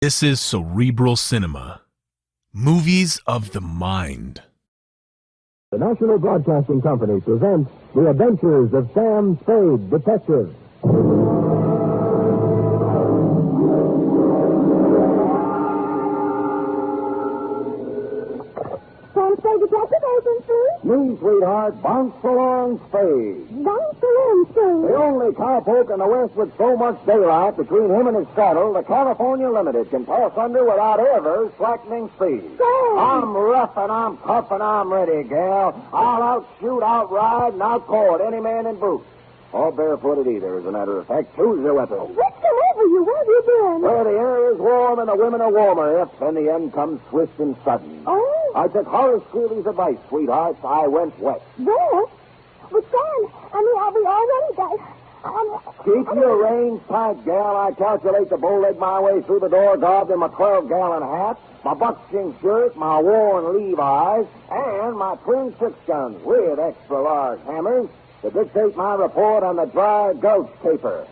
This is Cerebral Cinema. Movies of the mind. The National Broadcasting Company presents The Adventures of Sam Spade, Detective. Sam Spade, Detective Agency? Me, sweetheart, bounce along, Spade. Bounce along, Spade. The only cowpoke in the West with so much daylight between him and his saddle, the California Limited, can pass under without ever slackening speed. Sam! I'm rough and I'm tough and I'm ready, gal. I'll outshoot, outride, and outcourt any man in boots. Or barefooted either, as a matter of fact. Choose your weapon. What's come over you? Where have you been? Where the air is warm and the women are warmer, if then the end comes swift and sudden. Oh? I took Horace Greeley's advice, sweetheart. I went west. Where? But Sam, are we already got... Keep your reins tight, gal. I calculate to bowleg my way through the door, garbed in my 12-gallon hat, my buckskin shirt, my worn Levi's, and my twin six-guns with extra-large hammers to dictate my report on the dry Gulch Caper.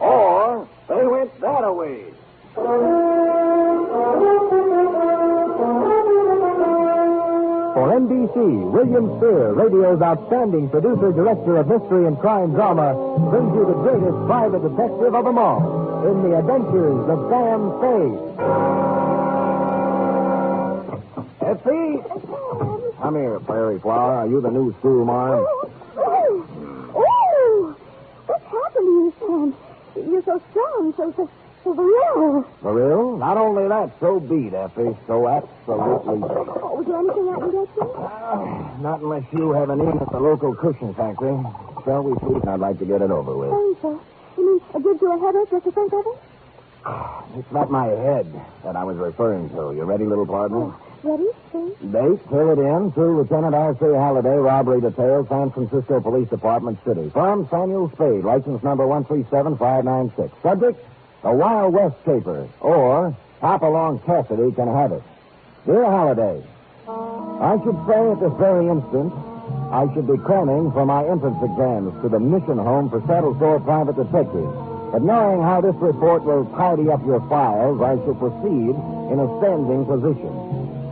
Or they went that away. For NBC, William Spear, radio's outstanding producer-director of mystery and crime drama, brings you the greatest private detective of them all in The Adventures of Sam Spade. Effie! Come here, Prairie Flower. Are you the new schoolmarm? Oh! What's happened to you, Sam? You're so strong, so real. For real? Not only that, so beat, Effie. So absolutely beat. Oh, was there anything I can get you? Not unless you have an in at the local cushion factory. Shall we, sweet? I'd like to get it over with. Thanks, sir. You mean it gives you a headache just to think of it? It's not my head that I was referring to. You ready, little partner? Ready, Spade? Date, fill it in, to Lieutenant R.C. Halliday, robbery detail, San Francisco Police Department City. Firm Samuel Spade, license number 137596. Subject, the Wild West Caper, or Hopalong Cassidy can have it. Dear Halliday, I should say at this very instant, I should be cramming for my entrance exams to the mission home for Saddle Store private detectives. But knowing how this report will tidy up your files, I shall proceed in a standing position.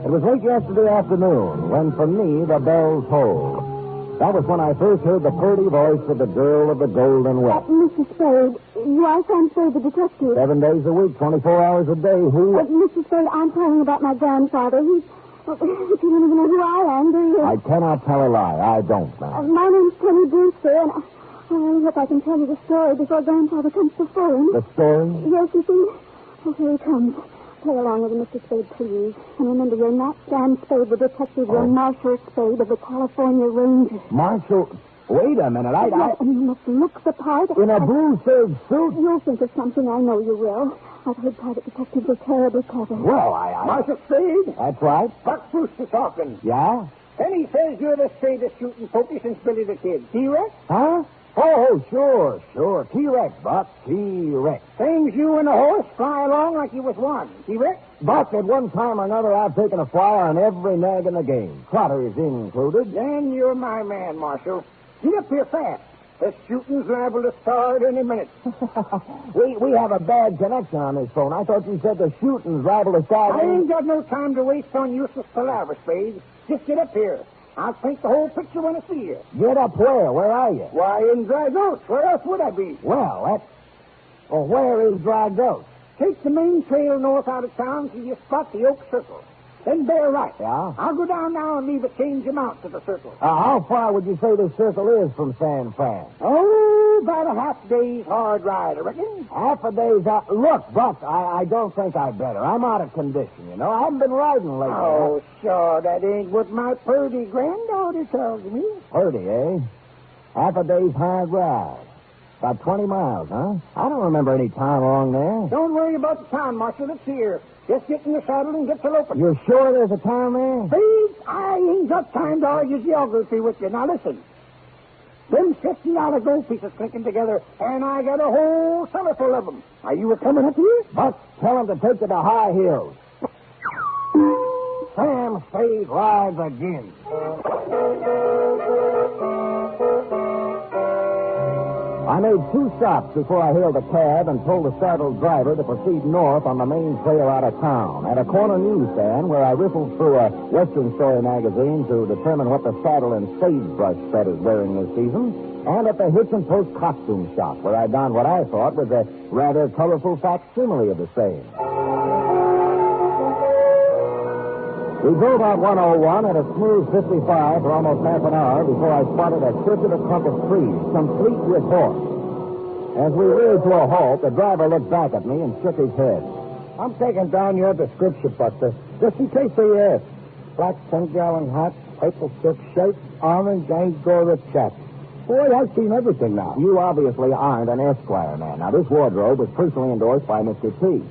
It was late yesterday afternoon when, for me, the bells tolled. That was when I first heard the purty voice of the girl of the Golden West. Mrs. Spade, you are Sam Spade, the detective. 7 days a week, 24 hours a day. Who? Mrs. Spade, I'm calling about my grandfather. You don't even know who I am, do you? I cannot tell a lie. I don't, ma'am. My name's Penny Brewster, and I hope I can tell you the story before Grandfather comes to phone. The story? Yes, you see. Oh, here he comes. Play along with him, Mr. Spade, please. And remember, you're not Sam Spade, the detective. You're Marshal Spade of the California Rangers. Marshal? Wait a minute. Yes, and you must look the part. In a blue serge suit? You'll think of something. I know you will. I've heard private detectives are terribly clever. Well, I... Marshal Spade? That's right. Buck Brewster talking. Yeah? Penny says you're the straightest shooting pokey since Billy the Kid. T-Rex? Huh? Oh, sure. T-Rex, Buck. T-Rex. Things you and the horse fly along like you was one. T-Rex? Buck, at one time or another, I've taken a flyer on every nag in the game. Trotters included. Then you're my man, Marshal. Get up here fast. The shooting's liable to start any minute. We have a bad connection on this phone. I thought you said the shooting's liable to start. I ain't got no time to waste on useless palaver, Spade. Just get up here. I'll paint the whole picture when I see you. Get up where? Where are you? Why, in Dry Gulch. Where else would I be? Well, where is Dry Gulch? Take the main trail north out of town till you spot the Oak Circle. Then bear right. Yeah? I'll go down now and leave a change amount to the circle. How far would you say this circle is from San Fran? Oh, about a half day's hard ride, I reckon. Half a day's out. Look, Buck, I don't think I'd better. I'm out of condition, you know. I haven't been riding lately. Oh, sure, that ain't what my purdy granddaughter tells me. Purdy, eh? Half a day's hard ride. About 20 miles, huh? I don't remember any time along there. Don't worry about the town, Marshal. It's here. Just get in the saddle and get to Lopin. You're sure there's a town there? Please, I ain't got time to argue geography with you. Now, listen. Them $50 gold pieces clinking together, and I got a whole cellar full of them. Are you coming up here? Buck, tell him to take to the high hills. Sam Spade rides again. made 2 stops before I hailed a cab and told the startled driver to proceed north on the main trail out of town. At a corner newsstand where I riffled through a Western Story magazine to determine what the saddle and sagebrush set is wearing this season, and at the Hitch and Post costume shop where I donned what I thought was a rather colorful facsimile of the same. We drove out 101 at a smooth 55 for almost half an hour before I spotted a circular clump of trees, complete with horse. As we reared to a halt, the driver looked back at me and shook his head. I'm taking down your description, Buster, just in case they ask. Black 10-gallon hat, purple silk shirt, orange Angora chaps. Boy, I've seen everything now. You obviously aren't an Esquire man. Now, this wardrobe was personally endorsed by Mr. T.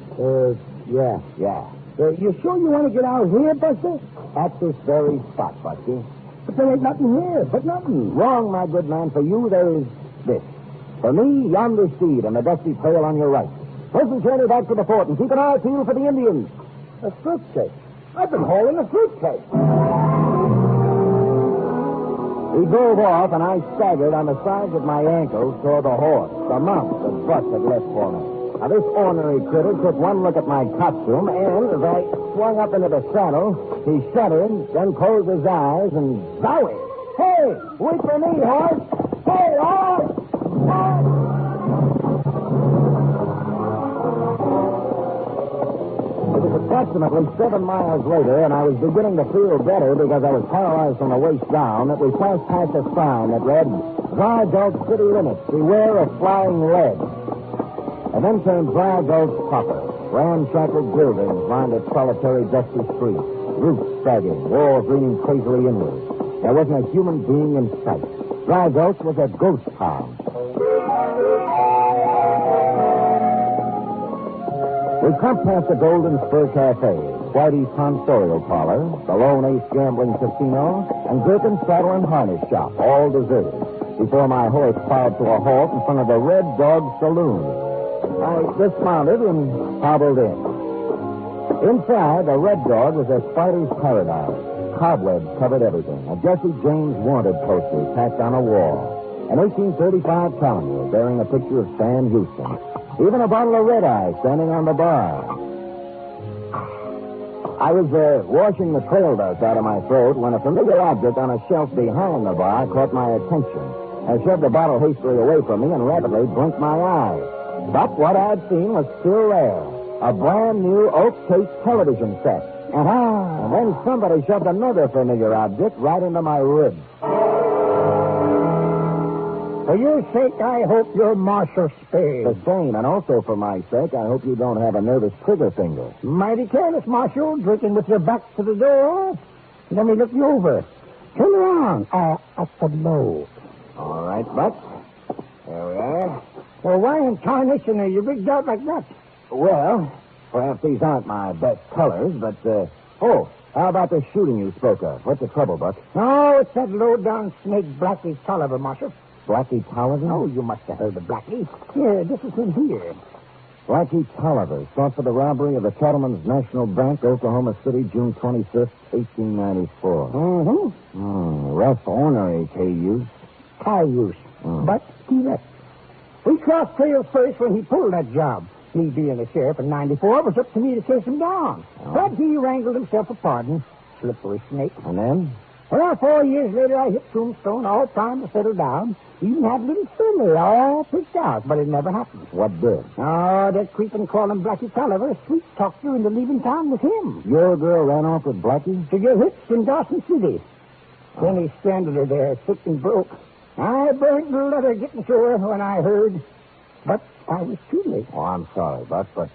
Yeah. Yeah. You sure you want to get out here, Buster? At this very spot, Buster. But there ain't nothing here, but nothing. Wrong, my good man. For you, there is this. For me, yonder steed and the dusty trail on your right. Pleasant journey back to the fort, and keep an eye peeled for the Indians. A fruitcake. I've been hauling a fruitcake. We drove off, and I staggered on the sides of my ankles toward the horse, the mount that Buck had left for me. Now, this ornery critter took one look at my costume, and as I swung up into the saddle, he shuddered, then closed his eyes, and zowie! Hey, wait for me, horse! Hey, horse! It was approximately 7 miles later, and I was beginning to feel better because I was paralyzed from the waist down, that we passed past a sign that read, Dry Gulch City Limits, Beware of Flying Lead. And then came Dry Gulch proper. Ramshackle buildings lined its solitary, dusty streets. Roofs sagging, walls leaning crazily inward. There wasn't a human being in sight. Dry Gulch was a ghost town. We come past the Golden Spur Cafe, Whitey's Tonsorial Parlor, the Lone Ace Gambling Casino, and Gherkin's Saddle and Harness Shop, all deserted, before my horse plowed to a halt in front of the Red Dog Saloon. I dismounted and hobbled in. Inside, the Red Dog was a spider's paradise. Cobwebs covered everything. A Jesse James wanted poster tacked on a wall. An 1835 calendar bearing a picture of Stan Houston. Even a bottle of red eye standing on the bar. I was washing the trail dust out of my throat when a familiar object on a shelf behind the bar caught my attention. I shoved the bottle hastily away from me and rapidly blinked my eyes. But what I'd seen was still there. A brand new oak tape television set. And then somebody shoved another familiar object right into my ribs. For your sake, I hope you're Marshal Spade. The same, and also for my sake, I hope you don't have a nervous trigger finger. Mighty careless, Marshal, drinking with your back to the door. Let me look you over. Turn around. At the low. All right, Buck. There we are. Well, why in tarnation are you rigged out like that? Well, perhaps these aren't my best colors, but, how about the shooting you spoke of? What's the trouble, Buck? Oh, it's that low-down snake Blackie Tolliver, Marshal. Blackie Tolliver? Oh, you must have heard of Blackie. Here, this is him here. Blackie Tolliver, sought for the robbery of the Cattlemen's National Bank, Oklahoma City, June 25th, 1894. Rough ornery cayuse. But he left. We crossed trails first when he pulled that job. Me being a sheriff in 94, it was up to me to chase him down. But he wrangled himself a pardon. Slippery snake. And then? Well, 4 years later, I hit Tombstone, all time to settle down. Even had a little family all picked out, but it never happened. What did? Oh, that creeping, crawling Blackie Tolliver sweet talked you into leaving town with him. Your girl ran off with Blackie? To get hitched in Dawson City. Then he stranded her there, sick and broke. I burned the letter getting to her when I heard. But I was too late. Oh, I'm sorry, Buck, but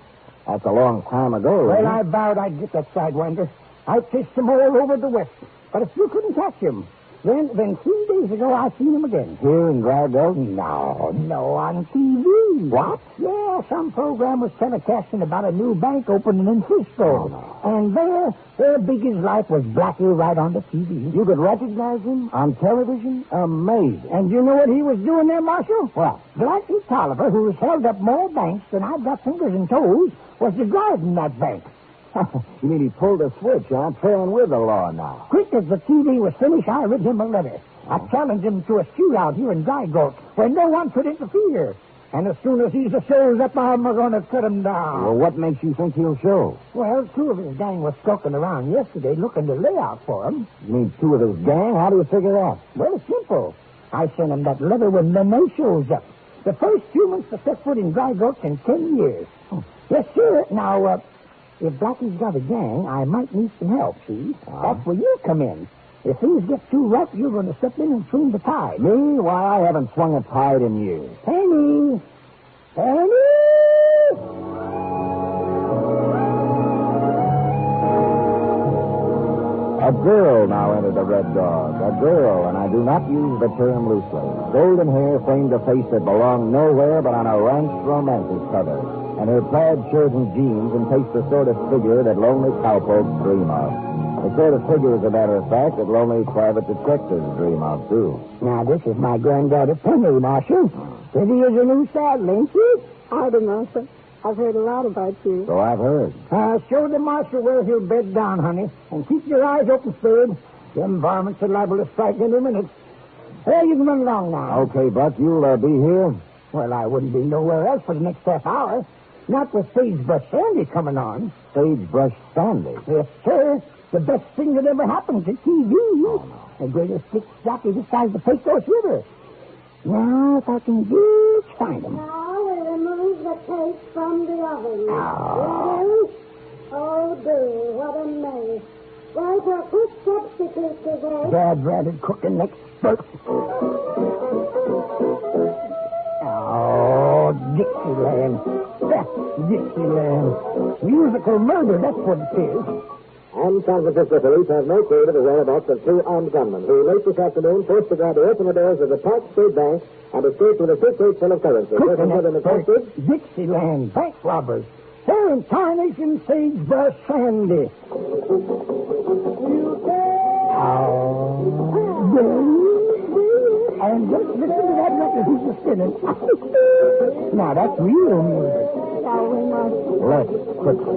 that's a long time ago. Well, I vowed I'd get that sidewinder. I chased him all over the West. But if you couldn't catch him, then 3 days ago I seen him again. Here in Dry Gulch? No, on TV. What? Yeah, some program was telecasting about a new bank opening in Frisco. And there, big as life, was Blackie right on the TV. You could recognize him on television? Amazing. And you know what he was doing there, Marshal? What? Blackie Tolliver, who's held up more banks than I've got fingers and toes, was the guard in that bank. You mean he pulled a switch, huh? Trailing with the law now. Quick as the TV was finished, I read him a letter. I challenged him to a shootout here in Dry Gulch where no one could interfere. And as soon as he shows up, I'm going to cut him down. Well, what makes you think he'll show? Well, two of his gang was skulking around yesterday looking to lay out for him. You mean two of his gang? How do you figure that? Well, it's simple. I sent him that letter when Nene shows up. The first humans to set foot in Dry Gulch in 10 years. Oh. Yes, sir. Now, if Blackie's got a gang, I might need some help, see? That's where you come in. If things get too rough, you're going to step in and swing the tide. Me? Why, I haven't swung a tide in years. Penny! Penny! A girl now entered the Red Dog. A girl, and I do not use the term loosely. Golden hair framed a face that belonged nowhere but on a ranch romantic cover. And her plaid shirt and jeans encased the sort of figure that lonely cowpokes dream of. The sort of figure, as a matter of fact, that lonely private detectives dream of, too. Now, this is my granddaughter, Penny, Marshal. Pretty as a new saddle, ain't she? Howdy, Marshal. I've heard a lot about you. So I've heard. Show the Marshal where he'll bed down, honey. And keep your eyes open, Spade. Them varmints are liable to strike any minute. Well, you can run along now. Okay, Buck, you'll be here? Well, I wouldn't be nowhere else for the next half hour. Not with Sagebrush Sandy coming on. Sagebrush Sandy? Yes, sir. The best thing that ever happened to TV. Oh, no. The greatest stick jockey decides to take those river. Now, if I can just find him. Now we remove the tape from the oven. Oh. Ready? Oh, dear, what a mess. Why, for a quick substitute today. Dad-ratted cooking expert. Oh, Dixieland. That's Dixieland. Musical murder, that's what it is. And San Francisco police have no clue to the whereabouts of two armed gunmen who late this afternoon forced the guard to open the doors of the Park State Bank and escaped with a suitcase full of currency. Dixieland bank robbers. They're in Tarnation Sagebrush Sandy. And just listen to that record he's just spinning. Now, that's real music. Shall we, Marshal? Let's quickly.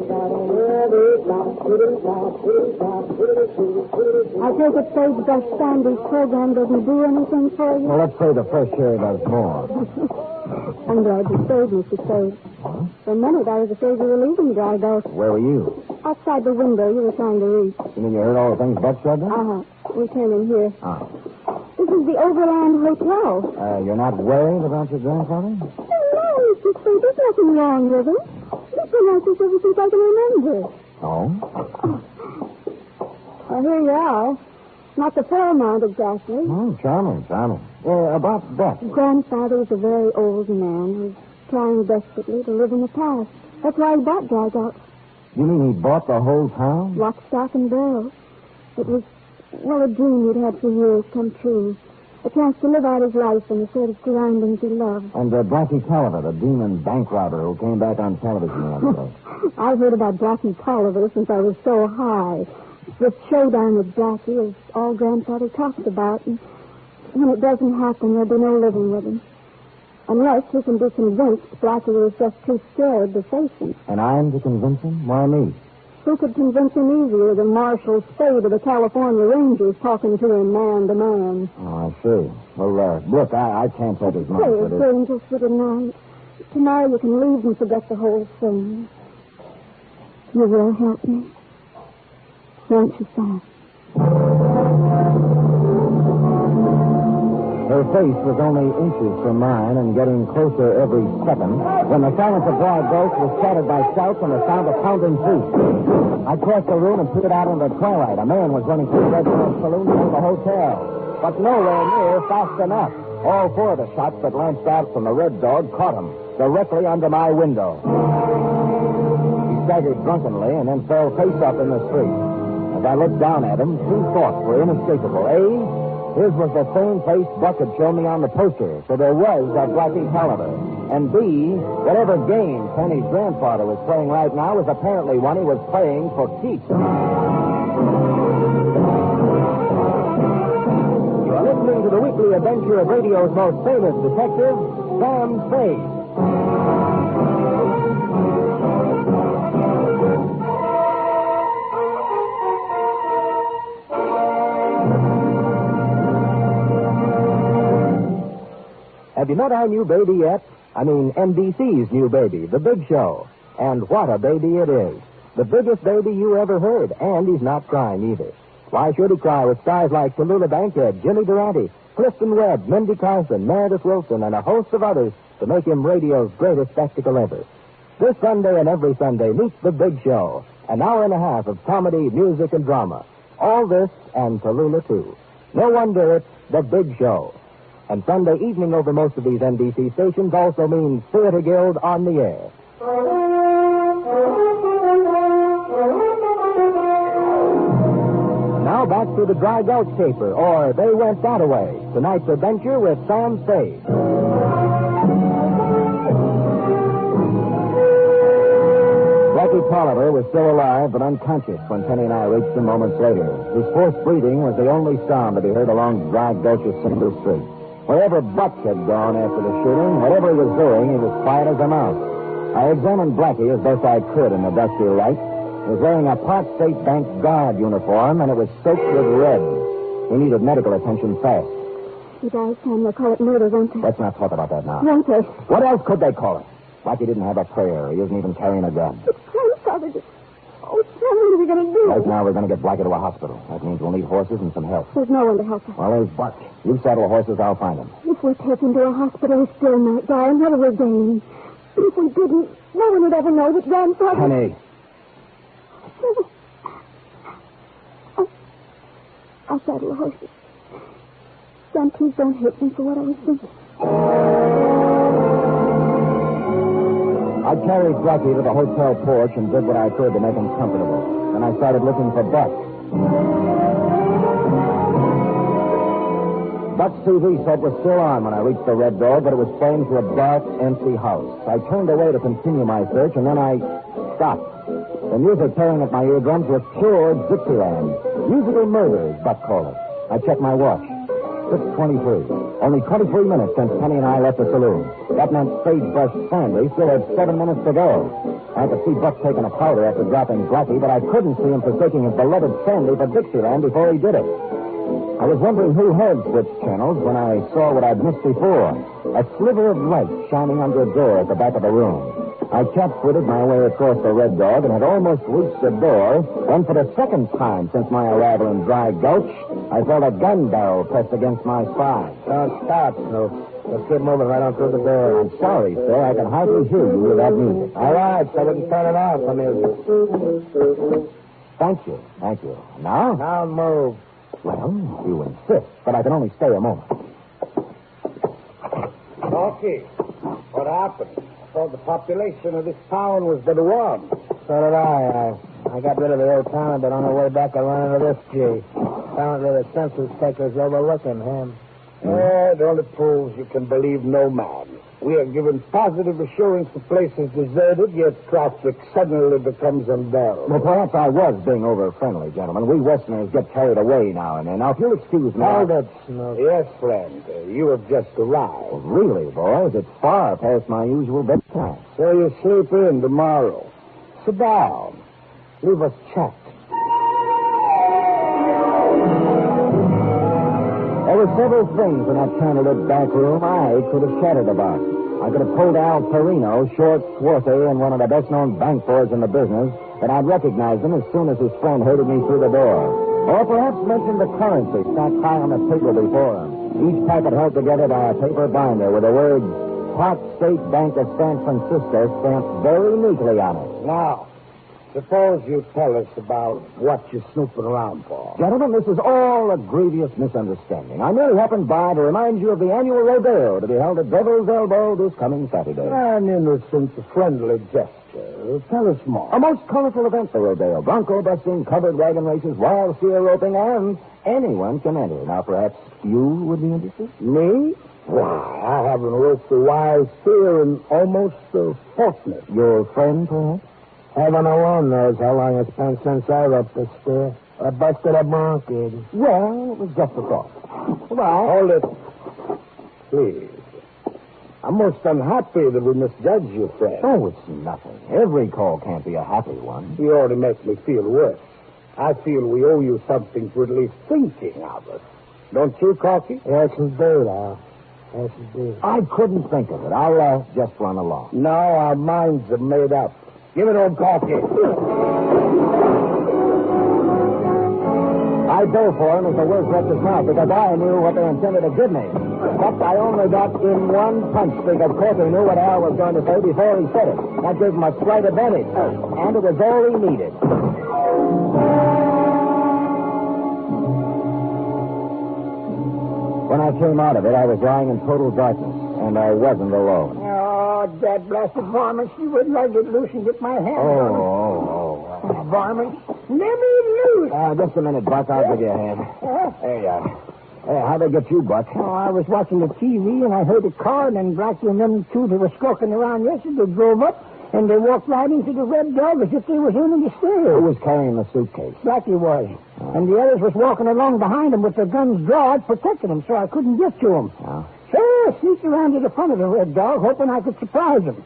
I take it Sagebrush Sandy's program doesn't do anything for you? Well, let's say the fresh air does more. I'm glad you stayed, Mr. Spade. For a minute, I was afraid you were leaving Dry Gulch. Where were you? Outside the window you were trying to reach. You mean you heard all the things Buck said then? Uh-huh. We came in here. Oh. This is the Overland Hotel. You're not worried about your grandfather? Oh, no, Mr. Spade. There's nothing wrong with him. He's been like this ever since I can remember. Oh? Well, here you are. Not the Paramount, exactly. Oh, charming, charming. About Buck. Grandfather was a very old man who's trying desperately to live in the past. That's why he bought Dry Gulch. You mean he bought the whole town? Lock, stock, and barrel. It was, well, a dream he'd had for years come true. A chance to live out his life in the sort of surroundings he loved. And Blackie Tolliver, the demon bank robber who came back on television the other day. I've heard about Blackie Tolliver since I was so high. This showdown with Blackie is all Grandfather talks about. And when it doesn't happen, there'll be no living with him. Unless he can be convinced Blackie was just too scared to face him. And I'm to convince him? Why me? Who could convince him easier than Marshal Spade of the California Rangers talking to him man to man? Oh, I see. Well, look, I can't take his money Say, for it's this. dangerous for tonight. Tomorrow you can leave and forget the whole thing. You will help me? Won't you, Sam? Her face was only inches from mine and getting closer every second when the silence of Dry Gulch was shattered by shouts and the sound of pounding feet. I crossed the room and peered out into the twilight. A man was running through the Red Dog saloon toward the hotel, but nowhere near fast enough. All four of the shots that lanced out from the Red Dog caught him directly under my window. He staggered drunkenly and then fell face up in the street. As I looked down at him, two thoughts were inescapable. A, his was the same face Buck had shown me on the poster, so there was that Blackie Tolliver. And B, whatever game Penny's grandfather was playing right now was apparently one he was playing for keeps. You are listening to the weekly adventure of radio's most famous detective, Sam Spade. Have you met our new baby yet? I mean, NBC's new baby, The Big Show. And what a baby it is. The biggest baby you ever heard, and he's not crying either. Why should he cry with stars like Tallulah Bankhead, Jimmy Durante, Clifton Webb, Mindy Carson, Meredith Wilson, and a host of others to make him radio's greatest spectacle ever? This Sunday and every Sunday, meet The Big Show. An hour and a half of comedy, music, and drama. All this and Tallulah, too. No wonder it's The Big Show. And Sunday evening over most of these NBC stations also means Theater Guild on the air. Now back to the dry Gulch Caper, or They Went That Away. Tonight's adventure with Sam Spade. Blackie Tolliver was still alive but unconscious when Penny and I reached him moments later. His forced breathing was the only sound to be heard along dry Gulch's single street. Wherever Buck had gone after the shooting, whatever he was doing, he was quiet as a mouse. I examined Blackie as best I could in the dusty light. He was wearing a Park State Bank guard uniform, and it was soaked with red. He needed medical attention fast. He died, Sam. They'll call it murder, won't they? Let's not talk about that now. Won't they? What else could they call it? Blackie didn't have a prayer. He isn't even carrying a gun. It's grandfather. Oh, Sam, what are we going to do? Right now, we're going to get Blackie to a hospital. That means we'll need horses and some help. There's no one to help us. Well, there's Buck. You saddle the horses, I'll find him. If we take him to a hospital, he still might die, and what are we gaining? If we didn't, no one would ever know that grandfather... Penny. I'll saddle the horses. Sam, please don't hate me for what I was thinking. I carried Blackie to the hotel porch and did what I could to make him comfortable. Then I started looking for Buck. Buck's TV set was still on when I reached the red door, but it was playing to a dark, empty house. I turned away to continue my search, and then I stopped. The music tearing at my eardrums was pure Dixieland. Musical murder, as Buck called it. I checked my watch. 6:23. Only 23 minutes since Penny and I left the saloon. That meant Spade Brush Sandy still had 7 minutes to go. I could see Buck taking a powder after dropping Blackie, but I couldn't see him forsaking his beloved Sandy for Dixieland before he did it. I was wondering who had switched channels when I saw what I'd missed before. A sliver of light shining under a door at the back of the room. I cat-footed my way across the Red Dog and had almost reached the door when, for the second time since my arrival in Dry Gulch, I felt a gun barrel pressed against my spine. Don't stop, Snoop. Let's keep moving right on through the door. I'm sorry, sir. I can hardly hear you with that music. All right, so we can turn it off for music. Thank you. Thank you. Now? Now move. Well, you insist, but I can only stay a moment. Okay. What happened? I thought the population of this town was the one. So did I. I got rid of the old town, but on the way back I ran into this G. Apparently the census taker's overlooking him. It only proves you can believe no man. We are given positive assurance the place is deserted, yet traffic suddenly becomes unbearable. Well, perhaps I was being over-friendly, gentlemen. We Westerners get carried away now and then. Now, if you'll excuse me... Hold it, Snoop. Yes, friend. You have just arrived. Well, really, boys, it's far past my usual bedtime. So you sleep in tomorrow. Sit down. Leave us chat. There were several things in that candlelit back room I could have chatted about. I could have told Al Perino, short, swarthy, and one of the best-known bank boys in the business, that I'd recognize him as soon as his friend herded me through the door. Or perhaps mention the currency stacked high on the table before him, each packet held together by a paper binder with the words, Park State Bank of San Francisco stamped very neatly on it. Now, suppose you tell us about what you're snooping around for. Gentlemen, this is all a grievous misunderstanding. I merely happened by to remind you of the annual rodeo to be held at Devil's Elbow this coming Saturday. An innocent, friendly gesture. Tell us more. A most colorful event, the rodeo. Bronco busting, covered wagon races, wild steer roping, and anyone can enter. Now, perhaps you would be interested? Me? Why, I haven't roped a wild steer in almost a fortnight. Your friend, perhaps? Heaven alone knows how long it's been since I roped a steer. I busted a bronco. Well, it was just a thought. Goodbye. Hold it. Please. I'm most unhappy that we misjudge you, friend. Oh, it's nothing. Every call can't be a happy one. You already make me feel worse. I feel we owe you something for at least thinking of us. Don't you, Corky? Yes, indeed, Al. Yes, it is. I couldn't think of it. I'll just run along. No, our minds are made up. Give it old coffee. I dove for him as the words left his mouth because I knew what they intended to give me. But I only got in one punch because Corky knew what Al was going to say before he said it. That gave him a slight advantage, and it was all he needed. When I came out of it, I was lying in total darkness, and I wasn't alone. Oh, that blasted varmint. She wouldn't let it loose and get my hand on him. Varmint. Let me loose. Just a minute, Buck. I'll give you a hand. There you are. Hey, how'd they get you, Buck? Oh, I was watching the TV, and I heard a car, and then Blackie and them two that were skulking around yesterday drove up, and they walked right into the Red Dog as if they was aiming to steal. Who was carrying the suitcase? Blackie was. And the others was walking along behind him with their guns drawn, protecting him, so I couldn't get to him. Oh. So I sneaked around to the front of the Red Dog, hoping I could surprise him.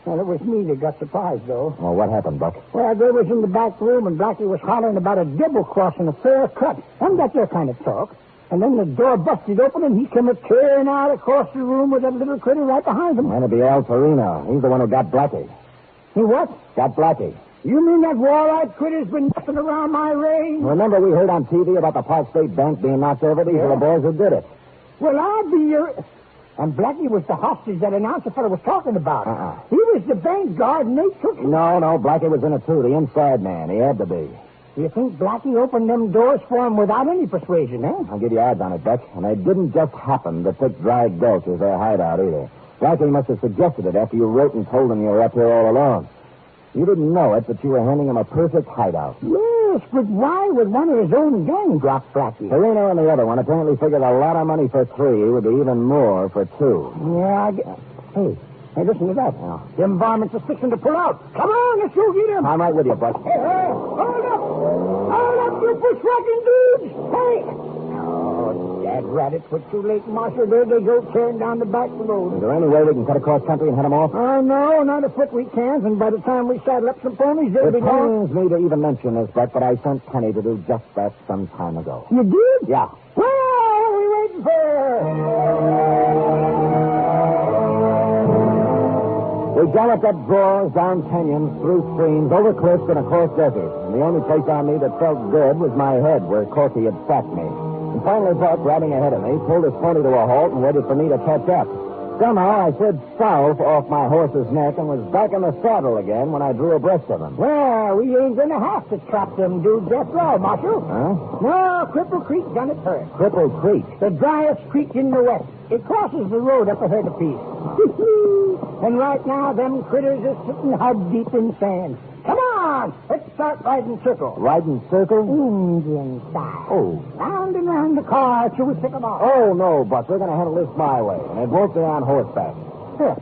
Well, it was me that got surprised, though. Well, what happened, Buck? Well, they was in the back room, and Blackie was hollering about a double cross and a fair cut. And that's their kind of talk. And then the door busted open, and he came tearing out across the room with that little critter right behind him. That'd be Al Torino. He's the one who got Blackie. He what? Got Blackie. You mean that wall-eyed critter's been messing around my range? Remember we heard on TV about the Park State Bank being knocked over? These are the boys who did it. Well, I'll be your... And Blackie was the hostage that announcer fellow was talking about. He was the bank guard, and they took him. No, Blackie was in it, too. The inside man. He had to be. You think Blackie opened them doors for him without any persuasion, eh? I'll give you odds on it, Buck. And they didn't just happen to pick Dry Gulch as their hideout, either. Blackie must have suggested it after you wrote and told him you were up here all alone. You didn't know it, but you were handing him a perfect hideout. Yes, but why would one of his own gang drop Blackie? Torino and the other one apparently figured a lot of money for three would be even more for two. Yeah, Hey, listen to that. Yeah. Them varmints are fixing to pull out. Come on, let's go get him. I'm right with you, Buck. Hey, hold up. Hold up, you bushwhacking dudes. Hey. Oh, dad rat, it's too late, Marshal. There they go, tearing down the back road. Is there any way we can cut across country and head them off? Oh, no, not afoot we can't. And by the time we saddle up some ponies, they'll be gone. It pains me to even mention this, Buck, but I sent Penny to do just that some time ago. You did? Yeah. Well, what are we waiting for? We galloped up draws, down canyons, through streams, over cliffs, and across deserts. And the only place on me that felt good was my head, where Corky had sacked me. And finally, Buck, riding ahead of me, pulled his pony to a halt and waited for me to catch up. Somehow, I slid south off my horse's neck and was back in the saddle again when I drew abreast of him. Well, we ain't going to have to trap them dudes after all, Marshal. Huh? No, Cripple Creek done it first. Cripple Creek? The driest creek in the west. It crosses the road up ahead of peace. And right now, them critters are sitting hub deep in sand. Come on, let's start riding circle. Riding circle? Indian style. Oh. Round and round the car till we pick them off. Oh, no, Buck. We're going to handle this my way, and it won't be on horseback. Huh.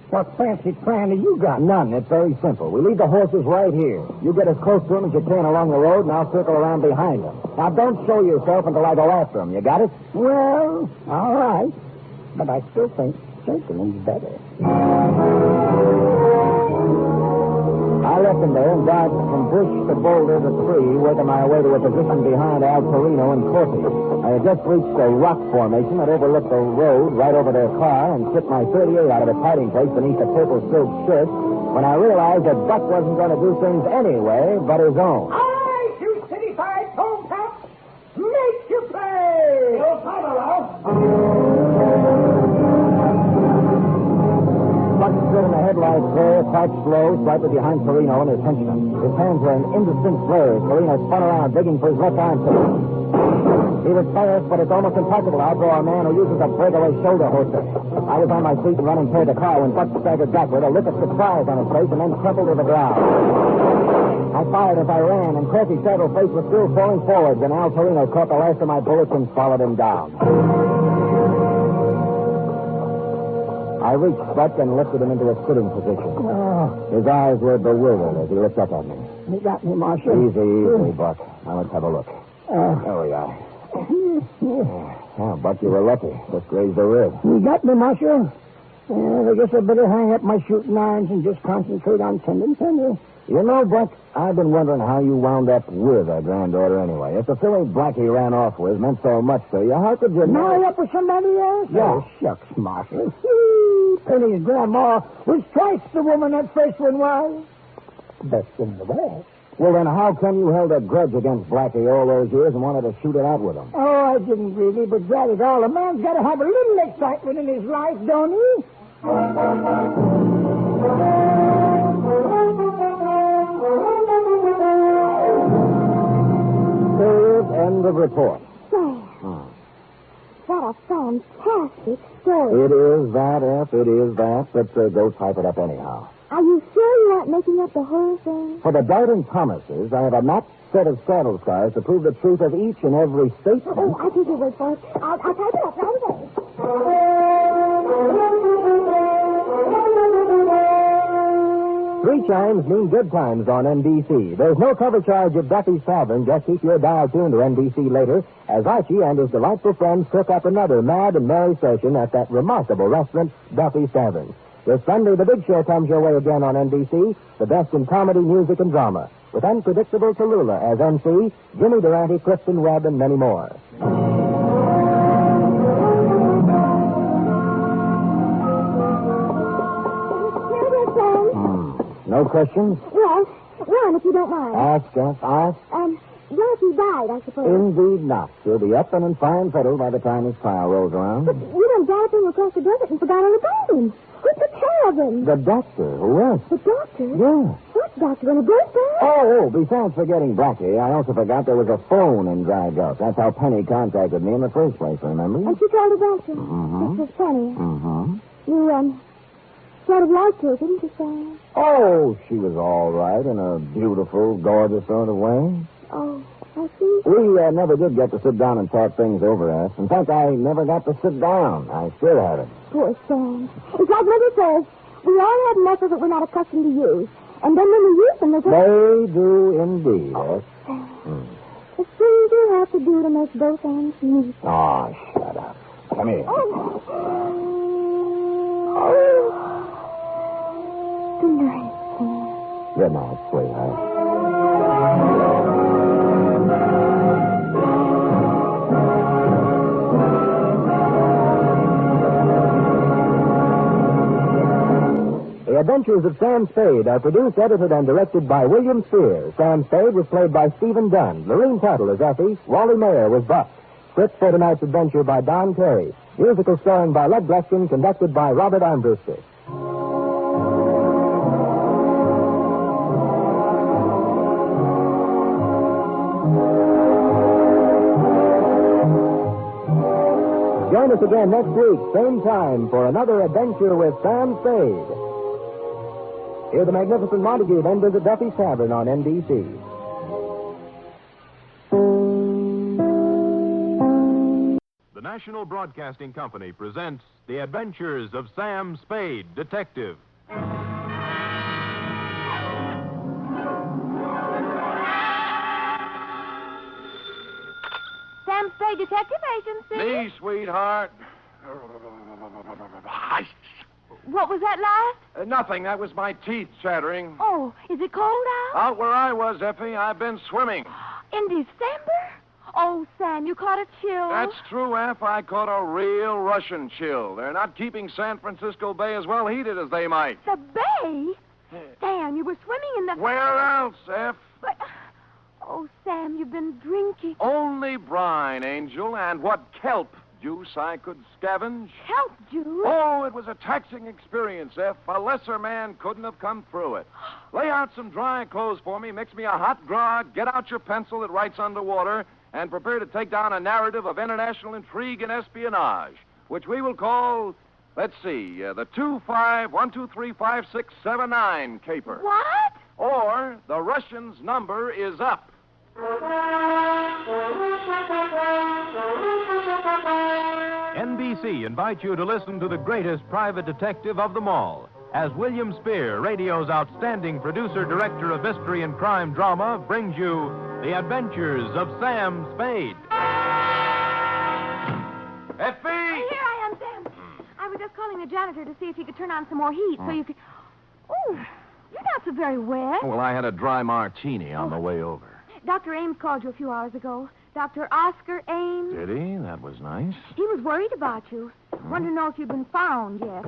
What fancy plan have you got? None. It's very simple. We leave the horses right here. You get as close to them as you can along the road, and I'll circle around behind them. Now, don't show yourself until I go after them. You got it? Well, all right. But I still think circling's better. I left him there and dodged from bush to boulder to tree, working my way to a position behind Al Torino and Corky. I had just reached a rock formation that overlooked the road right over their car and slipped my .38 out of its hiding place beneath the purple silk shirt when I realized that Buck wasn't going to do things anyway but his own. I shoot city-fied home top. Make your play! You'll Buck stood in the headlights there, crouched low, slightly behind Torino and his henchman. His hands were in indistinct blurs. Torino spun around, digging for his left arm. He was fast, but it's almost impossible to outdraw a man who uses a breakaway shoulder holster. I was on my feet and running toward the car when Buck staggered backward, a look of surprise on his face, and then crumpled to the ground. I fired as I ran, and Corky's saddle face was still falling forward when Al Torino caught the last of my bullets and followed him down. I reached Buck and lifted him into a sitting position. His eyes were bewildered as he looked up at me. You got me, Marshal. Easy, Buck. Now let's have a look. There we are. Now, Buck, you were lucky. Just grazed the rib. You got me, Marshal. Well, I guess I better hang up my shooting irons and just concentrate on tending Panda. You know, Buck, I've been wondering how you wound up with a granddaughter anyway. If the filly Blackie ran off with meant so much to you, how could you... Marry up with somebody else? Yeah. Oh, shucks, Marshal. Penny's grandma was twice the woman that first one was. Best in the West. Well, then how come you held a grudge against Blackie all those years and wanted to shoot it out with him? Oh, I didn't really, but drat it all, a man's got to have a little excitement in his life, don't he? Third end of report. Sam. What a fantastic story. It is that, F. It is that. But go type it up anyhow. Are you sure you aren't making up the whole thing? For the doubting Thomases, I have a matched set of saddle scars to prove the truth of each and every statement. Oh, I think you wait for it. I'll type it up right away. Three chimes mean good times on NBC. There's no cover charge at Duffy's Tavern. Just keep your dial tuned to NBC later as Archie and his delightful friends cook up another mad and merry session at that remarkable restaurant, Duffy's Tavern. This Sunday, the big show comes your way again on NBC, the best in comedy, music, and drama, with unpredictable Tallulah as MC, Jimmy Durante, Clifton Webb, and many more. Here it is, Sam. No questions? Yes. One, if you don't mind. Ask, Jeff, ask. Blackie died, I suppose. Indeed not. He'll be up and in fine fettle by the time his trial rolls around. But you went galloping across the desert and forgot all about him. Who took care of him? The doctor, who else? The doctor? Yeah. What doctor? In a ghost town? Oh, besides forgetting Blackie, I also forgot there was a phone in Dry Gulch. That's how Penny contacted me in the first place, remember? And she called the doctor. Mm-hmm. This was Penny. Mm-hmm. You, sort of liked her, didn't you, Sam? Oh, she was all right in a beautiful, gorgeous sort of way. Oh, I see. We never did get to sit down and talk things over, Ash. In fact, I never got to sit down. I should have it. Poor Sam. It's like Mother says, we all have muscles that we're not accustomed to use. And then when we use them, they just... They do indeed, Oh, Ash. Sam. The things you have to do to make both ends meet. Oh, shut up. Come here. Oh. Good night, Sam. Good night, sweetheart. The Adventures of Sam Spade are produced, edited, and directed by William Spear. Sam Spade was played by Stephen Dunn. Lorene Tuttle as Effie. Wally Mayer was Buck. Script for tonight's adventure by Don Terry. Musical scoring by Led Bleskin, conducted by Robert Armbruster. Join us again next week, same time, for another adventure with Sam Spade. Hear the magnificent Montague, then visit Duffy's Tavern on NBC. The National Broadcasting Company presents The Adventures of Sam Spade, Detective. Sam Spade Detective Agency. Me, sweetheart. What was that last? Nothing. That was my teeth chattering. Oh, is it cold out? Out where I was, Effie, I've been swimming. In December? Oh, Sam, you caught a chill. That's true, Eff. I caught a real Russian chill. They're not keeping San Francisco Bay as well heated as they might. The bay? Sam, you were swimming in the... Where else, Eff? But... Oh, Sam, you've been drinking. Only brine, Angel, and what kelp juice I could scavenge. Help, Jude. Oh, it was a taxing experience, Eff. A lesser man couldn't have come through it. Lay out some dry clothes for me, mix me a hot grog, get out your pencil that writes underwater, and prepare to take down a narrative of international intrigue and espionage, which we will call, let's see, the 251235679 caper. What? Or the Russian's number is up. NBC invites you to listen to the greatest private detective of them all, as William Spear, radio's outstanding producer-director of mystery and crime drama, brings you The Adventures of Sam Spade. Effie! Here I am, Sam. I was just calling asking the janitor to see if he could turn on some more heat so you could... Oh, you're not so very wet. Well, I had a dry martini on the way over. Dr. Ames called you a few hours ago. Dr. Oscar Ames. Did he? That was nice. He was worried about you. Wanted to know if you'd been found yet.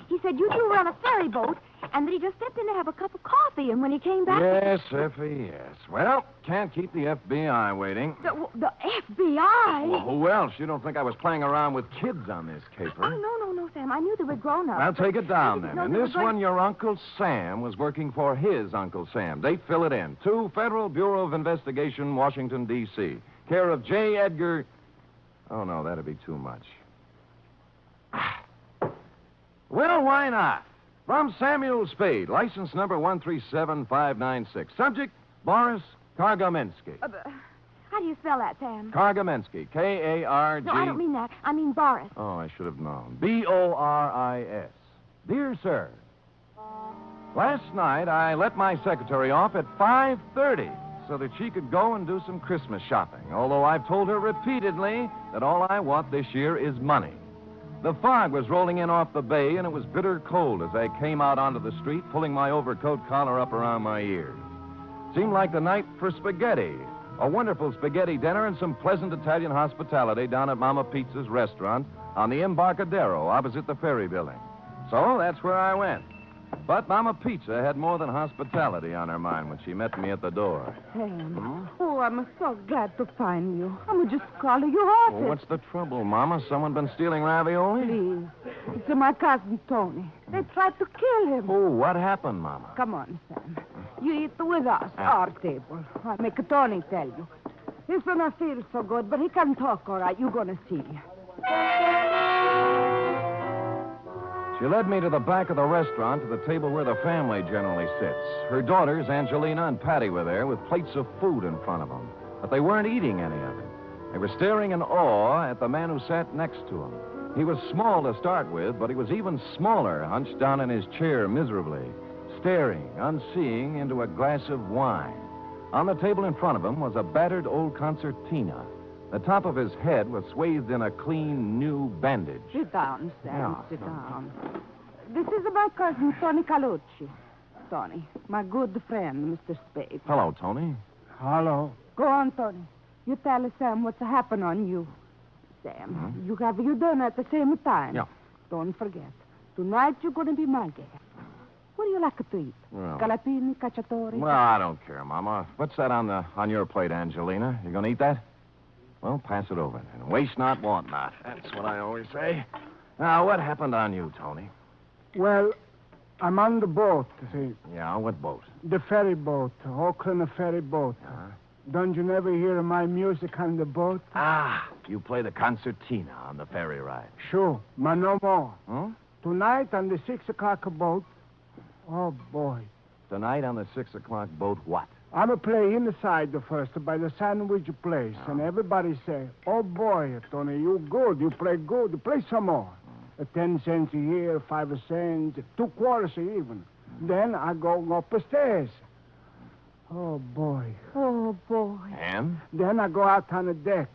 He said you two were on a ferry boat and that he just stepped in to have a cup of coffee, and when he came back... Yes, Effie, yes. Well, can't keep the FBI waiting. The FBI? Well, who else? You don't think I was playing around with kids on this caper? Oh, no, Sam. I knew they were grown-ups. Well, take it down, then. No, And they were this going- one, your Uncle Sam was working for his Uncle Sam. Date, fill it in. To Federal Bureau of Investigation, Washington, D.C. Care of J. Edgar... Oh, no, that'd be too much. Well, why not? From Samuel Spade, license number 137596. Subject, Boris Kargamensky. How do you spell that, Sam? Kargamensky, K-A-R-G... No, I don't mean that. I mean Boris. Oh, I should have known. B-O-R-I-S. Dear sir, last night I let my secretary off at 5:30 so that she could go and do some Christmas shopping, although I've told her repeatedly that all I want this year is money. The fog was rolling in off the bay, and it was bitter cold as I came out onto the street, pulling my overcoat collar up around my ears. Seemed like the night for spaghetti. A wonderful spaghetti dinner and some pleasant Italian hospitality down at Mama Pizza's restaurant on the Embarcadero opposite the ferry building. So that's where I went. But Mama Pizza had more than hospitality on her mind when she met me at the door. Sam. Oh, I'm so glad to find you. I'm just calling you off. Well, what's the trouble, Mama? Someone been stealing ravioli? Please. It's my cousin Tony. They tried to kill him. Oh, what happened, Mama? Come on, Sam. You eat with us, our table. I'll make Tony tell you. He's gonna feel so good, but he can talk all right. You're gonna see. She led me to the back of the restaurant to the table where the family generally sits. Her daughters, Angelina and Patty, were there with plates of food in front of them. But they weren't eating any of it. They were staring in awe at the man who sat next to them. He was small to start with, but he was even smaller, hunched down in his chair miserably, staring, unseeing, into a glass of wine. On the table in front of him was a battered old concertina. The top of his head was swathed in a clean, new bandage. Sit down, Sam. Yeah. Sit down. This is my cousin, Tony Calucci. Tony, my good friend, Mr. Spade. Hello, Tony. Hello. Go on, Tony. You tell Sam what's happened on you. Sam, you have your dinner at the same time. Yeah. Don't forget. Tonight you're going to be my guest. What do you like to eat? Well- Scalapini, cacciatore? Well, I don't care, Mama. What's that on your plate, Angelina? You gonna eat that? Well, pass it over then. Waste not, want not. That's what I always say. Now, what happened on you, Tony? Well, I'm on the boat, see. Yeah, what boat? The ferry boat, Oakland ferry boat. Don't you never hear my music on the boat? Ah, you play the concertina on the ferry ride. Sure, but no more. Huh? Tonight on the 6 o'clock boat, oh, boy. Tonight on the 6 o'clock boat, what? I'm a play inside the first by the sandwich place, and everybody say, "Oh boy, Tony, you good, you play good, play some more." 10 cents a year, 5 cents, 2 quarters even. Then I go upstairs. Oh boy. Oh, boy. And? Then I go out on the deck.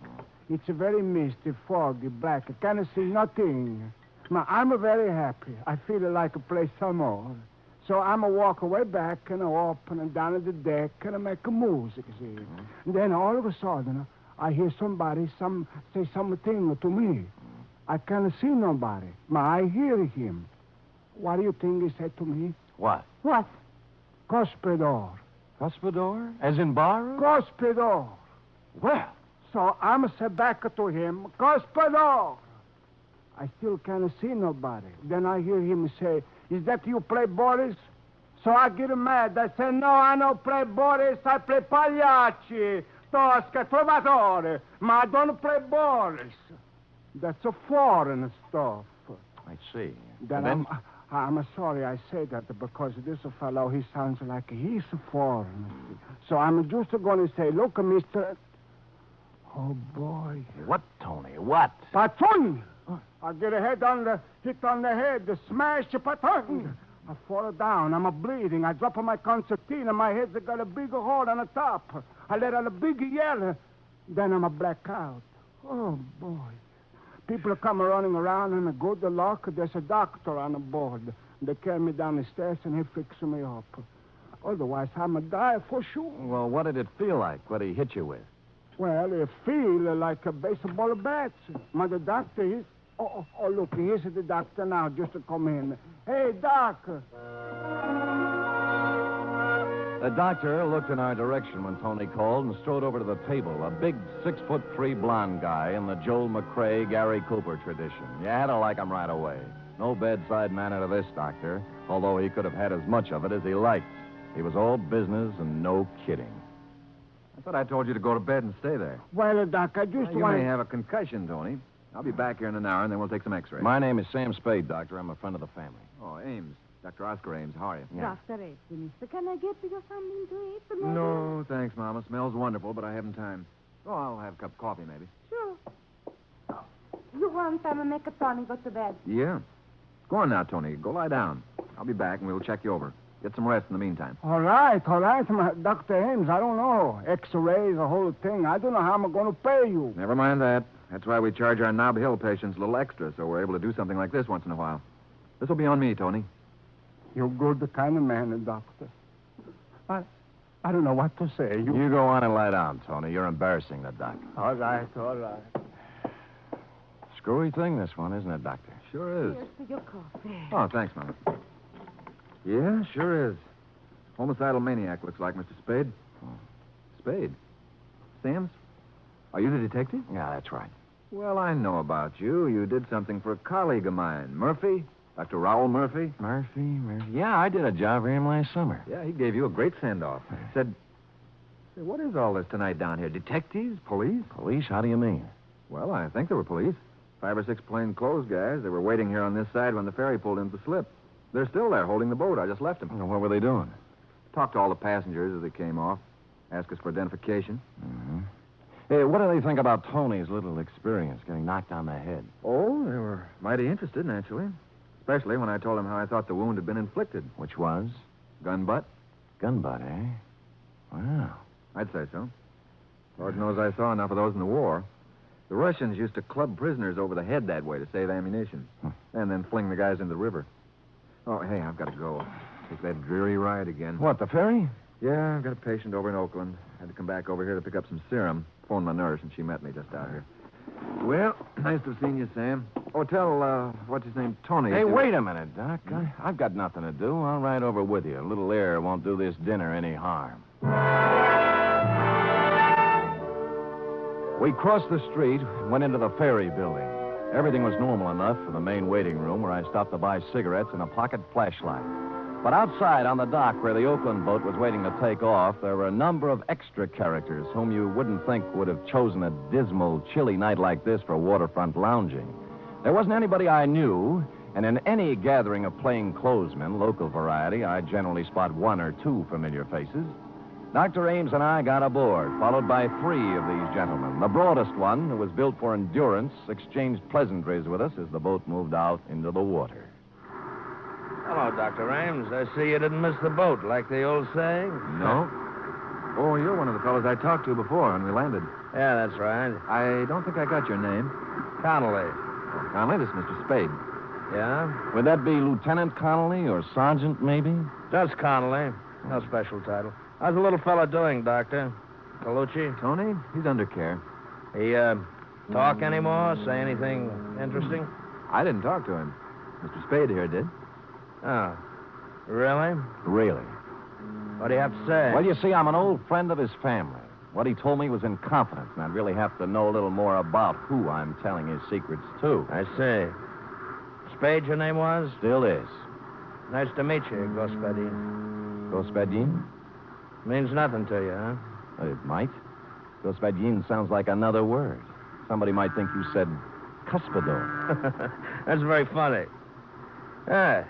It's a very misty, foggy, black. I can't see nothing. Now, I'm very happy. I feel like I play some more. So I'm a walk away back and up and down at the deck and I make a music, see. And then all of a sudden, I hear somebody say something to me. I can't see nobody, but I hear him. What do you think he said to me? What? What? Cospedor. Cuspidor? As in borrow? Cospedor. Well, So I'm said back to him, Cospedor. I still can't see nobody. Then I hear him say, "Is that you play Boris?" So I get mad. I say, "No, I don't play Boris. I play Pagliacci, Tosca, Trovatore. Ma I don't play Boris." That's a foreign stuff. I see. Then And I'm sorry I say that because this fellow, he sounds like he's a foreigner. So I'm just going to say, "Look, mister." Oh, boy. What, Tony? What? Patron! I get a hit on the head, the smash, patron. I fall down. I'm bleeding. I drop on my concertina. My head's got a big hole on the top. I let out a big yell. Then I'm a blackout. Oh, boy. People come running around, and good luck, there's a doctor on the board. They carry me down the stairs, and he fixes me up. Otherwise, I'm a die for sure. Well, what did it feel like? What did he hit you with? Well, it feel like a baseball bat. But the doctor, he's... Oh, look, here's the doctor now, just to come in. Hey, Doc. The doctor looked in our direction when Tony called and strode over to the table, a big 6'3" blonde guy in the Joel McCrae, Gary Cooper tradition. You had to like him right away. No bedside manner to this doctor, although he could have had as much of it as he liked. He was all business and no kidding. I thought I told you to go to bed and stay there. Well, Doc, I just You want... may have a concussion, Tony. I'll be back here in an hour, and then we'll take some x-rays. My name is Sam Spade, doctor. I'm a friend of the family. Oh, Ames. Dr. Oscar Ames. How are you? Dr. Ames, mister, can I get you something to eat? Maybe? No, thanks, Mama. Smells wonderful, but I haven't time. Oh, I'll have a cup of coffee, maybe. Sure. You want time to make a Tony go to bed? Yeah. Go on now, Tony. Go lie down. I'll be back, and we'll check you over. Get some rest in the meantime. All right, Dr. Ames, I don't know. X-rays, the whole thing. I don't know how I'm going to pay you. Never mind that. That's why we charge our Nob Hill patients a little extra, so we're able to do something like this once in a while. This will be on me, Tony. You're good kind of man, Doctor. I don't know what to say. You go on and lie down, Tony. You're embarrassing the doc. All right. Screwy thing, this one, isn't it, Doctor? Sure is. Here's for your coffee. Oh, thanks, Mama. Yeah, sure is. Homicidal maniac, looks like, Mr. Spade. Oh. Spade? Sam's? Are you the detective? Yeah, that's right. Well, I know about you. You did something for a colleague of mine. Murphy? Dr. Raoul Murphy? Murphy? Yeah, I did a job for him last summer. Yeah, he gave you a great send-off. He said, say, what is all this tonight down here? Detectives? Police? Police? How do you mean? Well, I think they were police. 5 or 6 plainclothes guys. They were waiting here on this side when the ferry pulled into the slip. They're still there holding the boat. I just left them. Well, what were they doing? Talked to all the passengers as they came off. Asked us for identification. Mm-hmm. Hey, what do they think about Tony's little experience getting knocked on the head? Oh, they were mighty interested, naturally. Especially when I told them how I thought the wound had been inflicted. Which was? Gun butt. Gun butt, eh? Wow. I'd say so. Lord knows I saw enough of those in the war. The Russians used to club prisoners over the head that way to save ammunition. And then fling the guys into the river. Oh, hey, I've got to go. Take that dreary ride again. What, the ferry? Yeah, I've got a patient over in Oakland. Had to come back over here to pick up some serum. Phoned my nurse, and she met me just out here. Well, nice to have seen you, Sam. Oh, tell, what's his name, Tony. Hey, wait a minute, Doc. I've got nothing to do. I'll ride over with you. A little air won't do this dinner any harm. We crossed the street, went into the ferry building. Everything was normal enough for the main waiting room where I stopped to buy cigarettes and a pocket flashlight. But outside on the dock where the Oakland boat was waiting to take off, there were a number of extra characters whom you wouldn't think would have chosen a dismal, chilly night like this for waterfront lounging. There wasn't anybody I knew, and in any gathering of plainclothesmen, local variety, I generally spot 1 or 2 familiar faces. Dr. Ames and I got aboard, followed by 3 of these gentlemen. The broadest one, who was built for endurance, exchanged pleasantries with us as the boat moved out into the water. Hello, Dr. Ames. I see you didn't miss the boat, like the old saying. No. Oh, you're one of the fellows I talked to before when we landed. Yeah, that's right. I don't think I got your name. Connolly. Oh, Connolly, this is Mr. Spade. Yeah? Would that be Lieutenant Connolly or Sergeant, maybe? Just Connolly. No special title. How's the little fella doing, Doctor? Colucci? Tony, he's under care. He, talk anymore? Say anything interesting? I didn't talk to him. Mr. Spade here did. Oh. Really? Really. What do you have to say? Well, you see, I'm an old friend of his family. What he told me was in confidence, and I'd really have to know a little more about who I'm telling his secrets to. I see. Spade, your name was? Still is. Nice to meet you, Господин. Господин? Means nothing to you, huh? It might. Господин sounds like another word. Somebody might think you said cuspidor. That's very funny. Yeah.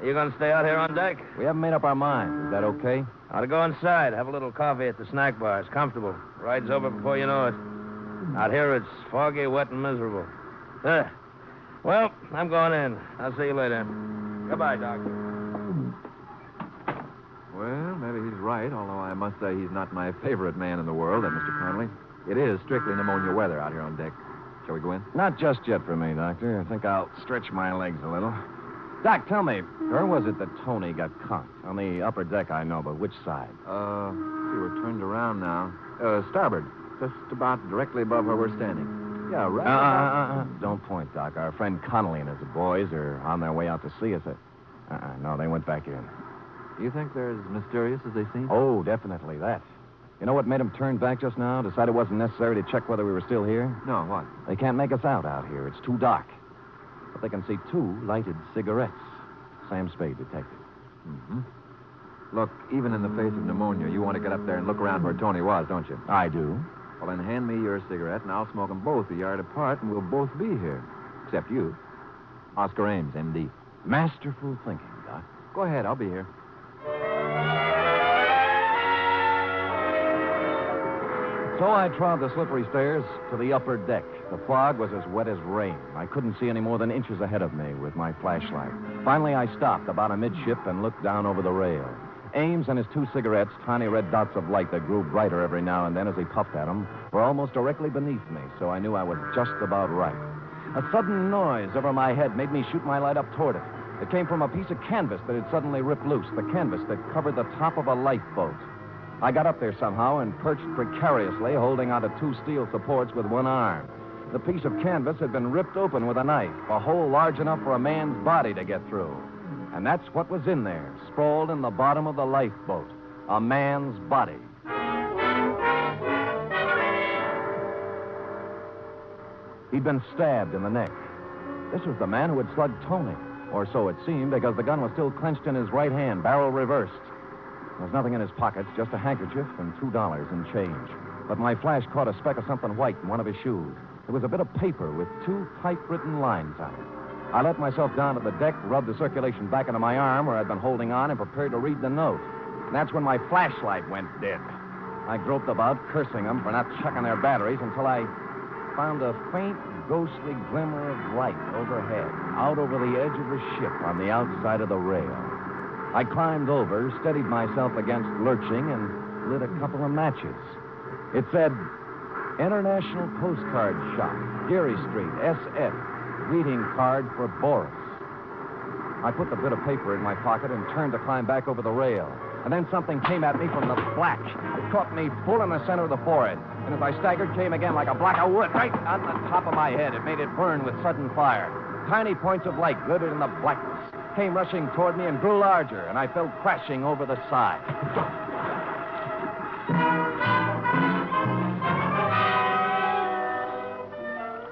You going to stay out here on deck? We haven't made up our mind. Is that okay? Ought to go inside, have a little coffee at the snack bar. It's comfortable. Ride's over before you know it. Out here, it's foggy, wet, and miserable. Well, I'm going in. I'll see you later. Goodbye, Doctor. Well, maybe he's right, although I must say he's not my favorite man in the world, that Mr. Connolly. It is strictly pneumonia weather out here on deck. Shall we go in? Not just yet for me, Doctor. I think I'll stretch my legs a little. Doc, tell me, where was it that Tony got caught? On the upper deck, I know, but which side? See, we're turned around now. Starboard. Just about directly above where we're standing. Yeah, right. Don't point, Doc. Our friend Connolly and his boys are on their way out to see us. No, they went back in. You think they're as mysterious as they seem? Oh, definitely that. You know what made them turn back just now? Decide it wasn't necessary to check whether we were still here? No, what? They can't make us out here. It's too dark. But they can see 2 lighted cigarettes. Sam Spade, detective. Mm-hmm. Look, even in the face of pneumonia, you want to get up there and look around where Tony was, don't you? I do. Well, then hand me your cigarette, and I'll smoke them both a yard apart, and we'll both be here. Except you. Oscar Ames, M.D. Masterful thinking, Doc. Go ahead, I'll be here. So I trod the slippery stairs to the upper deck. The fog was as wet as rain. I couldn't see any more than inches ahead of me with my flashlight. Finally, I stopped about amidship and looked down over the rail. Ames and his 2 cigarettes, tiny red dots of light that grew brighter every now and then as he puffed at them, were almost directly beneath me, so I knew I was just about right. A sudden noise over my head made me shoot my light up toward it. It came from a piece of canvas that had suddenly ripped loose, the canvas that covered the top of a lifeboat. I got up there somehow and perched precariously, holding onto 2 steel supports with one arm. The piece of canvas had been ripped open with a knife, a hole large enough for a man's body to get through. And that's what was in there, sprawled in the bottom of the lifeboat, a man's body. He'd been stabbed in the neck. This was the man who had slugged Tony, or so it seemed, because the gun was still clenched in his right hand, barrel reversed. There was nothing in his pockets, just a handkerchief and $2 in change. But my flash caught a speck of something white in one of his shoes. It was a bit of paper with 2 typewritten lines on it. I let myself down to the deck, rubbed the circulation back into my arm where I'd been holding on, and prepared to read the note. And that's when my flashlight went dead. I groped about, cursing them for not checking their batteries, until I found a faint, ghostly glimmer of light overhead, out over the edge of the ship on the outside of the rail. I climbed over, steadied myself against lurching, and lit a couple of matches. It said, International Postcard Shop, Geary Street, SF, greeting card for Boris. I put the bit of paper in my pocket and turned to climb back over the rail. And then something came at me from the black. It caught me full in the center of the forehead. And as I staggered, came again like a block of wood right on the top of my head. It made it burn with sudden fire. Tiny points of light glittered in the blackness, came rushing toward me and grew larger, and I fell crashing over the side.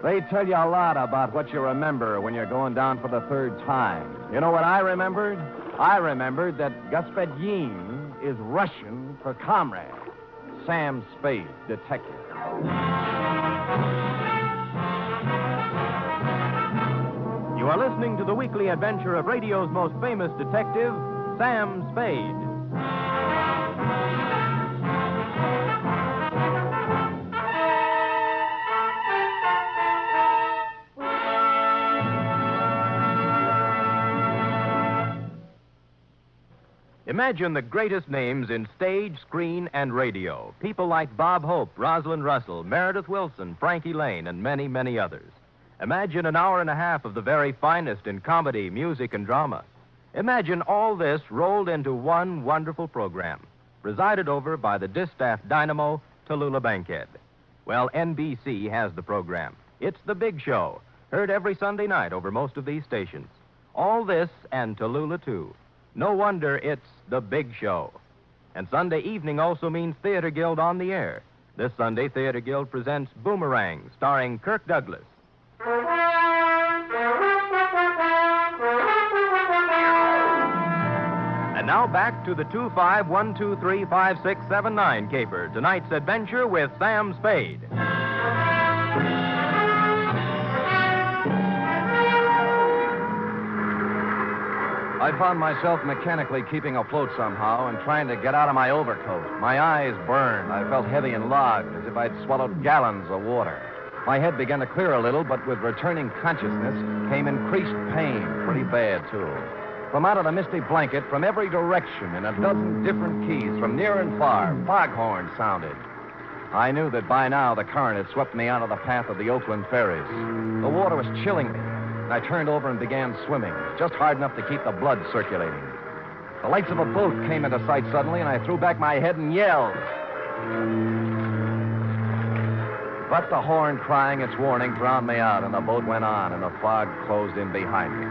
They tell you a lot about what you remember when you're going down for the 3rd time. You know what I remembered? I remembered that Господин is Russian for comrade. Sam Spade, detective. You are listening to the weekly adventure of radio's most famous detective, Sam Spade. Imagine the greatest names in stage, screen, and radio. People like Bob Hope, Rosalind Russell, Meredith Wilson, Frankie Lane, and many, many others. Imagine an hour and a half of the very finest in comedy, music, and drama. Imagine all this rolled into one wonderful program, presided over by the distaff dynamo, Tallulah Bankhead. Well, NBC has the program. It's The Big Show, heard every Sunday night over most of these stations. All this and Tallulah, too. No wonder it's The Big Show. And Sunday evening also means Theater Guild on the air. This Sunday, Theater Guild presents Boomerang, starring Kirk Douglas. And now back to the 251235679 caper. Tonight's adventure with Sam Spade. I found myself mechanically keeping afloat somehow and trying to get out of my overcoat. My eyes burned. I felt heavy and logged, as if I'd swallowed gallons of water. My head began to clear a little, but with returning consciousness came increased pain, pretty bad, too. From out of the misty blanket, from every direction, in a dozen different keys, from near and far, foghorns sounded. I knew that by now the current had swept me out of the path of the Oakland ferries. The water was chilling me, and I turned over and began swimming, just hard enough to keep the blood circulating. The lights of a boat came into sight suddenly, and I threw back my head and yelled. But the horn crying its warning drowned me out, and the boat went on, and the fog closed in behind me.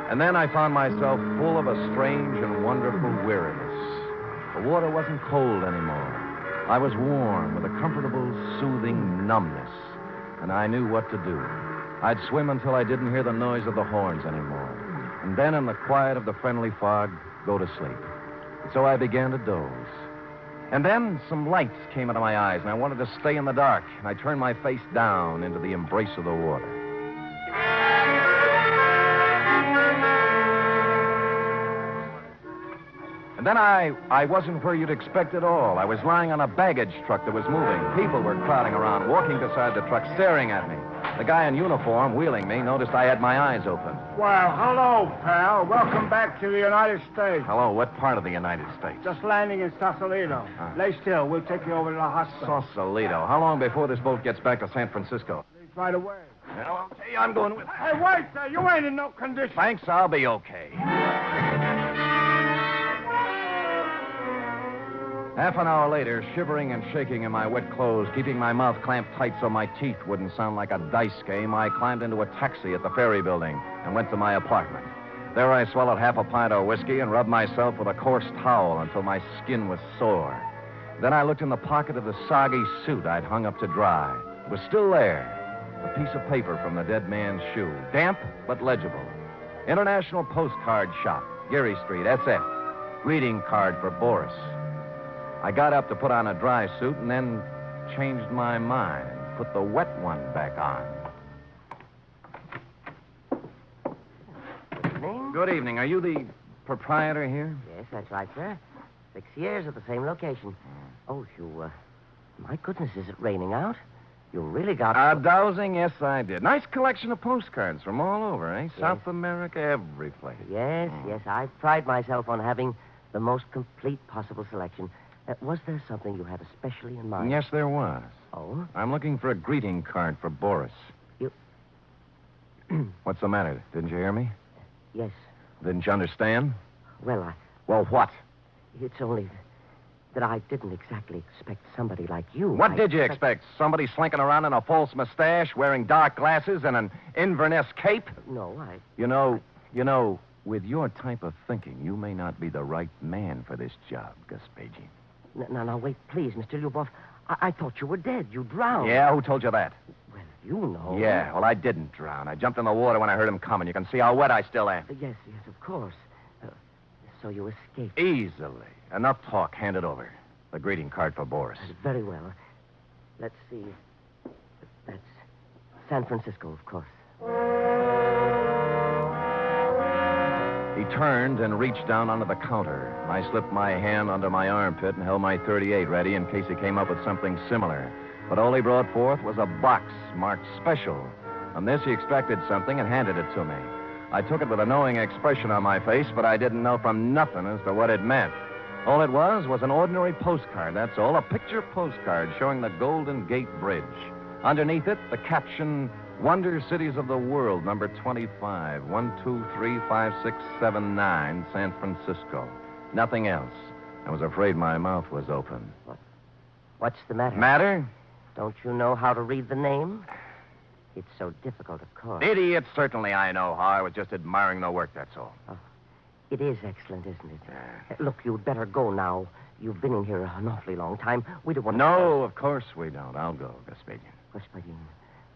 And then I found myself full of a strange and wonderful weariness. The water wasn't cold anymore. I was warm with a comfortable, soothing numbness, and I knew what to do. I'd swim until I didn't hear the noise of the horns anymore, and then in the quiet of the friendly fog, go to sleep. So I began to doze. And then some lights came into my eyes, and I wanted to stay in the dark, and I turned my face down into the embrace of the water. And then I wasn't where you'd expect at all. I was lying on a baggage truck that was moving. People were crowding around, walking beside the truck, staring at me. The guy in uniform, wheeling me, noticed I had my eyes open. Well, hello, pal. Welcome back to the United States. Hello, what part of the United States? Just landing in Sausalito. Lay still. We'll take you over to the hospital. Sausalito. How long before this boat gets back to San Francisco? Right away. Well, okay, I'm going with... Hey, wait, sir. You ain't in no condition. Thanks, I'll be okay. Half an hour later, shivering and shaking in my wet clothes, keeping my mouth clamped tight so my teeth wouldn't sound like a dice game, I climbed into a taxi at the ferry building and went to my apartment. There I swallowed half a pint of whiskey and rubbed myself with a coarse towel until my skin was sore. Then I looked in the pocket of the soggy suit I'd hung up to dry. It was still there, a piece of paper from the dead man's shoe, damp but legible. International Postcard Shop, Geary Street, SF. Greeting card for Boris. I got up to put on a dry suit and then changed my mind and put the wet one back on. Good evening. Good evening. Are you the proprietor here? Yes, that's right, sir. 6 years at the same location. Oh, you, my goodness, is it raining out? You really got... Dowsing? Yes, I did. Nice collection of postcards from all over, eh? Yes. South America, every place. Yes, yes. I pride myself on having the most complete possible selection. Was there something you had especially in mind? Yes, there was. Oh? I'm looking for a greeting card for Boris. You... What's the matter? Didn't you hear me? Yes. Didn't you understand? Well, Well, what? It's only that I didn't exactly expect somebody like you. What did you expect? Somebody slinking around in a false mustache, wearing dark glasses, and an Inverness cape? No, You know, with your type of thinking, you may not be the right man for this job, Gaspedian. Now, wait, please, Mr. Lyubov. I thought you were dead. You drowned. Yeah, who told you that? Well, you know. Yeah, well, I didn't drown. I jumped in the water when I heard him coming. You can see how wet I still am. Yes, of course. So you escaped. Easily. Enough talk. Hand it over. The greeting card for Boris. Very well. Let's see. That's San Francisco, of course. He turned and reached down onto the counter. I slipped my hand under my armpit and held my .38 ready in case he came up with something similar. But all he brought forth was a box marked special. On this, he expected something and handed it to me. I took it with a knowing expression on my face, but I didn't know from nothing as to what it meant. All it was an ordinary postcard, that's all. A picture postcard showing the Golden Gate Bridge. Underneath it, the caption, Wonder Cities of the World, number 25, 1, 2, 3, 5, 6, 7, 9, San Francisco. Nothing else. I was afraid my mouth was open. What's the matter? Matter? Don't you know how to read the name? It's so difficult, of course. Idiot, certainly I know how. I was just admiring the work, that's all. Oh, it is excellent, isn't it? Look, you'd better go now. You've been in here an awfully long time. We don't want to... No, of course we don't. I'll go, Gaspedian. Gaspedian,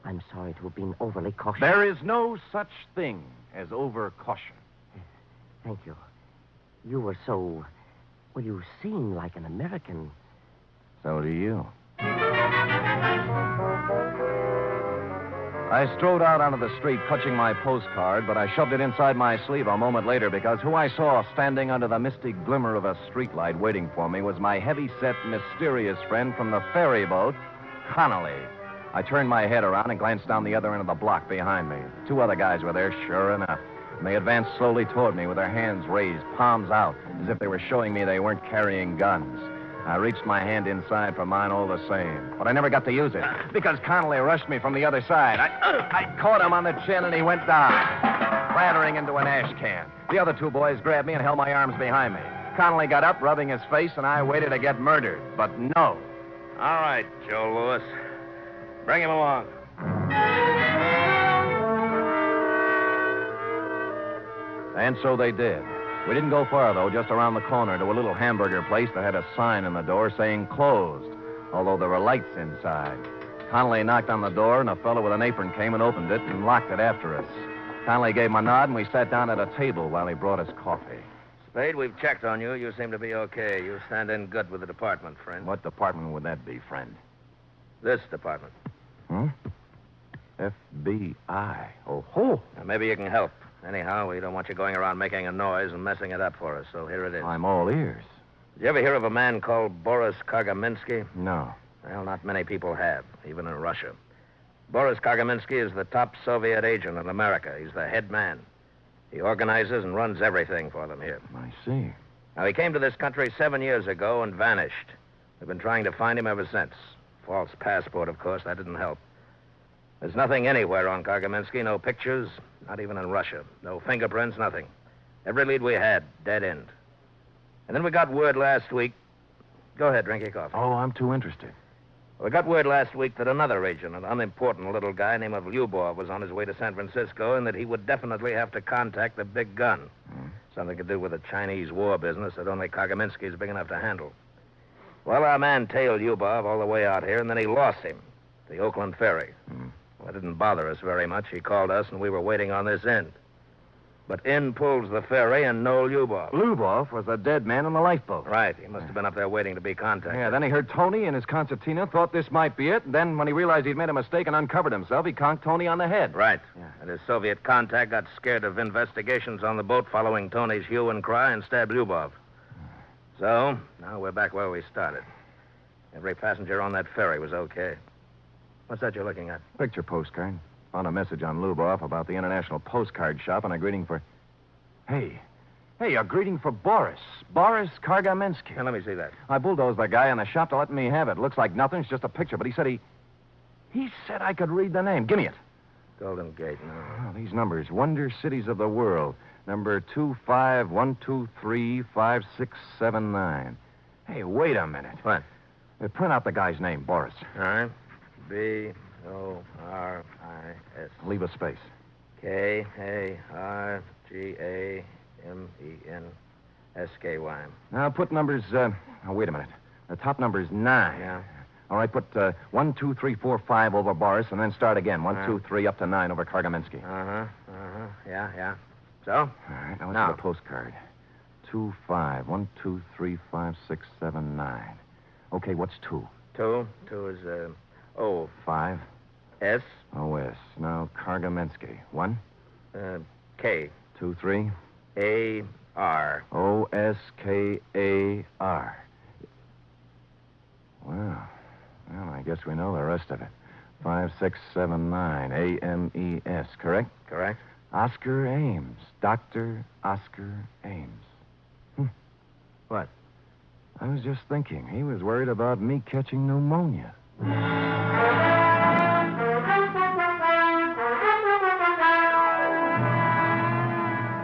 I'm sorry to have been overly cautious. There is no such thing as over-caution. Yes, thank you. You were so... Well, you seem like an American. So do you. I strode out onto the street, clutching my postcard, but I shoved it inside my sleeve a moment later because who I saw standing under the misty glimmer of a streetlight waiting for me was my heavy-set, mysterious friend from the ferry boat, Connolly. I turned my head around and glanced down the other end of the block behind me. 2 other guys were there, sure enough. and they advanced slowly toward me with their hands raised, palms out, as if they were showing me they weren't carrying guns. I reached my hand inside for mine all the same, but I never got to use it because Connolly rushed me from the other side. I caught him on the chin, and he went down, clattering into an ash can. The other two boys grabbed me and held my arms behind me. Connolly got up, rubbing his face, and I waited to get murdered, but no. All right, Joe Lewis. Bring him along. And so they did. We didn't go far, though, just around the corner to a little hamburger place that had a sign in the door saying closed, although there were lights inside. Connolly knocked on the door, and a fellow with an apron came and opened it and locked it after us. Connolly gave him a nod, and we sat down at a table while he brought us coffee. Spade, we've checked on you. You seem to be okay. You stand in good with the department, friend. What department would that be, friend? This department. FBI. Oh, ho. Now, maybe you can help. Anyhow, we don't want you going around making a noise and messing it up for us, so here it is. I'm all ears. Did you ever hear of a man called Boris Kargaminsky? No. Well, not many people have, even in Russia. Boris Kargaminsky is the top Soviet agent in America. He's the head man. He organizes and runs everything for them here. I see. Now, he came to this country 7 years ago and vanished. We've been trying to find him ever since. False passport, of course. That didn't help. There's nothing anywhere on Kargaminsky. No pictures, not even in Russia. No fingerprints, nothing. Every lead we had, dead end. And then we got word last week. Go ahead, drink your coffee. Oh, I'm too interested. We got word last week that another agent, an unimportant little guy named Lyubov, was on his way to San Francisco and that he would definitely have to contact the big gun. Something to do with the Chinese war business that only Kargaminsky is big enough to handle. Well, our man tailed Lyubov all the way out here, and then he lost him. The Oakland ferry. Well, it didn't bother us very much. He called us, and we were waiting on this end. But in pulls the ferry, and no Lyubov. Lyubov was a dead man on the lifeboat. Right. He must have been up there waiting to be contacted. Yeah, then he heard Tony in his concertina, thought this might be it. Then, when he realized he'd made a mistake and uncovered himself, he conked Tony on the head. Right. Yeah. And his Soviet contact got scared of investigations on the boat following Tony's hue and cry and stabbed Lyubov. So, now we're back where we started. Every passenger on that ferry was okay. What's that you're looking at? Picture postcard. Found a message on Lyubov about the International Postcard Shop and a greeting for... Hey, a greeting for Boris. Boris Kargaminsky. Now, let me see that. I bulldozed the guy in the shop to let me have it. Looks like nothing. It's just a picture, but he said he said I could read the name. Give me it. Golden Gate. No. Oh, these numbers. Wonder Cities of the World. Number 251235679. Hey, wait a minute. What? Print out the guy's name, Boris. All right. B-O-R-I-S. Leave a space. K-A-R-G-A-M-E-N-S-K-Y. Now, put numbers, wait a minute. The top number is 9. Yeah. All right, put 1, 2, 3, 4, 5 over Boris, and then start again. 1, 2, 3, up to 9 over Kargaminsky. Yeah. So? All right, now let's get a postcard. 2, 5, 1, 2, 3, 5, 6, 7, 9. Okay, what's 2? 2 is, O. 5. S. O-S. Now, Kargaminsky. 1. K. 2, 3. A-R. O-S-K-A-R. Well, I guess we know the rest of it. 5, 6, 7, 9. A-M-E-S, correct? Correct. Oscar Ames. Dr. Oscar Ames. What? I was just thinking. He was worried about me catching pneumonia.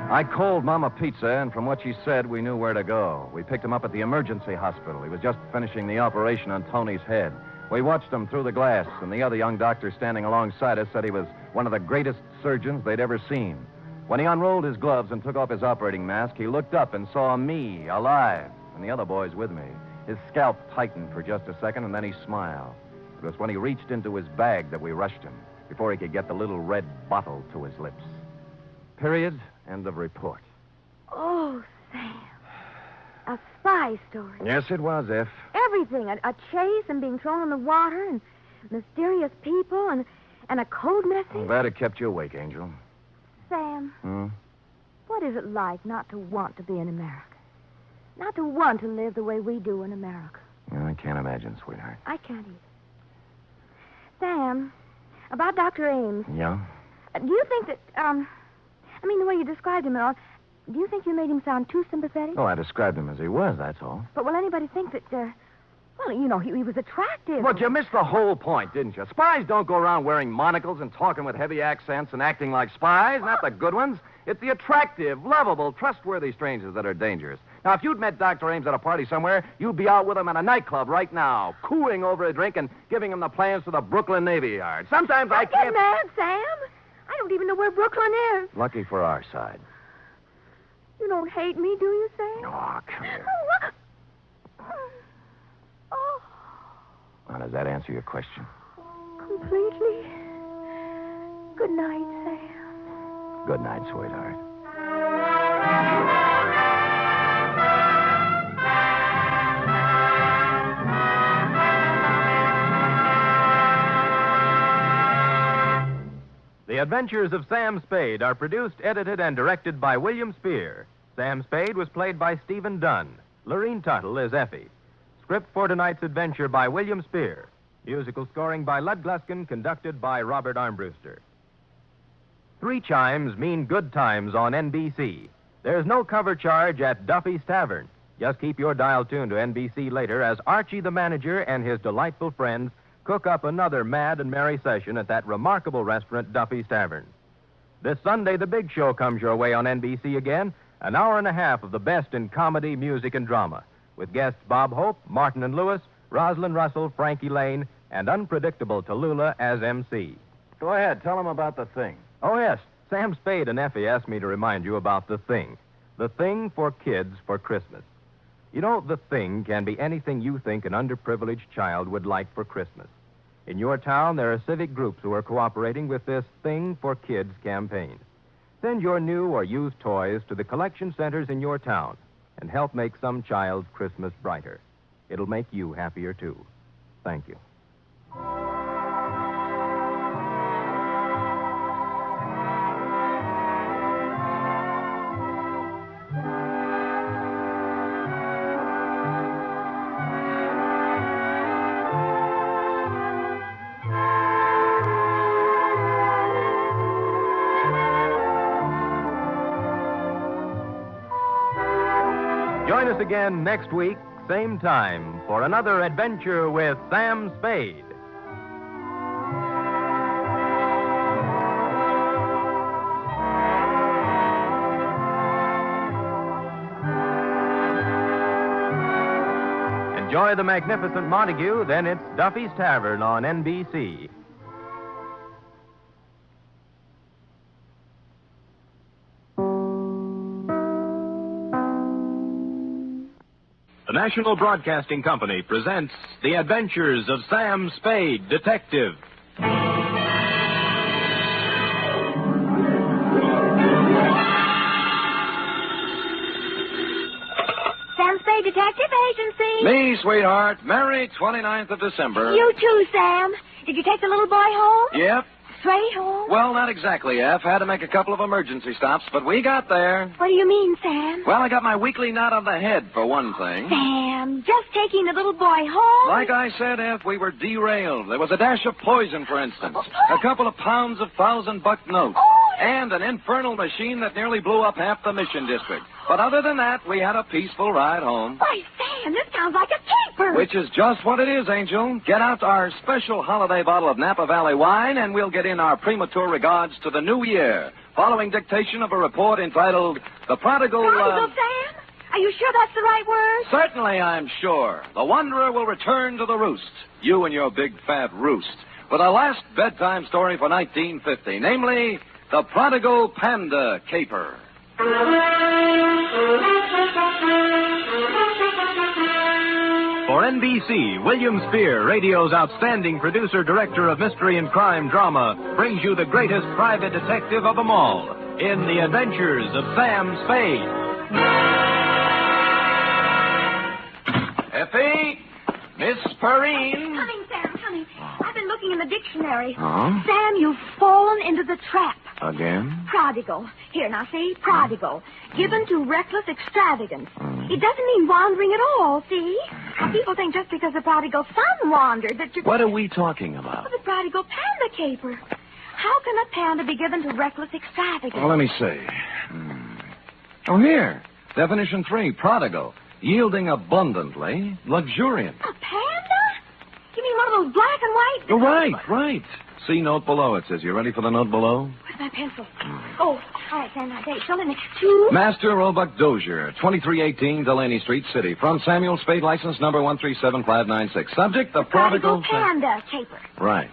I called Mama Pizza, and from what she said, we knew where to go. We picked him up at the emergency hospital. He was just finishing the operation on Tony's head. We watched him through the glass, and the other young doctor standing alongside us said he was one of the greatest surgeons they'd ever seen. When he unrolled his gloves and took off his operating mask, he looked up and saw me, alive, and the other boys with me. His scalp tightened for just a second, and then he smiled. It was when he reached into his bag that we rushed him, before he could get the little red bottle to his lips. Period. End of report. Oh, Sam. A spy story. Yes, it was, F. Everything. A chase and being thrown in the water and mysterious people and a code message. I'm glad it kept you awake, Angel. Sam, Hmm? what is it like not to want to be in America? Not to want to live the way we do in America? I can't imagine, sweetheart. I can't either. Sam, about Dr. Ames. Yeah? Do you think that, I mean, the way you described him and all. Do you think you made him sound too sympathetic? Oh, I described him as he was, that's all. But will anybody think that, well, you know, he was attractive? But you missed the whole point, didn't you? Spies don't go around wearing monocles and talking with heavy accents and acting like spies, not the good ones. It's the attractive, lovable, trustworthy strangers that are dangerous. Now, if you'd met Dr. Ames at a party somewhere, you'd be out with him at a nightclub right now, cooing over a drink and giving him the plans to the Brooklyn Navy Yard. Sometimes I can't... Get mad, Sam. I don't even know where Brooklyn is. Lucky for our side. You don't hate me, do you, Sam? Oh, come here. Oh. Now, does that answer your question? Completely. Good night, Sam. Good night, sweetheart. The Adventures of Sam Spade are produced, edited, and directed by William Spear. Sam Spade was played by Stephen Dunn. Lorene Tuttle is Effie. Script for tonight's adventure by William Spear. Musical scoring by Lud Gluskin, conducted by Robert Armbruster. 3 chimes mean good times on NBC. There's no cover charge at Duffy's Tavern. Just keep your dial tuned to NBC later as Archie the manager and his delightful friends cook up another mad and merry session at that remarkable restaurant, Duffy's Tavern. This Sunday, the big show comes your way on NBC again, an hour and a half of the best in comedy, music, and drama, with guests Bob Hope, Martin and Lewis, Rosalind Russell, Frankie Lane, and unpredictable Tallulah as MC. Go ahead, tell him about the thing. Oh, yes, Sam Spade and Effie asked me to remind you about the thing. The thing for kids for Christmas. You know, the thing can be anything you think an underprivileged child would like for Christmas. In your town, there are civic groups who are cooperating with this Thing for Kids campaign. Send your new or used toys to the collection centers in your town and help make some child's Christmas brighter. It'll make you happier, too. Thank you. Join us again next week, same time, for another adventure with Sam Spade. Enjoy the magnificent Montague, then it's Duffy's Tavern on NBC. The National Broadcasting Company presents The Adventures of Sam Spade, Detective. Sam Spade Detective Agency. Me, sweetheart. Merry 29th of December. You too, Sam. Did you take the little boy home? Yep. Straight home? Well, not exactly, F. Had to make a couple of emergency stops, but we got there. What do you mean, Sam? Well, I got my weekly knot on the head, for one thing. Sam, just taking the little boy home? Like I said, F, we were derailed. There was a dash of poison, for instance. A couple of pounds of $1,000 notes. And an infernal machine that nearly blew up half the Mission District. But other than that, we had a peaceful ride home. Why, Sam, this sounds like a caper. Which is just what it is, Angel. Get out our special holiday bottle of Napa Valley wine, and we'll get in our premature regards to the new year, following dictation of a report entitled The Prodigal... Prodigal, Sam? Are you sure that's the right word? Certainly, I'm sure. The Wanderer will return to the roost. You and your big fat roost. For the last bedtime story for 1950, namely, The Prodigal Panda Caper. For NBC, William Spear, radio's outstanding producer-director of mystery and crime drama, brings you the greatest private detective of them all in The Adventures of Sam Spade. Effie? Miss Perrine? Coming, Sam, coming. I've been looking in the dictionary. Huh? Sam, you've fallen into the trap. Again? Prodigal. Here, now, see? Prodigal. Given to reckless extravagance. It doesn't mean wandering at all, see? Now, people think just because the prodigal son wandered that you... What are we talking about? The prodigal panda caper. How can a panda be given to reckless extravagance? Well, let me see. Oh, here. Definition 3, prodigal. Yielding abundantly, luxuriant. A panda? You mean one of those black and white? Oh, right. See note below, it says. You ready for the note below? Where's my pencil? Oh, all right, then. Okay, fill in to... Master Roebuck Dozier, 2318 Delaney Street, City. From Samuel Spade, license number 137596. Subject, the prodigal... Panda Caper. Right.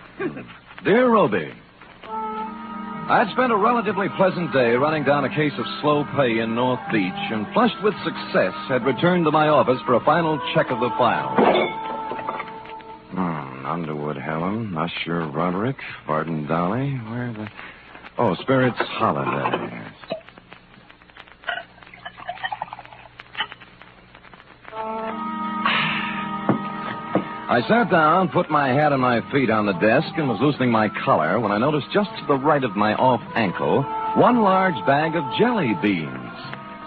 Dear Roby, I'd spent a relatively pleasant day running down a case of slow pay in North Beach and, flushed with success, had returned to my office for a final check of the file. Underwood Helen, Usher Roderick, Barton Dolly, where the... Oh, Spirit's Holiday. I sat down, put my hat and my feet on the desk, and was loosening my collar when I noticed just to the right of my off ankle one large bag of jelly beans.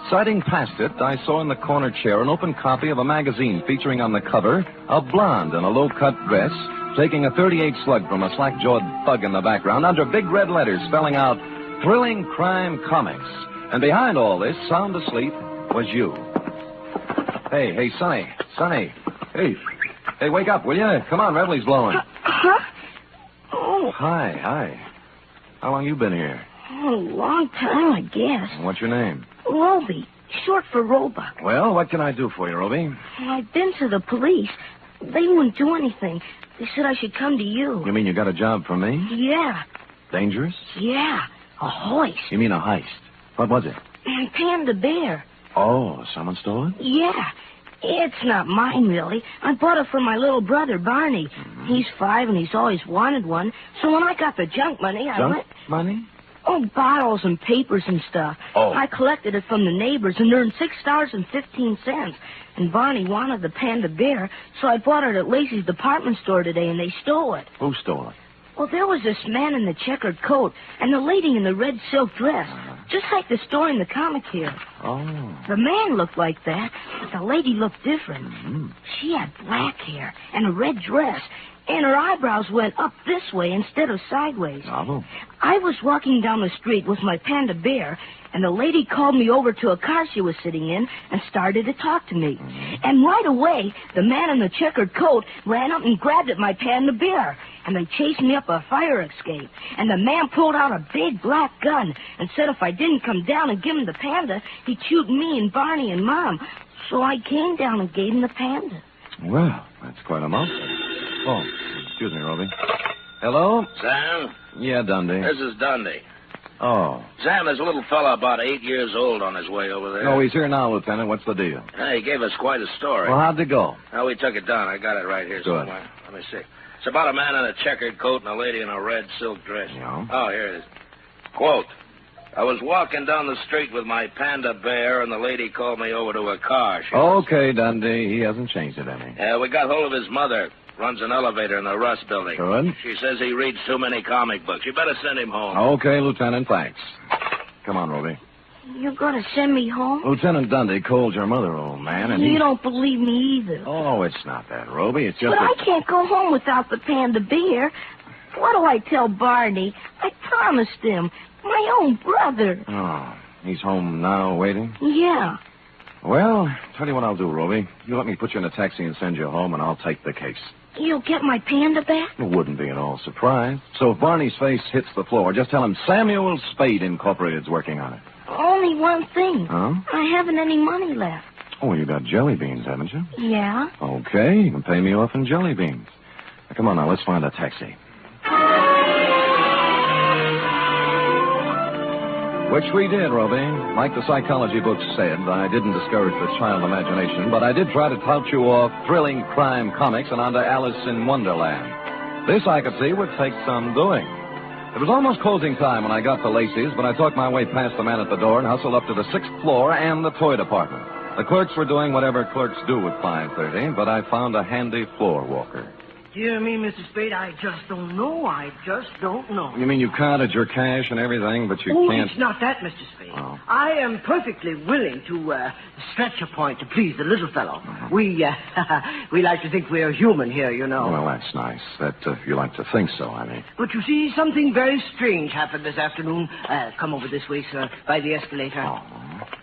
Sighting past it, I saw in the corner chair an open copy of a magazine featuring on the cover a blonde in a low-cut dress taking a .38 slug from a slack-jawed thug in the background under big red letters spelling out Thrilling Crime Comics. And behind all this, sound asleep, was you. Hey, Sonny. Hey, wake up, will you? Come on, Revelie's blowing. Huh? Oh. Hi. How long you been here? Oh, a long time, I guess. What's your name? Roby, short for Roebuck. Well, what can I do for you, Roby? I've been to the police. They wouldn't do anything. They said I should come to you. You mean you got a job for me? Yeah. Dangerous? Yeah, a hoist. You mean a heist? What was it? Panda bear. Oh, someone stole it? Yeah. It's not mine, really. I bought it for my little brother, Barney. Mm-hmm. He's 5, and he's always wanted one. So when I got the junk money, I went... Money? Oh, bottles and papers and stuff. Oh. I collected it from the neighbors and earned $6.15. And Barney wanted the panda bear, so I bought it at Lacey's department store today, and they stole it. Who stole it? Well, there was this man in the checkered coat and the lady in the red silk dress, just like the story in the comic here. Oh. The man looked like that, but the lady looked different. Mm-hmm. She had black hair and a red dress, and her eyebrows went up this way instead of sideways. Oh. I was walking down the street with my panda bear, and the lady called me over to a car she was sitting in and started to talk to me. Mm-hmm. And right away, the man in the checkered coat ran up and grabbed at my panda bear, and they chased me up a fire escape. And the man pulled out a big black gun and said if I didn't come down and give him the panda, he'd shoot me and Barney and Mom. So I came down and gave him the panda. Well, that's quite a mouthful. Oh, excuse me, Roby. Hello? Sam? Yeah, Dundee. This is Dundee. Oh. Sam, there's a little fella about 8 years old on his way over there. No, he's here now, Lieutenant. What's the deal? He gave us quite a story. Well, how'd it go? We took it down. I got it right here Good. somewhere. Let me see. It's about a man in a checkered coat and a lady in a red silk dress. Yeah. Oh, here it is. Quote, I was walking down the street with my panda bear, and the lady called me over to her car. Okay, Dundee. He hasn't changed it any. We got hold of his mother. Runs an elevator in the Russ building. Good. She says he reads too many comic books. You better send him home. Okay, Lieutenant, thanks. Come on, Roby. You're going to send me home? Lieutenant Dundee called your mother, old man, and You don't believe me either. Oh, it's not that, Roby. It's just But I can't go home without the panda bear. What do I tell Barney? I promised him. My own brother. Oh, he's home now, waiting? Yeah. Well, tell you what I'll do, Roby. You let me put you in a taxi and send you home, and I'll take the case. You'll get my panda back? It wouldn't be at all surprised. So if Barney's face hits the floor, just tell him Samuel Spade Incorporated's working on it. Only one thing. Huh? I haven't any money left. Oh, you got jelly beans, haven't you? Yeah. Okay, you can pay me off in jelly beans. Now, come on now, let's find a taxi. Which we did, Roby. Like the psychology books said, I didn't discourage the child imagination, but I did try to tout you off thrilling crime comics and onto Alice in Wonderland. This, I could see, would take some doing. It was almost closing time when I got to Lacey's, but I talked my way past the man at the door and hustled up to the 6th floor and the toy department. The clerks were doing whatever clerks do at 5:30, but I found a handy floor walker. Dear me, Mr. Spade, I just don't know. I just don't know. You mean you counted your cash and everything, but you can't... It's not that, Mr. Spade. Oh. I am perfectly willing to stretch a point to please the little fellow. We like to think we're human here, you know. Well, that's nice. That you like to think so, I mean. But you see, something very strange happened this afternoon. Come over this way, sir, by the escalator. Oh.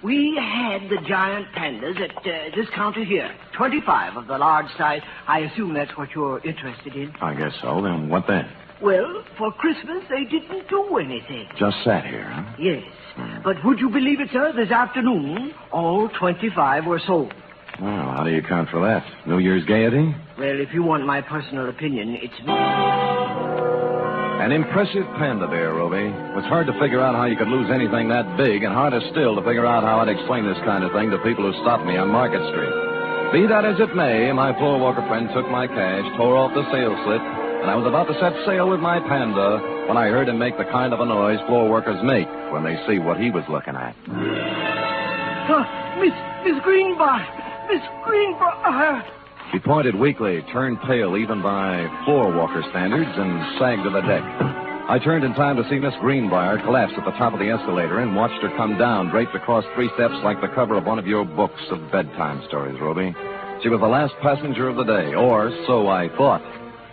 We had the giant pandas at this counter here. 25 of the large size. I assume that's what you're interested in. I guess so. Then what then? Well, for Christmas, they didn't do anything. Just sat here, huh? Yes. But would you believe it, sir? This afternoon, all 25 were sold. Well, how do you account for that? New Year's gaiety? Well, if you want my personal opinion, it's me. An impressive panda bear, Roby. It was hard to figure out how you could lose anything that big, and harder still to figure out how I'd explain this kind of thing to people who stopped me on Market Street. Be that as it may, my floor walker friend took my cash, tore off the sales slip, and I was about to set sail with my panda when I heard him make the kind of a noise floor workers make when they see what he was looking at. Miss Greenbar! Miss Greenbar! She pointed weakly, turned pale even by floor walker standards, and sagged to the deck. I turned in time to see Miss Greenbrier collapse at the top of the escalator and watched her come down, draped across 3 steps like the cover of one of your books of bedtime stories, Roby. She was the last passenger of the day, or so I thought.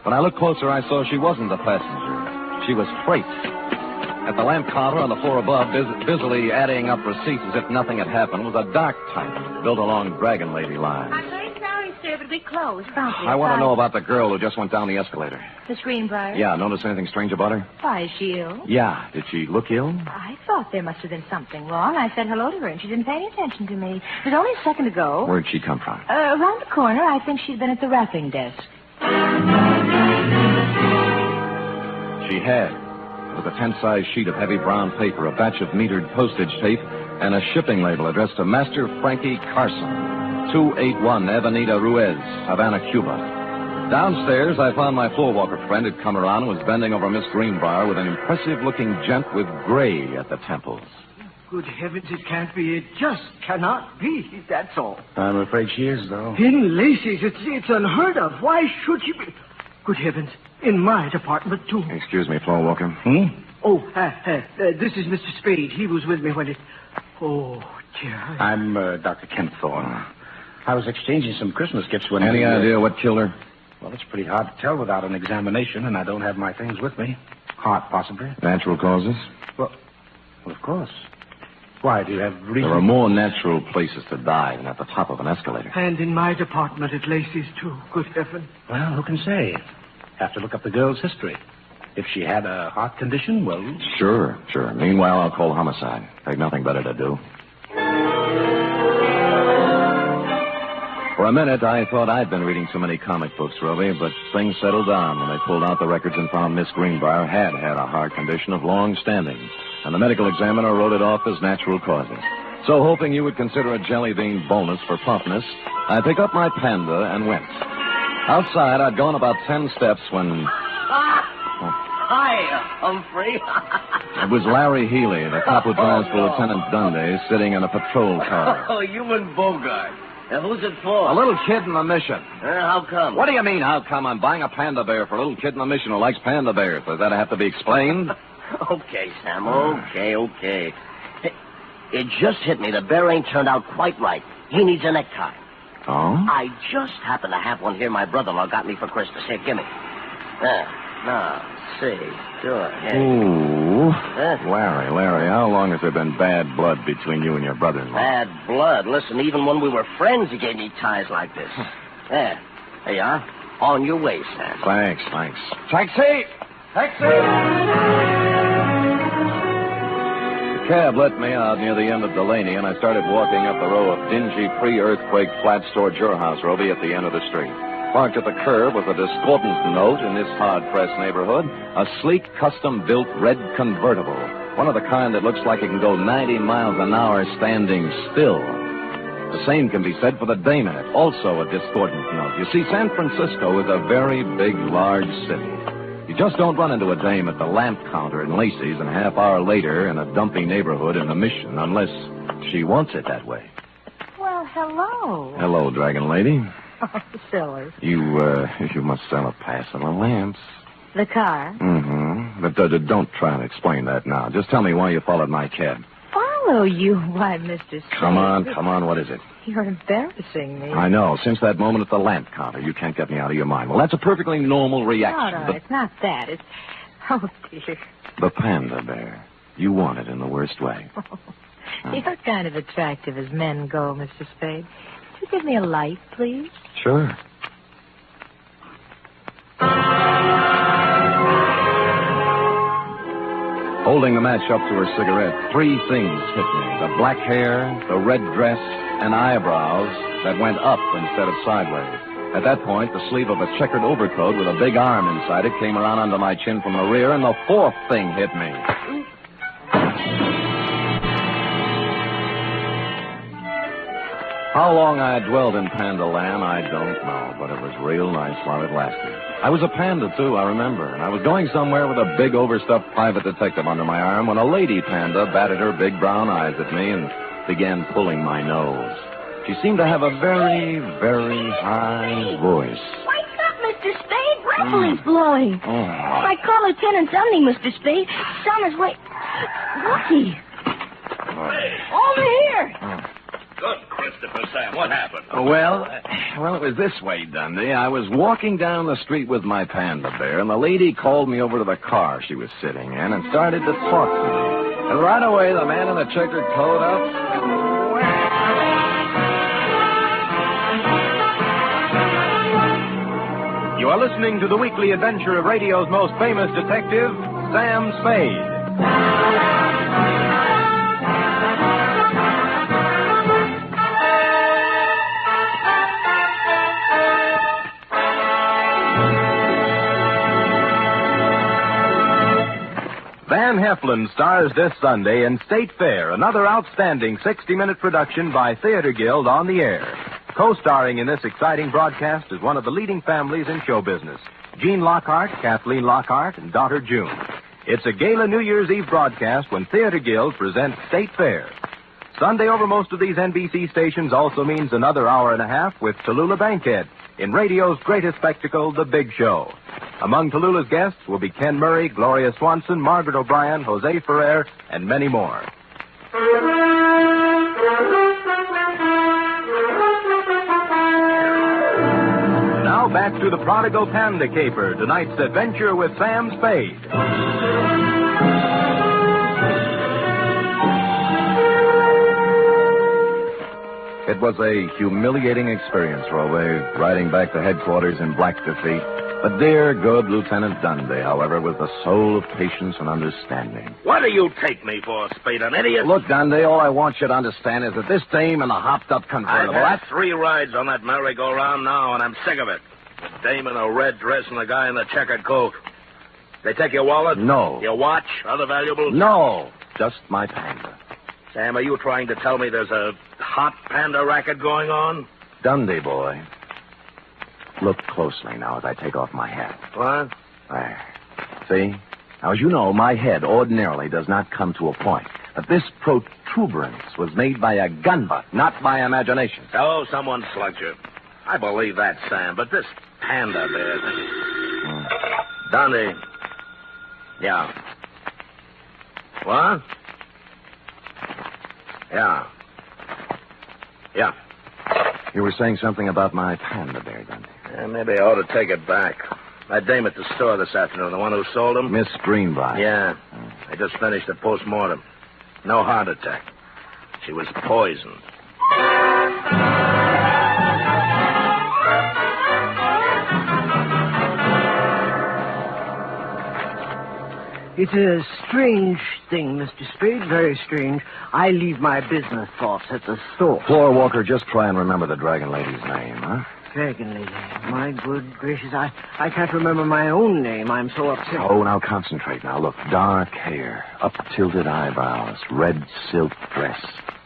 When I looked closer, I saw she wasn't a passenger. She was freight. At the lamp counter on the floor above, busily adding up receipts as if nothing had happened, was a dark type built along Dragon Lady lines. I'm very sorry, sir, but we closed. I want to know about the girl who just went down the escalator. Miss Greenbrier? Yeah, notice anything strange about her? Why, is she ill? Yeah. Did she look ill? I thought there must have been something wrong. I said hello to her, and she didn't pay any attention to me. It was only a second ago. Where'd she come from? Around the corner. I think she'd been at the wrapping desk. She had. With a 10-size sheet of heavy brown paper, a batch of metered postage tape, and a shipping label addressed to Master Frankie Carson, 281 Avenida Ruiz, Havana, Cuba. Downstairs, I found my floor walker friend had come around and was bending over Miss Greenbrier with an impressive-looking gent with gray at the temples. Good heavens, it can't be. It just cannot be. That's all. I'm afraid she is, though. In Lacey's, it's unheard of. Why should she be? Good heavens, in my department, too. Excuse me, floor walker. Oh, this is Mr. Spade. He was with me when it... Oh, dear. I'm Dr. Kent Thorne. I was exchanging some Christmas gifts when... Any idea what killed her? Well, it's pretty hard to tell without an examination, and I don't have my things with me. Heart, possibly. Natural causes? Well, of course. Why, do you have reason? There are more natural places to die than at the top of an escalator. And in my department at Lacey's, too. Good heaven. Well, who can say? Have to look up the girl's history. If she had a heart condition, well... Sure. Meanwhile, I'll call homicide. They've nothing better to do. For a minute, I thought I'd been reading too many comic books, Roby, but things settled down when they pulled out the records and found Miss Greenbrier had a heart condition of long standing, and the medical examiner wrote it off as natural causes. So, hoping you would consider a jelly bean bonus for promptness, I picked up my Panda and went. Outside, I'd gone about 10 steps when... Hi, Humphrey. It was Larry Healy, the cop who drives for Lieutenant Dundee, sitting in a patrol car. Oh, you and Bogart. Who's it for? A little kid in the mission. How come? What do you mean, how come? I'm buying a panda bear for a little kid in the mission who likes panda bears. Does that have to be explained? Okay, Sam, okay. Hey, it just hit me. The bear ain't turned out quite right. He needs a necktie. Oh? I just happen to have one here my brother-in-law got me for Christmas. Here, give me. Now, see. Sure. Here. Ooh. Larry, how long has there been bad blood between you and your brother-in-law? Bad blood? Listen, even when we were friends, he gave me ties like this. There you are. On your way, Sam. Thanks. Taxi! The cab let me out near the end of Delaney, and I started walking up the row of dingy pre-earthquake flats toward your house, Roby, at the end of the street. Parked at the curb was a discordant note in this hard-pressed neighborhood, a sleek, custom-built red convertible, one of the kind that looks like it can go 90 miles an hour standing still. The same can be said for the dame in it, also a discordant note. You see, San Francisco is a very big, large city. You just don't run into a dame at the lamp counter in Lacey's and a half hour later in a dumpy neighborhood in the Mission unless she wants it that way. Well, hello. Hello, Dragon Lady. Oh, silly. You must sell a passel of lamps. The car? Mm-hmm. But don't try to explain that now. Just tell me why you followed my cab. Follow you? Why, Mr. Spade. Come on, what is it? You're embarrassing me. I know. Since that moment at the lamp counter, you can't get me out of your mind. Well, that's a perfectly normal reaction. No, it's not that. It's... Oh, dear. The panda bear. You want it in the worst way. You're kind of attractive as men go, Mr. Spade. Could you give me a light, please? Sure. Holding the match up to her cigarette, three things hit me. The black hair, the red dress, and eyebrows that went up instead of sideways. At that point, the sleeve of a checkered overcoat with a big arm inside it came around under my chin from the rear, and the fourth thing hit me. How long I had dwelled in Panda Land, I don't know, but it was real nice while it lasted. I was a panda, too, I remember, and I was going somewhere with a big overstuffed private detective under my arm when a lady panda batted her big brown eyes at me and began pulling my nose. She seemed to have a very, very high voice. Wake up, Mr. Spade. Revel is blowing. Oh. I call Lieutenant Dunley, Mr. Spade. Son is wait. Lucky. Over here. Good, Christopher Sam. What happened? Well, it was this way, Dundee. I was walking down the street with my panda bear, and the lady called me over to the car she was sitting in and started to talk to me. And right away, the man in the checkered coat up. You are listening to the weekly adventure of radio's most famous detective, Sam Spade. Van Heflin stars this Sunday in State Fair, another outstanding 60-minute production by Theater Guild on the air. Co-starring in this exciting broadcast is one of the leading families in show business, Gene Lockhart, Kathleen Lockhart, and daughter June. It's a gala New Year's Eve broadcast when Theater Guild presents State Fair. Sunday over most of these NBC stations also means another hour and a half with Tallulah Bankhead in radio's greatest spectacle, The Big Show. Among Tallulah's guests will be Ken Murray, Gloria Swanson, Margaret O'Brien, Jose Ferrer, and many more. Now back to the Prodigal Panda Caper, tonight's adventure with Sam Spade. It was a humiliating experience, Roe, riding back to headquarters in black defeat. But dear, good Lieutenant Dundee, however, was the soul of patience and understanding. What do you take me for, Spade, an idiot? Look, Dundee, all I want you to understand is that this dame in the hopped-up convertible... I've had 3 rides on that merry-go-round now, and I'm sick of it. The dame in a red dress and the guy in the checkered coat. They take your wallet? No. Your watch? Other valuables? No. Just my panda. Sam, are you trying to tell me there's a hot panda racket going on? Dundee, boy. Look closely now as I take off my hat. What? There. See? Now, as you know, my head ordinarily does not come to a point. But this protuberance was made by a gun butt, not by imagination. Oh, someone slugged you. I believe that, Sam, but this panda bear... Dundee. Yeah. What? Yeah. Yeah. You were saying something about my panda bear, Dundee. Yeah, maybe I ought to take it back. That dame at the store this afternoon, the one who sold him? Miss Greenbrier. Yeah. I just finished the post-mortem. No heart attack. She was poisoned. It's a strange thing, Mr. Spade, very strange. I leave my business thoughts at the store. Floor Walker, just try and remember the Dragon Lady's name, huh? Dragon Lady. My good gracious, I can't remember my own name. I'm so upset. Oh, now concentrate now. Look, dark hair, up-tilted eyebrows, red silk dress,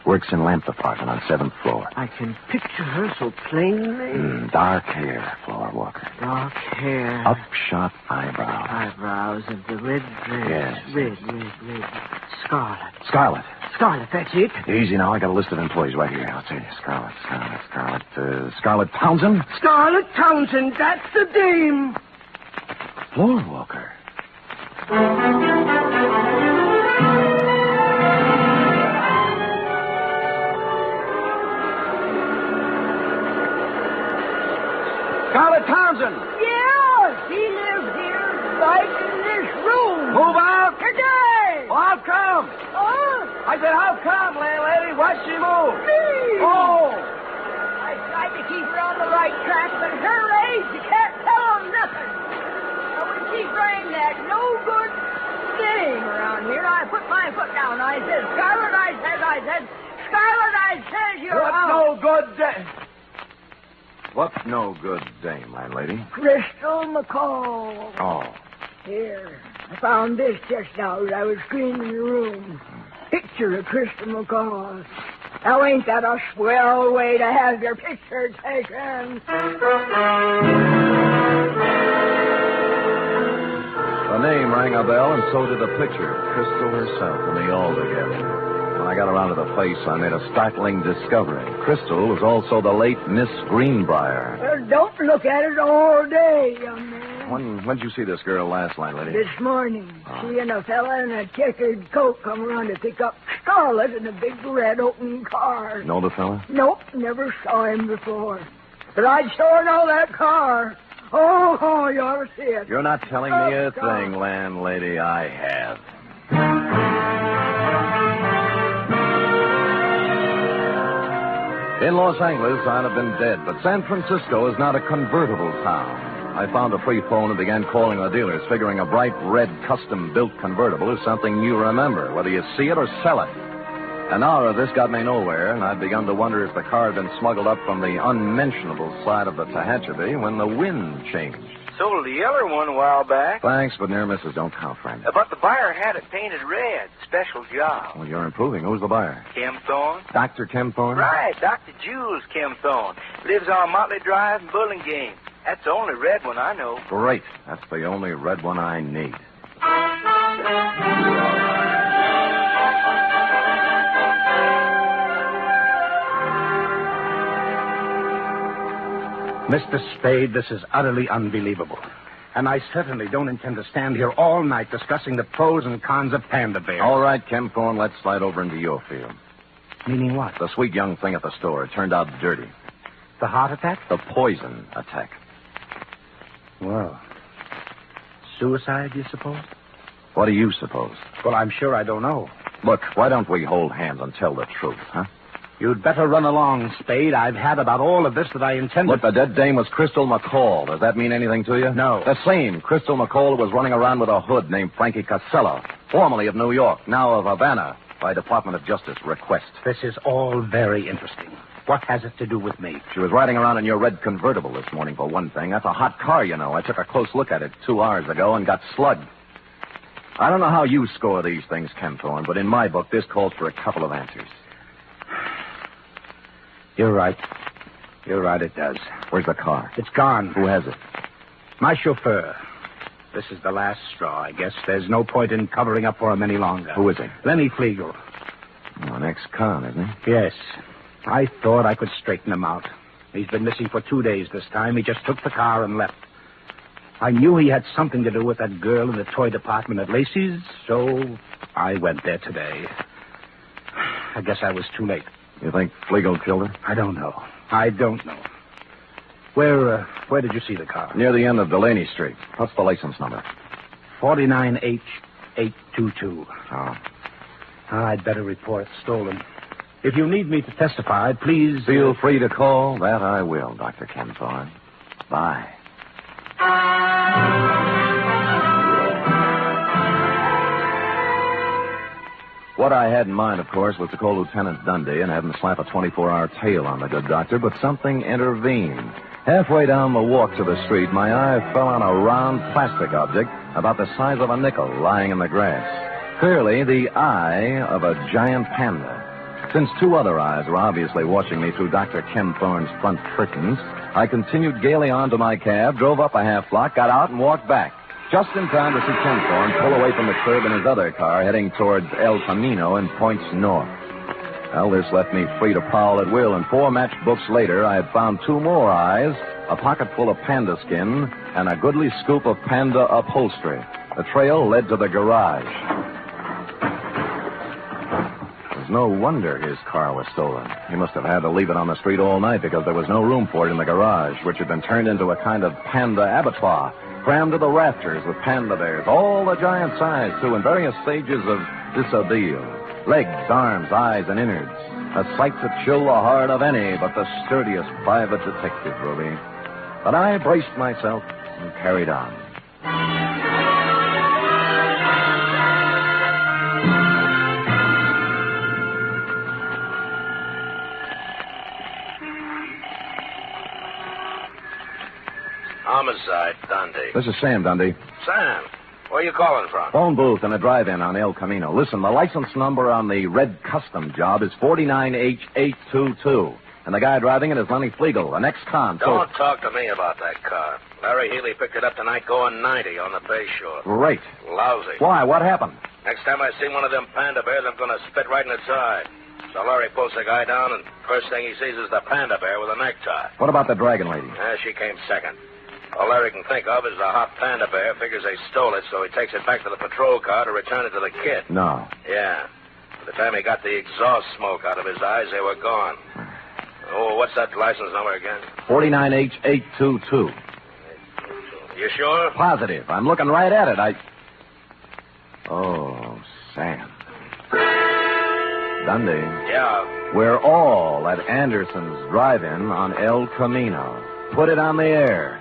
Works in lamp department on 7th floor. I can picture her so plainly. Dark hair, Floor Walker. Dark hair. Upshot eyebrows. Eyebrows and the red dress. Yes. Red. Scarlet. Scarlet, that's it. Easy now. I got a list of employees right here. I'll tell you. Scarlet Townsend. Scarlet Townsend, that's the dame. Floor Walker. Scarlet Townsend! Yeah, he lives here, right in this room. Move out! Today! Oh, how come? Oh? I said, how come, landlady? Why'd she move? Me! Oh! I tried to keep her on the right track, but her age, you can't tell her nothing. Now, when she drank that no good thing around here, I put my foot down. I said, Scarlet, you're What out. no good day? What's no good dame, landlady? Crystal McCall. Oh. Here, I found this just now as I was cleaning the room. Picture of Crystal McCall. Now, ain't that a swell way to have your picture taken? The name rang a bell, and so did the picture. Crystal herself and me all together. When I got around to the face, I made a startling discovery. Crystal was also the late Miss Greenbrier. Don't look at it all day, young man. When'd you see this girl last, landlady? This morning, she and a fella in a checkered coat come around to pick up Scarlet in a big red open car. Know the fella? Nope, never saw him before. But I'd sure know that car. Oh, you ought to see it. You're not telling me a thing, landlady. I have. In Los Angeles, I'd have been dead, but San Francisco is not a convertible town. I found a free phone and began calling the dealers, figuring a bright red custom-built convertible is something you remember, whether you see it or sell it. An hour of this got me nowhere, and I'd begun to wonder if the car had been smuggled up from the unmentionable side of the Tehachapi when the wind changed. Sold the yellow one a while back. Thanks, but near misses don't count, friend. But the buyer had it painted red. Special job. Well, you're improving. Who's the buyer? Kim Thorne. Dr. Kim Thorne? Right, Dr. Jules Kim Thorne. Lives on Motley Drive in Burlingame. That's the only red one I know. Great. That's the only red one I need. Mr. Spade, this is utterly unbelievable. And I certainly don't intend to stand here all night discussing the pros and cons of Panda bears. All right, Kim Thorne, let's slide over into your field. Meaning what? The sweet young thing at the store. It turned out dirty. The heart attack? The poison attack. Well, suicide, you suppose? What do you suppose? Well, I'm sure I don't know. Look, why don't we hold hands and tell the truth, huh? You'd better run along, Spade. I've had about all of this that I intended. Look, the dead dame was Crystal McCall. Does that mean anything to you? No. The same Crystal McCall who was running around with a hood named Frankie Casella, formerly of New York, now of Havana, by Department of Justice request. This is all very interesting. What has it to do with me? She was riding around in your red convertible this morning, for one thing. That's a hot car, you know. I took a close look at it 2 hours ago and got slugged. I don't know how you score these things, Ken Thorne, but in my book, this calls for a couple of answers. You're right. You're right, it does. Where's the car? It's gone. Who has it? My chauffeur. This is the last straw, I guess. There's no point in covering up for him any longer. Who is he? Lenny Flegel. Oh, an ex-con, isn't he? Yes. I thought I could straighten him out. He's been missing for 2 days this time. He just took the car and left. I knew he had something to do with that girl in the toy department at Lacey's, so I went there today. I guess I was too late. You think Flegel killed her? I don't know. I don't know. Where did you see the car? Near the end of Delaney Street. What's the license number? 49H822. Oh. I'd better report it stolen. If you need me to testify, please... Feel free to call. That I will, Dr. Ken Thorne. Bye. What I had in mind, of course, was to call Lieutenant Dundee and have him slap a 24-hour tail on the good doctor, but something intervened. Halfway down the walk to the street, my eye fell on a round plastic object about the size of a nickel lying in the grass. Clearly, the eye of a giant panda. Since two other eyes were obviously watching me through Dr. Ken Thorne's front curtains, I continued gaily on to my cab, drove up a half block, got out, and walked back. Just in time to see Ken Thorne pull away from the curb in his other car, heading towards El Camino and points north. Well, this left me free to prowl at will, and 4 matchbooks later, I had found 2 more eyes, a pocket full of panda skin, and a goodly scoop of panda upholstery. The trail led to the garage. No wonder his car was stolen. He must have had to leave it on the street all night because there was no room for it in the garage, which had been turned into a kind of panda abattoir, crammed to the rafters with panda bears, all the giant size, too, in various stages of dishabille. Legs, arms, eyes, and innards. A sight to chill the heart of any but the sturdiest private detective, Ruby. But I braced myself and carried on. Homicide, Dundee. This is Sam, Dundee. Sam, where you calling from? Phone booth in a drive-in on El Camino. Listen, the license number on the red custom job is 49H822. And the guy driving it is Lenny Flegel, an ex-con. Don't talk to me about that car. Larry Healy picked it up tonight going 90 on the Bay Shore. Great. Lousy. Why? What happened? Next time I see one of them panda bears, I'm going to spit right in its eye. So Larry pulls the guy down, and first thing he sees is the panda bear with a necktie. What about the dragon lady? She came second. All Larry can think of is the hot panda bear. Figures they stole it, so he takes it back to the patrol car to return it to the kid. No. Yeah. By the time he got the exhaust smoke out of his eyes, they were gone. Oh, what's that license number again? 49H822. You sure? Positive. I'm looking right at it. Oh, Sam. Dundee. Yeah. We're all at Anderson's drive-in on El Camino. Put it on the air.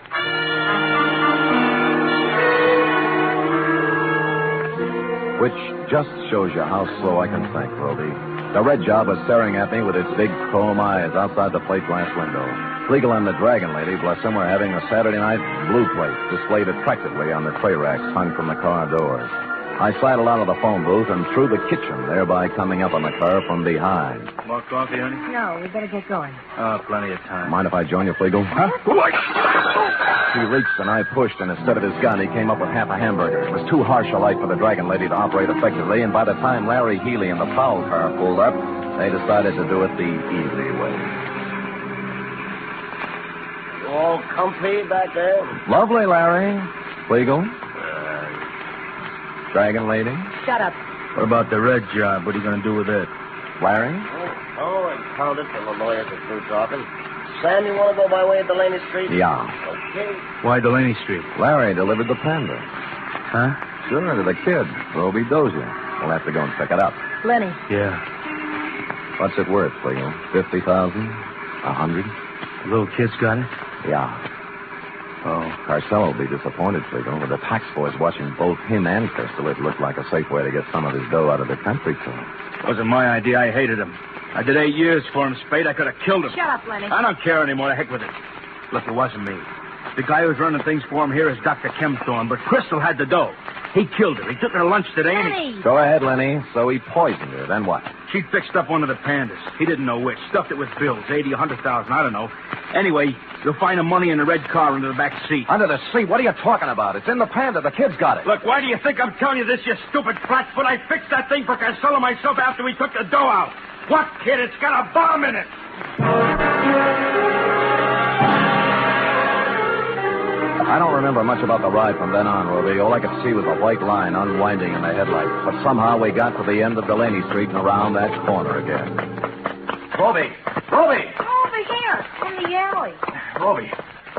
Which just shows you how slow I can think, Roby. The red job was staring at me with its big chrome eyes outside the plate glass window. Flegel and the dragon lady, bless them, were having a Saturday night blue plate displayed attractively on the tray racks hung from the car doors. I sidled out of the phone booth and through the kitchen, thereby coming up on the car from behind. More coffee, honey? No, we better get going. Oh, plenty of time. Mind if I join you, Flegel? Huh? He reached and I pushed, and instead of his gun, he came up with half a hamburger. It was too harsh a light for the dragon lady to operate effectively, and by the time Larry Healy and the prowl car pulled up, they decided to do it the easy way. You all comfy back there? Lovely, Larry. Flegel? Dragon lady? Shut up. What about the red job? What are you going to do with it? Larry? Oh, I found it till the lawyers are through talking. Sam, you want to go by way of Delaney Street? Yeah. Okay. Why Delaney Street? Larry delivered the Panda. Huh? Sure, to the kid, Roby Dozier. We'll have to go and pick it up. Lenny. Yeah. What's it worth, Flegel? 50,000? 100? The little kid's got it? Yeah. Oh, Carcel will be disappointed, Flegel. With the tax boys watching both him and Crystal, it looked like a safe way to get some of his dough out of the country club. Wasn't my idea. I hated him. I did 8 years for him, Spade. I could have killed him. Shut up, Lenny. I don't care anymore. The heck with it. Look, it wasn't me. The guy who's running things for him here is Dr. Kempthorne, but Crystal had the dough. He killed her. He took her to lunch today, and Go ahead, Lenny. So he poisoned her. Then what? she fixed up one of the pandas. He didn't know which. Stuffed it with bills, 80, 100,000, I don't know. Anyway, you'll find the money in the red car under the back seat. Under the seat? What are you talking about? It's in the Panda. The kid's got it. Look, why do you think I'm telling you this, you stupid flatfoot? I fixed that thing for Carcel myself after we took the dough out. What, kid? It's got a bomb in it. I don't remember much about the ride from then on, Ruby. All I could see was a white line unwinding in the headlights. But somehow we got to the end of Delaney Street and around that corner again. Ruby! Ruby! Over here, in the alley.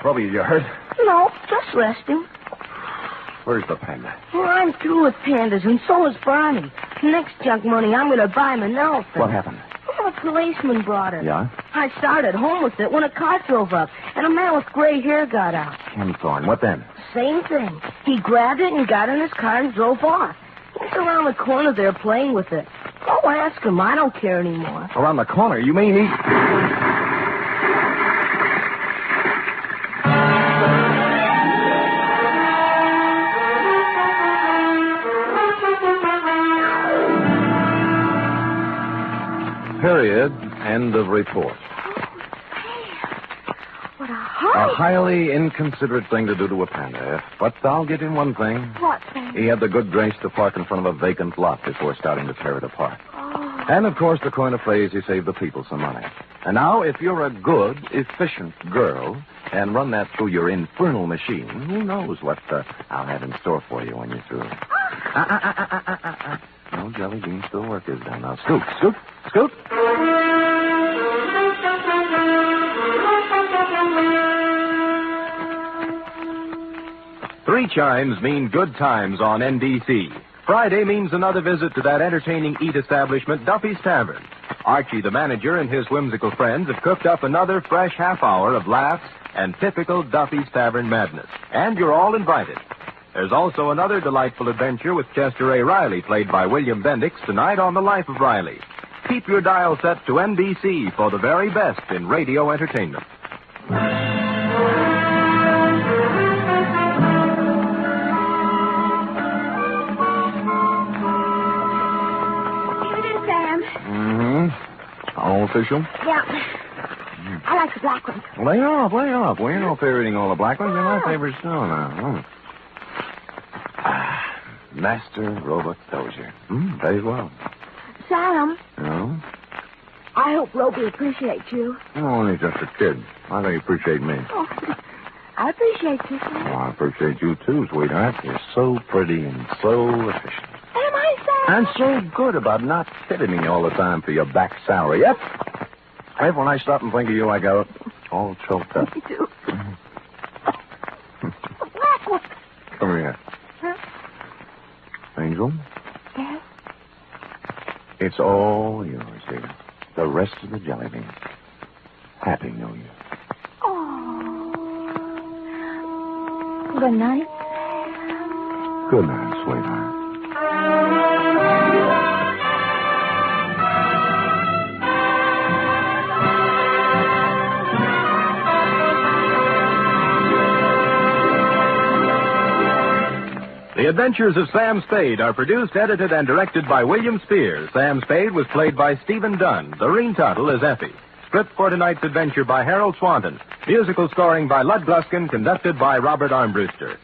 Ruby, you hurt? No, just resting. Where's the Panda? Well, I'm through with pandas, and so is Barney. Next junk money, I'm going to buy him an elephant. What happened? Well, a policeman brought it. Yeah? I started home with it when a car drove up, and a man with gray hair got out. Kempthorne. What then? Same thing. He grabbed it and got in his car and drove off. He's around the corner there playing with it. Go ask him. I don't care anymore. Around the corner? You mean he... Period. report. What a A hurry. highly inconsiderate thing to do to a panda, but I'll give him one thing. What, Sam? He had the good grace to park in front of a vacant lot before starting to tear it apart. Oh. And, of course, to coin a phrase, he saved the people some money. And now, if you're a good, efficient girl and run that through your infernal machine, who knows what I'll have in store for you when you're through. No jelly beans till work is done. Now, scoop, scoop, scoop. Three chimes mean good times on NBC. Friday means another visit to that entertaining eat establishment, Duffy's Tavern. Archie, the manager, and his whimsical friends have cooked up another fresh half hour of laughs and typical Duffy's Tavern madness. And you're all invited. There's also another delightful adventure with Chester A. Riley, played by William Bendix, tonight on The Life of Riley. Keep your dial set to NBC for the very best in radio entertainment. Here it is, Sam. Mm-hmm. All official? Yeah. I like the black one. Lay off, lay off. We're no favoriting all the black ones. They're my favorites too now. Master Robot Dozier. Very well. Sam, No? I hope Roby appreciates you. Oh, he's just a kid. I think he appreciate me. Oh, I appreciate you, Oh, Sam. I appreciate you too, sweetheart. You're so pretty and so efficient. Am I, Sam? And so good about not kidding me all the time for your back salary. Yep. Right when I stop and think of you, I go all choked up. Me too. Come here. Huh? Angel, Yes? it's all yours, dear. The rest of the jelly beans. Happy New Year. Oh. Good night. Good night, sweetheart. The Adventures of Sam Spade are produced, edited, and directed by William Spears. Sam Spade was played by Stephen Dunn. Doreen Tuttle is Effie. Script for tonight's adventure by Harold Swanton. Musical scoring by Lud Gluskin, conducted by Robert Armbruster.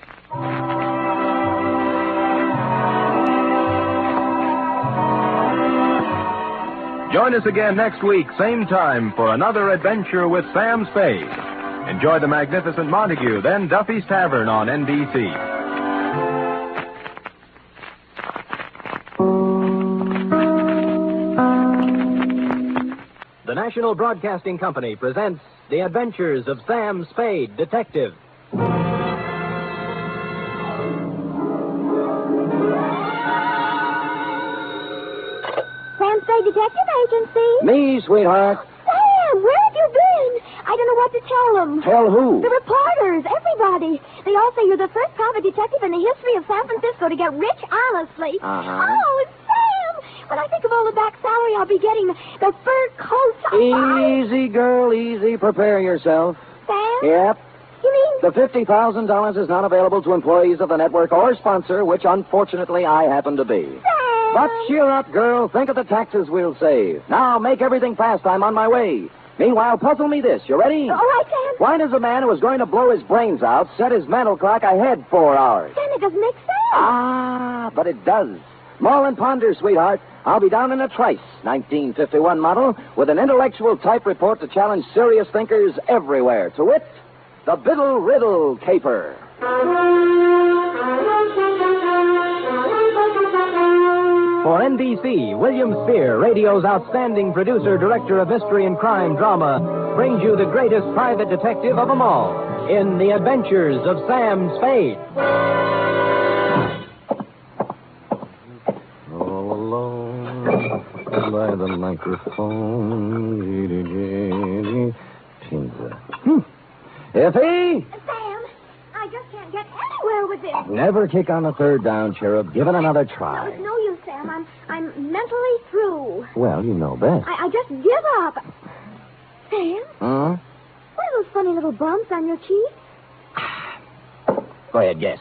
Join us again next week, same time, for another adventure with Sam Spade. Enjoy the magnificent Montague, then Duffy's Tavern on NBC. The National Broadcasting Company presents The Adventures of Sam Spade, Detective. Sam Spade Detective Agency. Me, sweetheart. Sam, where have you been? I don't know what to tell them. Tell who? The reporters, everybody. They all say you're the first private detective in the history of San Francisco to get rich honestly. Uh-huh. Oh, Sam! When I think of all the back salary I'll be getting, the fur coats. Easy, girl, easy. Prepare yourself. Sam? Yep. You mean? The $50,000 is not available to employees of the network or sponsor, which unfortunately I happen to be. Sam! But cheer up, girl. Think of the taxes we'll save. Now, make everything fast. I'm on my way. Meanwhile, puzzle me this. You ready? All right, Sam. Why does a man who is going to blow his brains out set his mental clock ahead 4 hours? Sam, it doesn't make sense. Ah, but it does. Mull and ponder, sweetheart. I'll be down in a trice, 1951 model, with an intellectual type report to challenge serious thinkers everywhere. To wit, the Biddle Riddle Caper. For NBC, William Spear, radio's outstanding producer, director of mystery and crime drama, brings you the greatest private detective of them all in The Adventures of Sam Spade. All alone by the microphone. Effie? Sam, I just can't get anywhere with this. Never kick on the third down, Cherub. Give it another No, try. it's no use, Sam. I'm mentally through. Well, you know best. I just give up. Sam, Huh? what are those funny little bumps on your cheek? Go ahead, guess.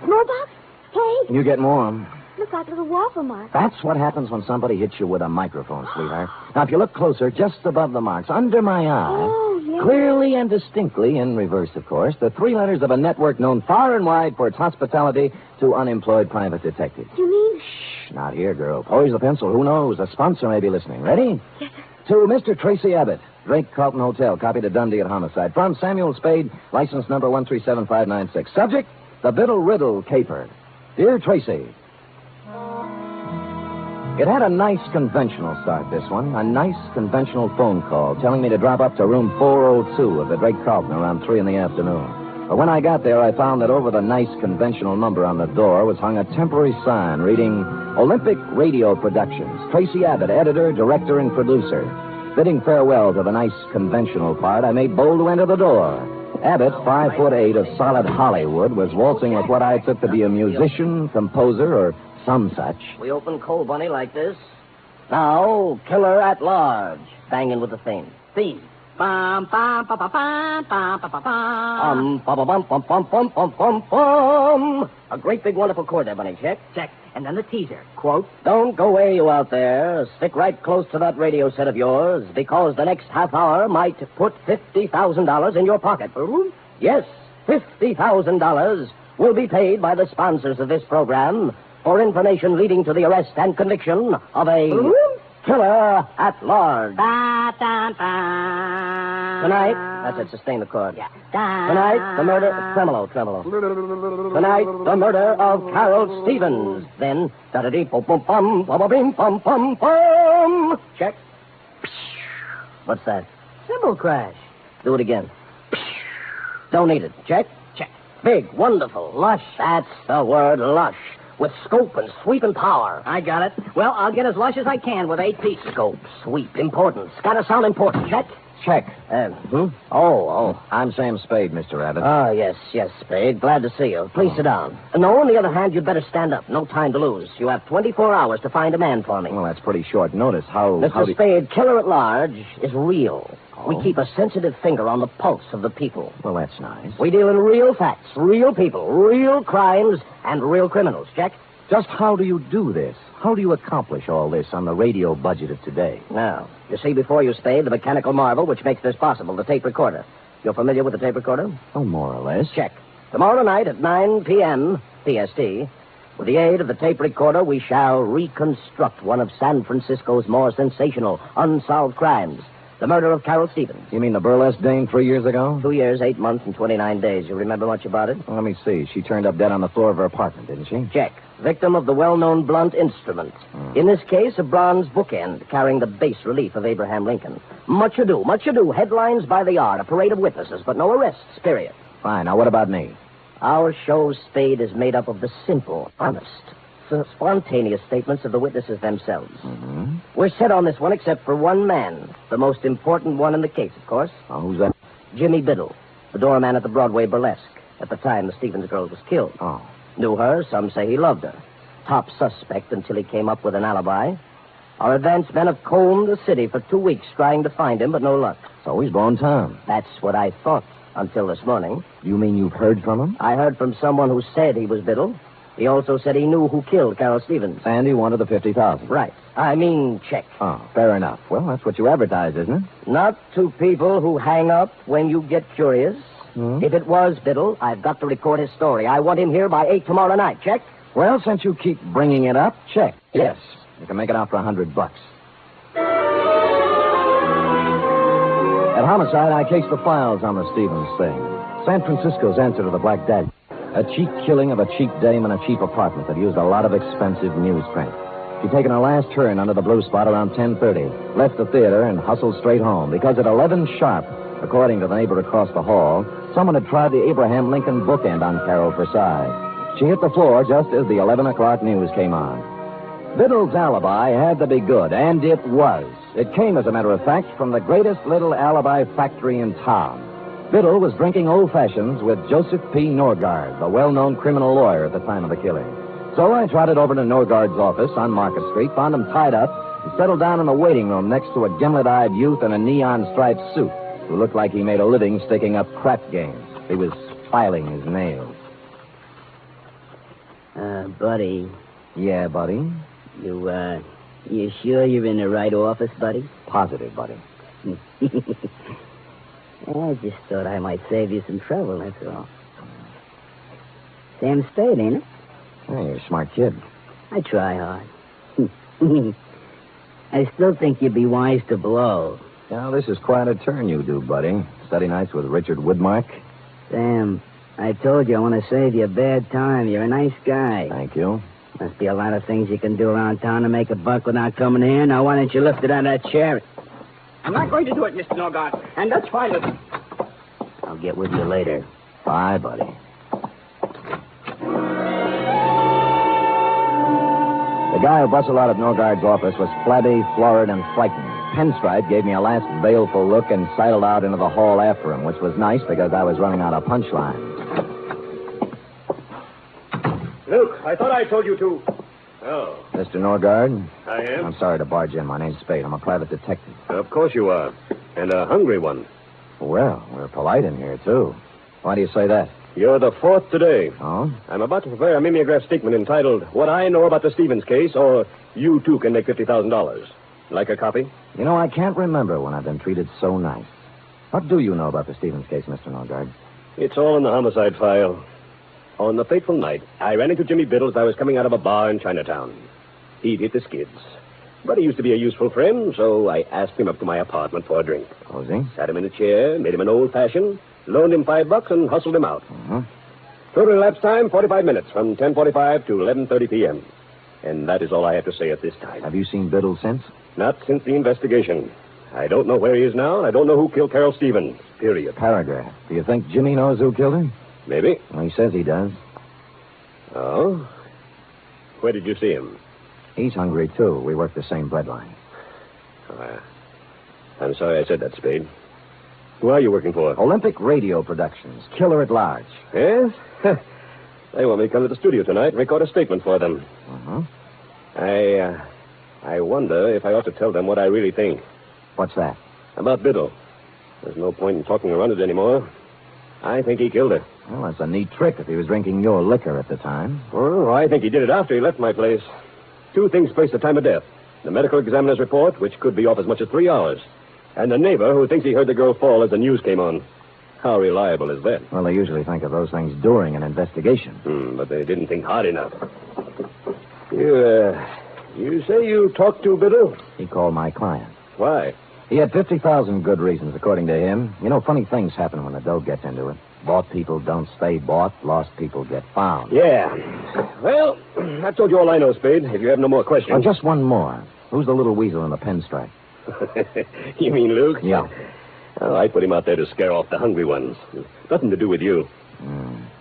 Smallpox? Hey? You get more. look like little waffle marks. That's what happens when somebody hits you with a microphone, sweetheart. Now, if you look closer, just above the marks, under my eye, Oh, yes. clearly and distinctly, in reverse, of course, the 3 letters of a network known far and wide for its hospitality to unemployed private detectives. You mean? Shh, not here, girl. Poise the pencil. Who knows? A sponsor may be listening. Ready? Yes, To Mr. Tracy Abbott, Drake Carlton Hotel, copy to Dundee at homicide. From Samuel Spade, license number 1375596. Subject, the Riddle Caper. Dear Tracy, it had a nice conventional start, this one. A nice conventional phone call telling me to drop up to room 402 of the Drake Carlton around 3 in the afternoon. But when I got there, I found that over the nice conventional number on the door was hung a temporary sign reading Olympic Radio Productions. Tracy Abbott, editor, director, and producer. Bidding farewell to the nice conventional part, I made bold to enter the door. Abbott, 5'8" of solid Hollywood, was waltzing with what I took to be a musician, composer, or some such. We open Coal Bunny like this. Now, Killer at Large. Banging with the theme. Theme. Bum, bum, bum, bum, bum, bum, bum, bum, bum, bum, bum, bum, bum, bum, bum, bum. A great big wonderful chord there, Bunny. Check. Check. And then the teaser. Quote. Don't go away, you out there. Stick right close to that radio set of yours, because the next half hour might put $50,000 in your pocket. Yes, $50,000 will be paid by the sponsors of this program for information leading to the arrest and conviction of a killer at large. Tonight, that's it, sustain the chord. Yeah. Tonight, the murder, tremolo. Tonight, the murder of Carol Stevens. Then, da-da-dee-bum-bum-bum-bum-bum-bum. Check. What's that? Cymbal crash. Do it again. Don't need it. Check. Check. Big, wonderful, lush. That's the word, lush. With scope and sweep and power. I got it. Well, I'll get as lush as I can with 8 pieces. Scope, sweep, importance. Gotta sound important. Check. Check. I'm Sam Spade, Mr. Abbott. Oh, yes, Spade. Glad to see you. Please sit down. No, on the other hand, you'd better stand up. No time to lose. You have 24 hours to find a man for me. Well, that's pretty short notice. Mr. Spade, Killer at Large is real. We keep a sensitive finger on the pulse of the people. Well, that's nice. We deal in real facts, real people, real crimes, and real criminals. Check? Just how do you do this? How do you accomplish all this on the radio budget of today? Now, you see before you, Spade, the mechanical marvel which makes this possible, the tape recorder. You're familiar with the tape recorder? Oh, more or less. Check. Tomorrow night at 9 p.m. PST, with the aid of the tape recorder, we shall reconstruct one of San Francisco's more sensational, unsolved crimes. The murder of Carol Stevens. You mean the burlesque dame 3 years ago? 2 years, 8 months, and 29 days. You remember much about it? Well, let me see. She turned up dead on the floor of her apartment, didn't she? Check. Victim of the well-known blunt instrument. In this case, a bronze bookend carrying the bas relief of Abraham Lincoln. Much ado. Headlines by the yard. A parade of witnesses, but no arrests, period. Fine. Now, what about me? Our show, Spade, is made up of the simple, honest, spontaneous statements of the witnesses themselves. Mm-hmm. We're set on this one except for one man. The most important one in the case, of course. Oh, who's that? Jimmy Biddle, the doorman at the Broadway Burlesque. At the time the Stevens girl was killed. Oh. Knew her, some say he loved her. Top suspect until he came up with an alibi. Our advance men have combed the city for 2 weeks trying to find him, but no luck. So he's blown town. That's what I thought until this morning. You mean you've heard from him? I heard from someone who said he was Biddle. He also said he knew who killed Carol Stevens. And he wanted the $50,000. Right. I mean, check. Oh, fair enough. Well, that's what you advertise, isn't it? Not to people who hang up when you get curious. If it was Biddle, I've got to record his story. I want him here by 8 tomorrow night. Check? Well, since you keep bringing it up, check. Yes. You can make it out for $100. At homicide, I cased the files on the Stevens thing. San Francisco's answer to the Black Dagger. A cheap killing of a cheap dame in a cheap apartment that used a lot of expensive newsprint. She'd taken her last turn under the blue spot around 10:30, left the theater, and hustled straight home, because at 11 sharp, according to the neighbor across the hall, someone had tried the Abraham Lincoln bookend on Carol for size. She hit the floor just as the 11 o'clock news came on. Biddle's alibi had to be good, and it was. It came, as a matter of fact, from the greatest little alibi factory in town. Biddle was drinking old fashions with Joseph P. Norgard, the well-known criminal lawyer at the time of the killing. So I trotted over to Norgard's office on Market Street, found him tied up, and settled down in the waiting room next to a gimlet-eyed youth in a neon-striped suit who looked like he made a living sticking up crap games. He was filing his nails. Buddy, Yeah, buddy. You sure you're in the right office, buddy? Positive, buddy. I just thought I might save you some trouble, that's all. Sam Spade, ain't it? Hey, you're a smart kid. I try hard. I still think you'd be wise to blow. Now, this is quite a turn you do, buddy. Study nights with Richard Woodmark. Sam, I told you I want to save you a bad time. You're a nice guy. Thank you. Must be a lot of things you can do around town to make a buck without coming here. Now, why don't you lift it out of that chair? I'm not going to do it, Mr. Norgard. And that's fine with me. I'll get with you later. Bye, buddy. The guy who bustled out of Norgard's office was flabby, florid, and frightened. Pinstripe gave me a last baleful look and sidled out into the hall after him, which was nice because I was running out of punchlines. Luke, I thought I told you to. Oh. Mr. Norgard? I am? I'm sorry to barge in. My name's Spade. I'm a private detective. Of course you are. And a hungry one. Well, we're polite in here, too. Why do you say that? You're the fourth today. Oh? I'm about to prepare a mimeograph statement entitled, What I Know About the Stevens Case, or You Too Can Make $50,000. Like a copy? You know, I can't remember when I've been treated so nice. What do you know about the Stevens case, Mr. Norgard? It's all in the homicide file. On the fateful night, I ran into Jimmy Biddle as I was coming out of a bar in Chinatown. He'd hit the skids. But he used to be a useful friend, so I asked him up to my apartment for a drink. Was he? Sat him in a chair, made him an old-fashioned, loaned him $5, and hustled him out. Uh-huh. Total elapsed time, 45 minutes, from 10:45 to 11:30 p.m. And that is all I have to say at this time. Have you seen Biddle since? Not since the investigation. I don't know where he is now, and I don't know who killed Carol Stevens. Period. Paragraph. Do you think Jimmy knows who killed him? Maybe. Well, he says he does. Oh? Where did you see him? He's hungry, too. We work the same breadline. Oh, I'm sorry I said that, Spade. Who are you working for? Olympic Radio Productions. Killer at Large. Yes? They want me to come to the studio tonight and record a statement for them. Uh-huh. I wonder if I ought to tell them what I really think. What's that? About Biddle. There's no point in talking around it anymore. I think he killed her. Well, that's a neat trick if he was drinking your liquor at the time. Oh, I think he did it after he left my place. Two things place the time of death. The medical examiner's report, which could be off as much as 3 hours. And the neighbor who thinks he heard the girl fall as the news came on. How reliable is that? Well, they usually think of those things during an investigation. But they didn't think hard enough. You say you talked to Biddle? He called my client. Why? He had 50,000 good reasons, according to him. You know, funny things happen when the dough gets into it. Bought people don't stay bought. Lost people get found. Yeah. Well, I've told you all I know, Spade. If you have no more questions. Oh, just one more. Who's the little weasel in the pinstripe? You mean Luke? Yeah. Oh, I put him out there to scare off the hungry ones. Nothing to do with you.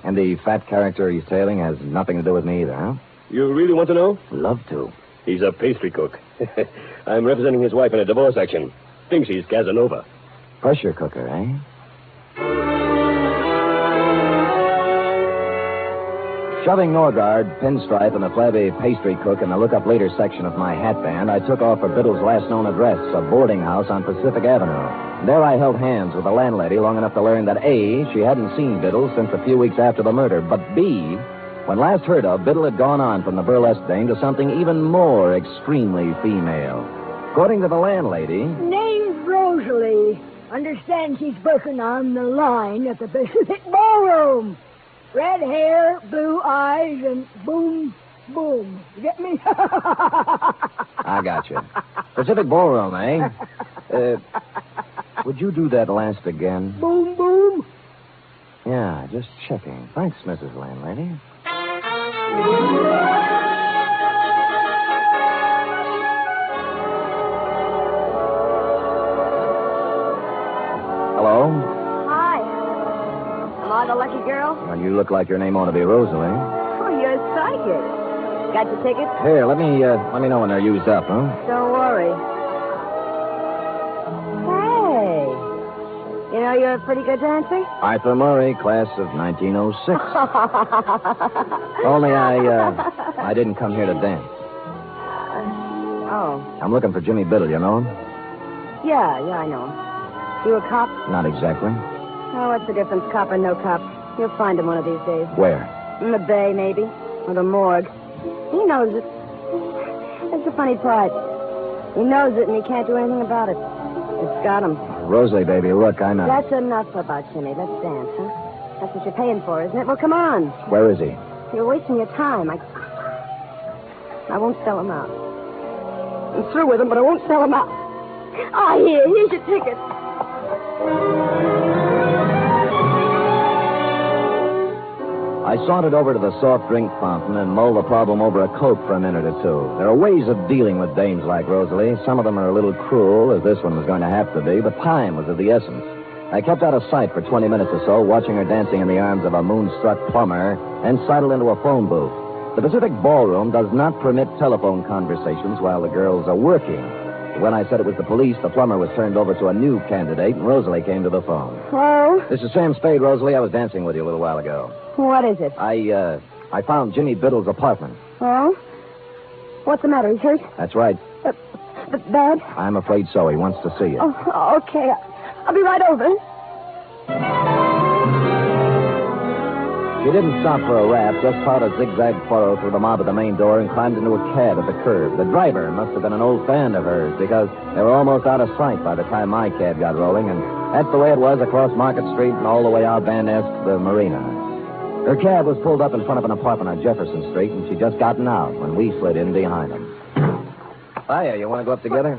And the fat character he's tailing has nothing to do with me either, huh? You really want to know? Love to. He's a pastry cook. I'm representing his wife in a divorce action. Thinks he's Casanova. Pressure cooker, eh? Shoving Norgard, Pinstripe, and the flabby pastry cook in the look-up later section of my hat band, I took off for Biddle's last known address, a boarding house on Pacific Avenue. There I held hands with the landlady long enough to learn that A, she hadn't seen Biddle since a few weeks after the murder, but B, when last heard of, Biddle had gone on from the burlesque dame to something even more extremely female. According to the landlady... Name's Rosalie. Understand she's working on the line at the Pacific Ballroom. Red hair, blue eyes, and boom, boom. You get me? I got you. Pacific Ballroom, eh? Would you do that last again? Boom, boom. Yeah, just checking. Thanks, Mrs. Landlady. Hello? Hi. Am I the lucky girl? Well, you look like your name ought to be Rosalie. Oh, you're psychic. Got your tickets? Here, let me know when they're used up, huh? Don't worry. Hey. You know you're a pretty good dancer? Arthur Murray, class of 1906. Only I didn't come here to dance. Oh. I'm looking for Jimmy Biddle, you know him? Yeah, I know him. You a cop? Not exactly. Oh, what's the difference, cop or no cop? You'll find him one of these days. Where? In the bay, maybe. Or the morgue. He knows it. That's the funny part. He knows it, and he can't do anything about it. It's got him. Rosalie, baby, look, I know. That's enough about Jimmy. Let's dance, huh? That's what you're paying for, isn't it? Well, come on. Where is he? You're wasting your time. I won't sell him out. I'm through with him, but I won't sell him out. Here's your ticket. I sauntered over to the soft drink fountain and mulled the problem over a Coke for a minute or two. There are ways of dealing with dames like Rosalie. Some of them are a little cruel, as this one was going to have to be, but time was of the essence. I kept out of sight for 20 minutes or so, watching her dancing in the arms of a moonstruck plumber, and sidled into a phone booth. The Pacific Ballroom does not permit telephone conversations while the girls are working. When I said it was the police, the plumber was turned over to a new candidate, and Rosalie came to the phone. Hello? This is Sam Spade, Rosalie. I was dancing with you a little while ago. What is it? I found Jimmy Biddle's apartment. Oh? What's the matter? He's hurt? That's right. Bad? I'm afraid so. He wants to see you. Oh, okay. I'll be right over. She didn't stop for a rap, just plowed a zigzag furrow through the mob at the main door and climbed into a cab at the curb. The driver must have been an old fan of hers because they were almost out of sight by the time my cab got rolling, and that's the way it was across Market Street and all the way out Van Ness to the marina. Her cab was pulled up in front of an apartment on Jefferson Street, and she'd just gotten out when we slid in behind them. Hiya, you want to go up together?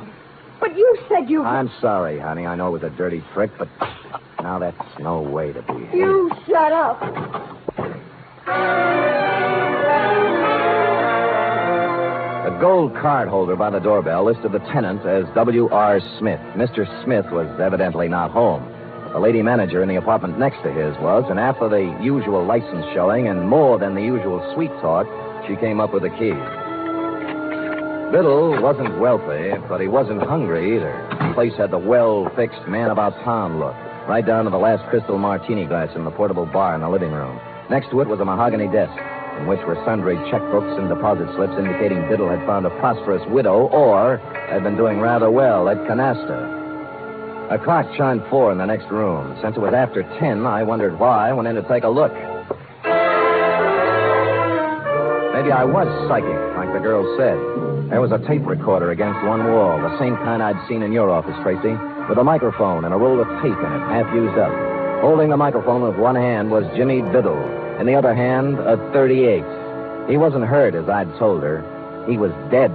But you said you... I'm sorry, honey. I know it was a dirty trick, but now that's no way to be. You shut up. The gold card holder by the doorbell listed the tenant as W.R. Smith. Mr. Smith was evidently not home. The lady manager in the apartment next to his was, and after the usual license showing and more than the usual sweet talk, she came up with the key. Biddle wasn't wealthy, but he wasn't hungry either. The place had the well-fixed, man-about-town look, right down to the last crystal martini glass in the portable bar in the living room. Next to it was a mahogany desk, in which were sundry checkbooks and deposit slips indicating Biddle had found a prosperous widow or had been doing rather well at canasta. A clock chimed 4 in the next room. Since it was after 10, I wondered why I went in to take a look. Maybe I was psychic, like the girl said. There was a tape recorder against one wall, the same kind I'd seen in your office, Tracy, with a microphone and a roll of tape in it, half used up. Holding the microphone with one hand was Jimmy Biddle. In the other hand, a .38. He wasn't hurt, as I'd told her. He was dead.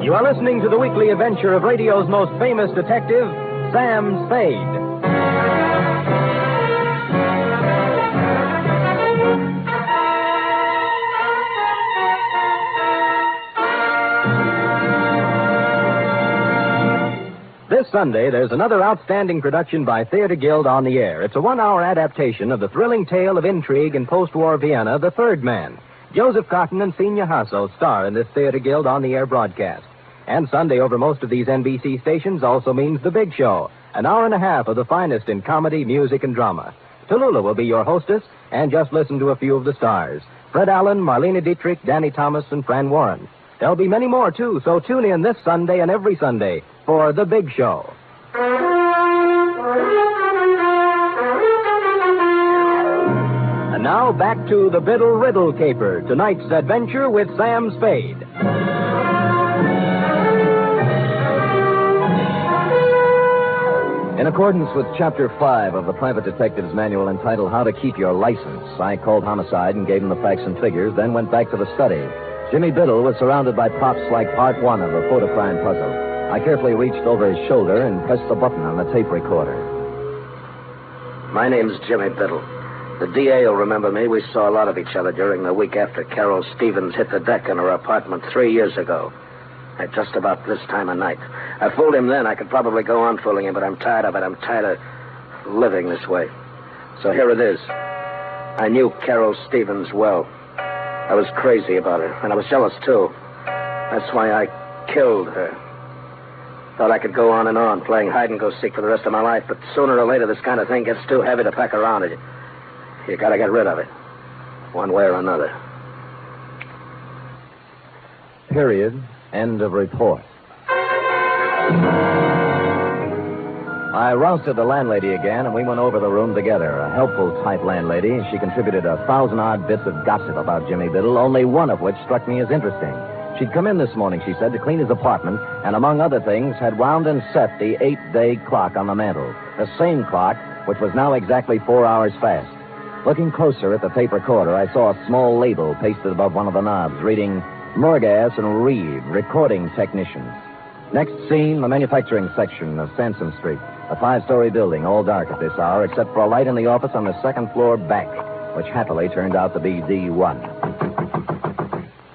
You are listening to the weekly adventure of radio's most famous detective, Sam Spade. This Sunday, there's another outstanding production by Theater Guild on the air. It's a 1-hour adaptation of the thrilling tale of intrigue in post-war Vienna, The Third Man. Joseph Cotton and Senior Hasso star in this Theater Guild on the air broadcast. And Sunday over most of these NBC stations also means The Big Show, an hour and a half of the finest in comedy, music, and drama. Tallulah will be your hostess, and just listen to a few of the stars. Fred Allen, Marlena Dietrich, Danny Thomas, and Fran Warren. There'll be many more, too, so tune in this Sunday and every Sunday for The Big Show. And now back to the Biddle Riddle Caper, tonight's adventure with Sam Spade. In accordance with Chapter 5 of the Private Detective's Manual entitled How to Keep Your License, I called Homicide and gave him the facts and figures, then went back to the study. Jimmy Biddle was surrounded by props like Part 1 of the photo crime puzzle. I carefully reached over his shoulder and pressed the button on the tape recorder. My name's Jimmy Biddle. The DA will remember me. We saw a lot of each other during the week after Carol Stevens hit the deck in her apartment 3 years ago. At just about this time of night. I fooled him then. I could probably go on fooling him, but I'm tired of it. I'm tired of living this way. So here it is. I knew Carol Stevens well. I was crazy about her, and I was jealous, too. That's why I killed her. Thought I could go on and on, playing hide-and-go-seek for the rest of my life, but sooner or later this kind of thing gets too heavy to pack around. You gotta get rid of it, one way or another. Period. End of report. I I rousted the landlady again, and we went over the room together. A helpful type landlady. She contributed 1,000-odd bits of gossip about Jimmy Biddle, only one of which struck me as interesting. She'd come in this morning, she said, to clean his apartment, and among other things, had wound and set the 8-day clock on the mantel. The same clock, which was now exactly 4 hours fast. Looking closer at the tape recorder, I saw a small label pasted above one of the knobs, reading Murgas and Reed, recording technicians. Next scene, the manufacturing section of Sansom Street. A 5-story building, all dark at this hour, except for a light in the office on the second floor back, which happily turned out to be D1.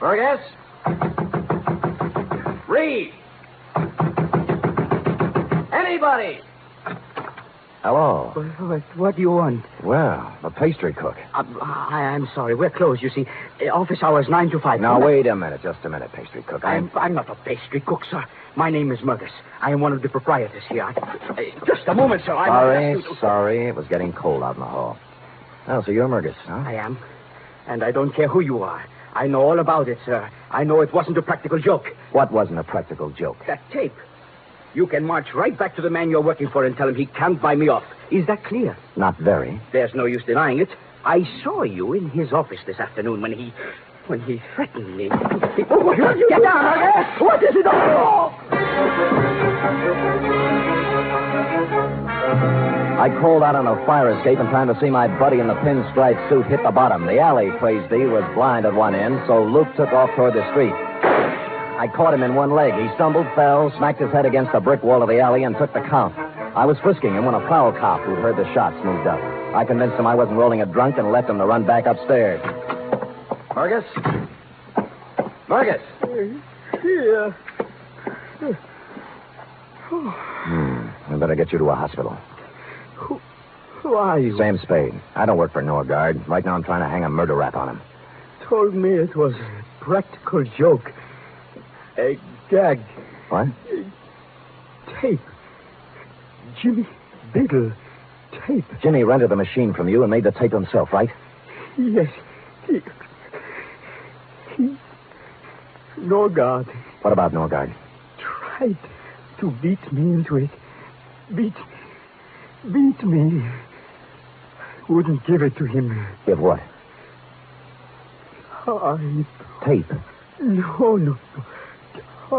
Burgess? Reed! Anybody! Hello. What do you want? Well, the pastry cook. I'm sorry. We're closed, you see. Office hours 9 to 5. Now, wait a minute. Just a minute, pastry cook. I'm not a pastry cook, sir. My name is Murgas. I am one of the proprietors here. Just a moment, sir. Sorry. It was getting cold out in the hall. Oh, so you're Murgas, huh? I am. And I don't care who you are. I know all about it, sir. I know it wasn't a practical joke. What wasn't a practical joke? That tape. You can march right back to the man you're working for and tell him he can't buy me off. Is that clear? Not very. There's no use denying it. I saw you in his office this afternoon when he threatened me. Get down, Murgas! What is it all? I crawled out on a fire escape in time to see my buddy in the pinstripe suit hit the bottom. The alley crazy was blind at one end, so Luke took off toward the street. I caught him in one leg. He stumbled, fell, smacked his head against the brick wall of the alley, and took the count. I was frisking him when a prowl cop who'd heard the shots moved up. I convinced him I wasn't rolling a drunk and left him to run back upstairs. Burgess? Burgess? Here. I better get you to a hospital. Who are you? Sam Spade. I don't work for Norgard. Right now I'm trying to hang a murder rap on him. Told me it was a practical joke. A gag. What? Tape. Jimmy Biddle. Tape. Jimmy rented the machine from you and made the tape himself, right? Yes. He... Norgard. What about Norgard? Tried to beat me into it. Beat me. Wouldn't give it to him. Give what? Tape. No. He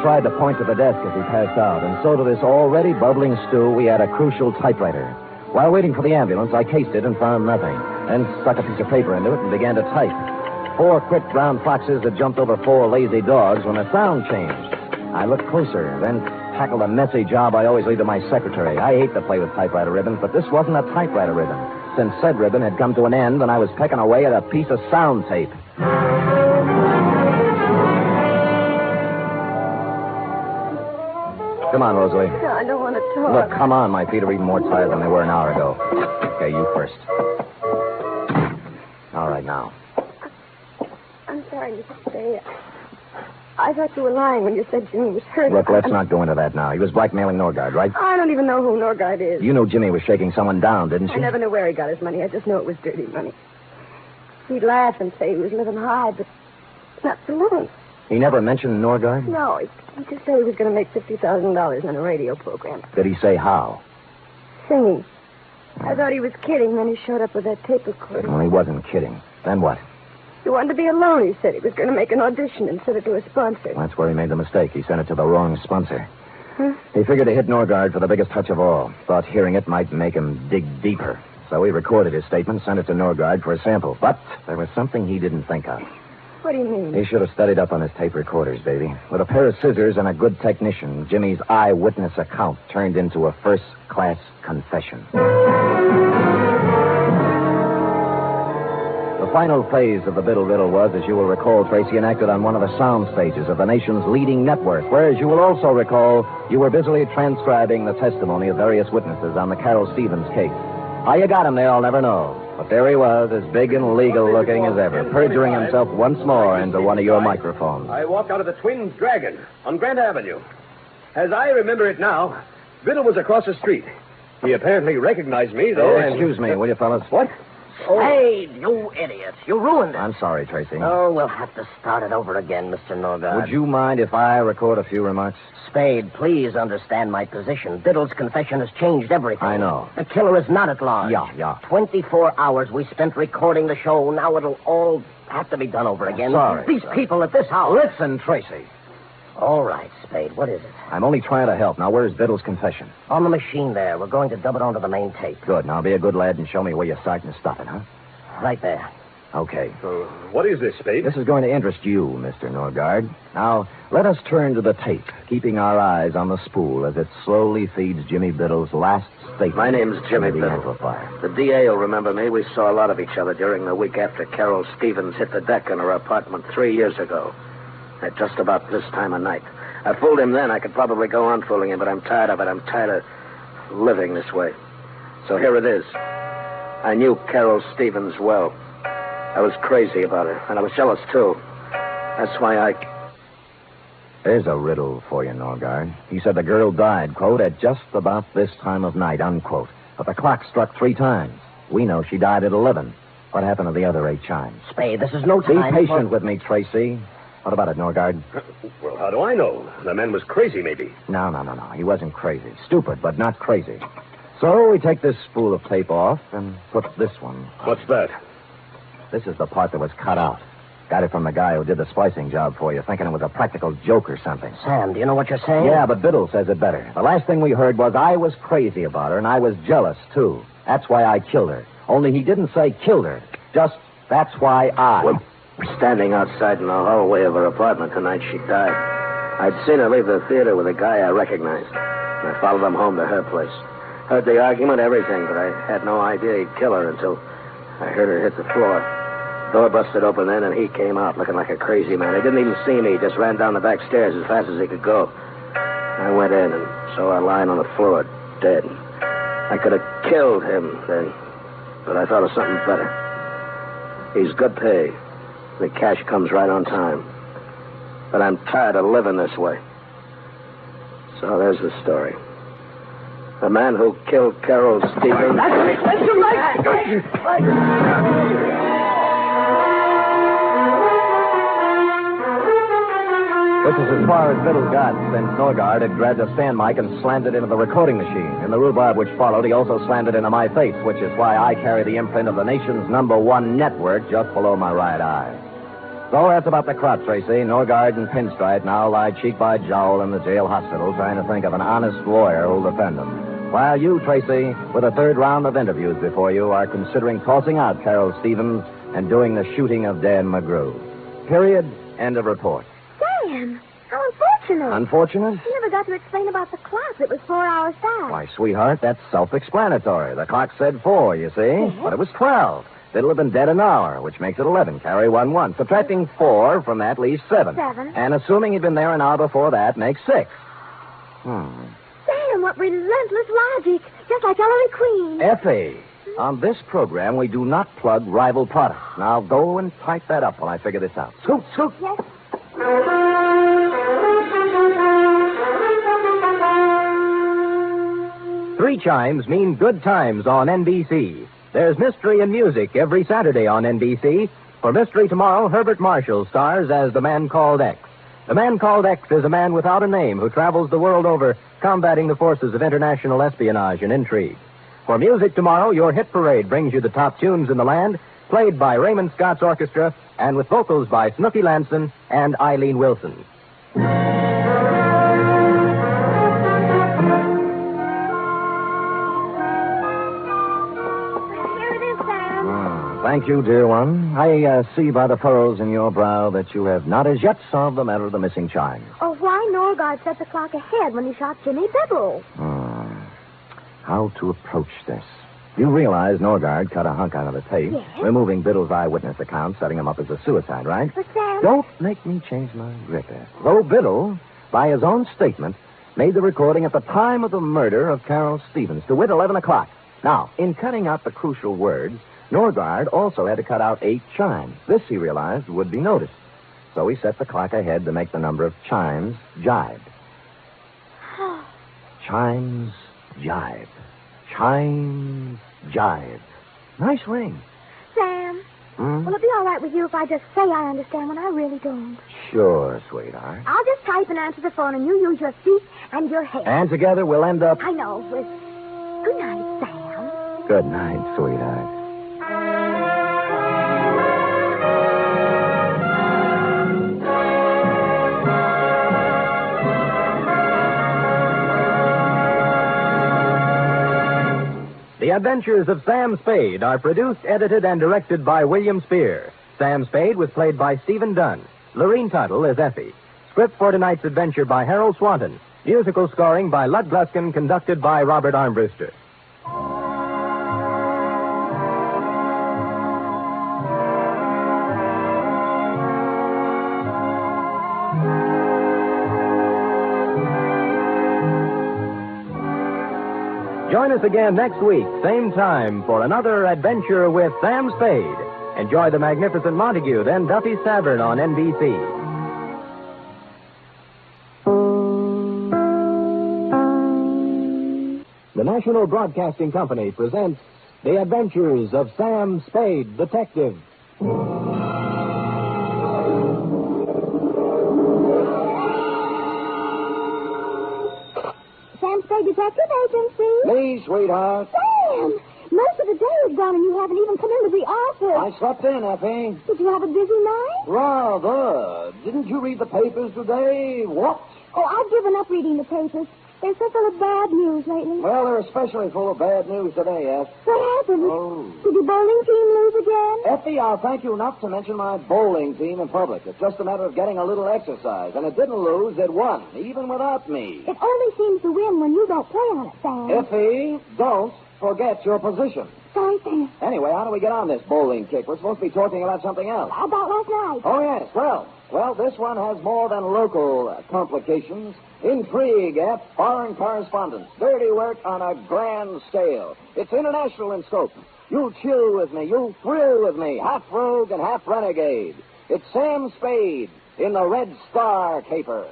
tried to point to the desk as he passed out, and so to this already bubbling stew, we had a crucial typewriter. While waiting for the ambulance, I cased it and found nothing, then stuck a piece of paper into it and began to type. 4 quick brown foxes had jumped over 4 lazy dogs when the sound changed. I looked closer, then tackled a messy job I always leave to my secretary. I hate to play with typewriter ribbons, but this wasn't a typewriter ribbon, since said ribbon had come to an end and I was pecking away at a piece of sound tape. Come on, Rosalie. No, I don't want to talk. Look, come on. My feet are even more tired than they were an hour ago. Okay, you first. All right, now. I'm sorry, Mr. Spade. I thought you were lying when you said Jimmy was hurt. Look, let's not go into that now. He was blackmailing Norgard, right? I don't even know who Norgard is. You knew Jimmy was shaking someone down, didn't you? I never knew where he got his money. I just know it was dirty money. He'd laugh and say he was living high, but not for long. He never mentioned Norgard? No, he just said he was going to make $50,000 on a radio program. Did he say how? Singing. I thought he was kidding, then he showed up with that tape recorder. Well, he wasn't kidding. Then what? He wanted to be alone, he said. He was going to make an audition and send it to a sponsor. That's where he made the mistake. He sent it to the wrong sponsor. Huh? He figured to hit Norgard for the biggest touch of all. Thought hearing it might make him dig deeper. So he recorded his statement, sent it to Norgard for a sample. But there was something he didn't think of. What do you mean? He should have studied up on his tape recorders, baby. With a pair of scissors and a good technician, Jimmy's eyewitness account turned into a first-class confession. The final phase of the Biddle Riddle was, as you will recall, Tracy, enacted on one of the sound stages of the nation's leading network, where, as you will also recall, you were busily transcribing the testimony of various witnesses on the Carol Stevens case. How you got him there, I'll never know. But there he was, as big and legal-looking as ever, perjuring himself once more into one of your microphones. I walked out of the Twins Dragon on Grant Avenue. As I remember it now, Biddle was across the street. He apparently recognized me, though. Excuse me, will you, fellas? What? Spade, you idiot. You ruined it. I'm sorry, Tracy. Oh, we'll have to start it over again, Mr. Norgard. Would you mind if I record a few remarks? Spade, please understand my position. Biddle's confession has changed everything. I know. The killer is not at large. Yeah. 24 hours we spent recording the show. Now it'll all have to be done over again. Sorry. These people at this house. Listen, Tracy. All right, Spade. What is it? I'm only trying to help. Now, where's Biddle's confession? On the machine there. We're going to dub it onto the main tape. Good. Now, be a good lad and show me where you're starting to stop it, huh? Right there. Okay. What is this, Spade? This is going to interest you, Mr. Norgard. Now, let us turn to the tape, keeping our eyes on the spool as it slowly feeds Jimmy Biddle's last statement. My name's Jimmy into the Biddle. amplifier. The DA will remember me. We saw a lot of each other during the week after Carol Stevens hit the deck in her apartment 3 years ago. At just about this time of night. I fooled him then. I could probably go on fooling him, but I'm tired of it. I'm tired of living this way. So here it is. I knew Carol Stevens well. I was crazy about her, and I was jealous, too. That's why There's a riddle for you, Norgard. He said the girl died, quote, at just about this time of night, unquote. But the clock struck 3 times. We know she died at 11. What happened to the other 8 chimes? Spade, this is no time. Be patient with me, Tracy. What about it, Norgard? Well, how do I know? The man was crazy, maybe. No. He wasn't crazy. Stupid, but not crazy. So we take this spool of tape off and put this one. What's that? This is the part that was cut out. Got it from the guy who did the splicing job for you, thinking it was a practical joke or something. Sam, do you know what you're saying? Yeah, but Biddle says it better. The last thing we heard was I was crazy about her, and I was jealous, too. That's why I killed her. Only he didn't say killed her. Just, that's why I... Well, standing outside in the hallway of her apartment the night she died. I'd seen her leave the theater with a guy I recognized. And I followed him home to her place. Heard the argument, everything, but I had no idea he'd kill her until I heard her hit the floor. Door busted open then, and he came out looking like a crazy man. He didn't even see me. He just ran down the back stairs as fast as he could go. I went in and saw her lying on the floor, dead. I could have killed him then, but I thought of something better. He's good pay. The cash comes right on time. But I'm tired of living this way. So there's the story. The man who killed Carol Stevens... That's your Which is as far as Biddle got, since Norgard had grabbed a stand mic and slammed it into the recording machine. In the rhubarb which followed, he also slammed it into my face, which is why I carry the imprint of the nation's #1 network just below my right eye. So that's about the crop, Tracy. Norgard and Pinstripe now lie cheek by jowl in the jail hospital trying to think of an honest lawyer who'll defend them. While you, Tracy, with a 3rd round of interviews before you, are considering tossing out Carol Stevens and doing the shooting of Dan McGrew. Period. End of report. Sam, how unfortunate. Unfortunate? You never got to explain about the clock. It was 4 hours back. Why, sweetheart, that's self-explanatory. The clock said 4, you see? But it was 12. Biddle have been dead an hour, which makes it 11. Carry 1. Subtracting 4 from that leaves 7. 7. And assuming he'd been there an hour before that makes 6. Sam, what relentless logic. Just like Ellery Queen. Effie, on this program, we do not plug rival products. Now go and type that up while I figure this out. Scoot, scoot. Yes. 3 chimes mean good times on NBC. There's mystery and music every Saturday on NBC. For Mystery tomorrow, Herbert Marshall stars as the Man Called X. The Man Called X is a man without a name who travels the world over combating the forces of international espionage and intrigue. For music tomorrow, your hit parade brings you the top tunes in the land, played by Raymond Scott's orchestra and with vocals by Snooky Lanson and Eileen Wilson. Thank you, dear one. I see by the furrows in your brow that you have not as yet solved the matter of the missing chimes. Oh, why Norgard set the clock ahead when he shot Jimmy Biddle? How to approach this? You realize Norgard cut a hunk out of the tape, Yes. removing Biddle's eyewitness account, setting him up as a suicide, right? But Sam... Don't make me change my grip here. Though Biddle, by his own statement, made the recording at the time of the murder of Carol Stevens, to wit, 11 o'clock. Now, in cutting out the crucial words, Norgard also had to cut out 8 chimes. This, he realized, would be noticed. So he set the clock ahead to make the number of chimes jibe. Chimes jibe. Chimes jibe. Nice ring. Will it be all right with you if I just say I understand when I really don't? Sure, sweetheart. I'll just type and answer the phone, and you use your feet and your head. And together we'll end up... I know. Good night, Sam. Good night, sweetheart. The Adventures of Sam Spade are produced, edited, and directed by William Spear. Sam Spade was played by Stephen Dunn. Lorene Tuttle is Effie. Script for tonight's adventure by Harold Swanton. Musical scoring by Lud Gluskin, conducted by Robert Armbruster. Join us again next week, same time, for another adventure with Sam Spade. Enjoy The Magnificent Montague, then Duffy's Tavern on NBC. The National Broadcasting Company presents The Adventures of Sam Spade, Detective. Sam Spade Detective Agency. Me, sweetheart. Sam! Most of the day is gone and you haven't even come into the office. I slept in, Effie. Did you have a busy night? Rather. Didn't you read the papers today? What? Oh, I've given up reading the papers. They're so full of bad news lately. Well, they're especially full of bad news today, Eff. What happened? Oh. Did your bowling team lose again? Effie, I'll thank you not to mention my bowling team in public. It's just a matter of getting a little exercise. And it didn't lose, it won, even without me. It only seems to win when you don't play on it, Sam. Effie, don't forget your position. Sorry, Sam. Anyway, how do we get on this bowling kick? We're supposed to be talking about something else. About last night. Oh, yes. Well, this one has more than local complications. Intrigue, foreign correspondence, dirty work on a grand scale. It's international in scope. You'll chill with me. You'll thrill with me. Half rogue and half renegade. It's Sam Spade in the Red Star Caper.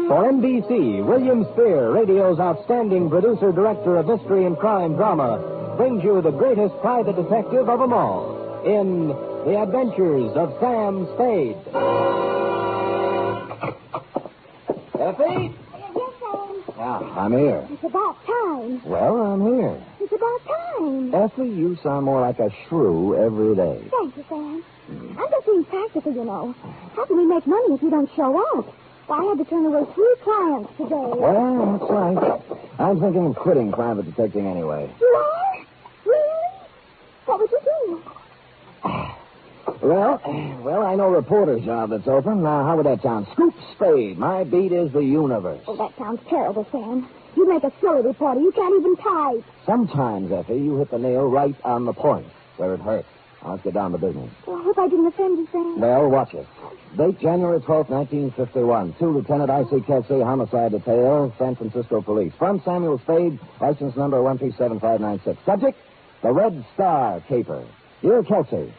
For NBC, William Spear, radio's outstanding producer-director of mystery and crime drama, brings you the greatest private detective of them all in The Adventures of Sam Spade. Effie? Yes, Sam. Yeah, I'm here. It's about time. Well, I'm here. It's about time. Effie, you sound more like a shrew every day. Thank you, Sam. I'm just being practical, you know. How can we make money if you don't show up? Well, I had to turn away 3 clients today. Well, that's right. I'm thinking of quitting private detecting anyway. You are? Really? What would you do? Well, I know a reporter's job that's open. Now, how would that sound? Scoop Spade. My beat is the universe. Oh, that sounds terrible, Sam. You make a silly reporter. You can't even type. Sometimes, Effie, you hit the nail right on the point, where it hurts. Now, let's get down to business. Well, I hope I didn't offend you, Sam. Well, watch it. Date January 12th, 1951. To Lieutenant I.C. Kelsey, homicide detail, San Francisco Police. From Samuel Spade, license number 137596. Subject, the Red Star Caper. Dear Kelsey,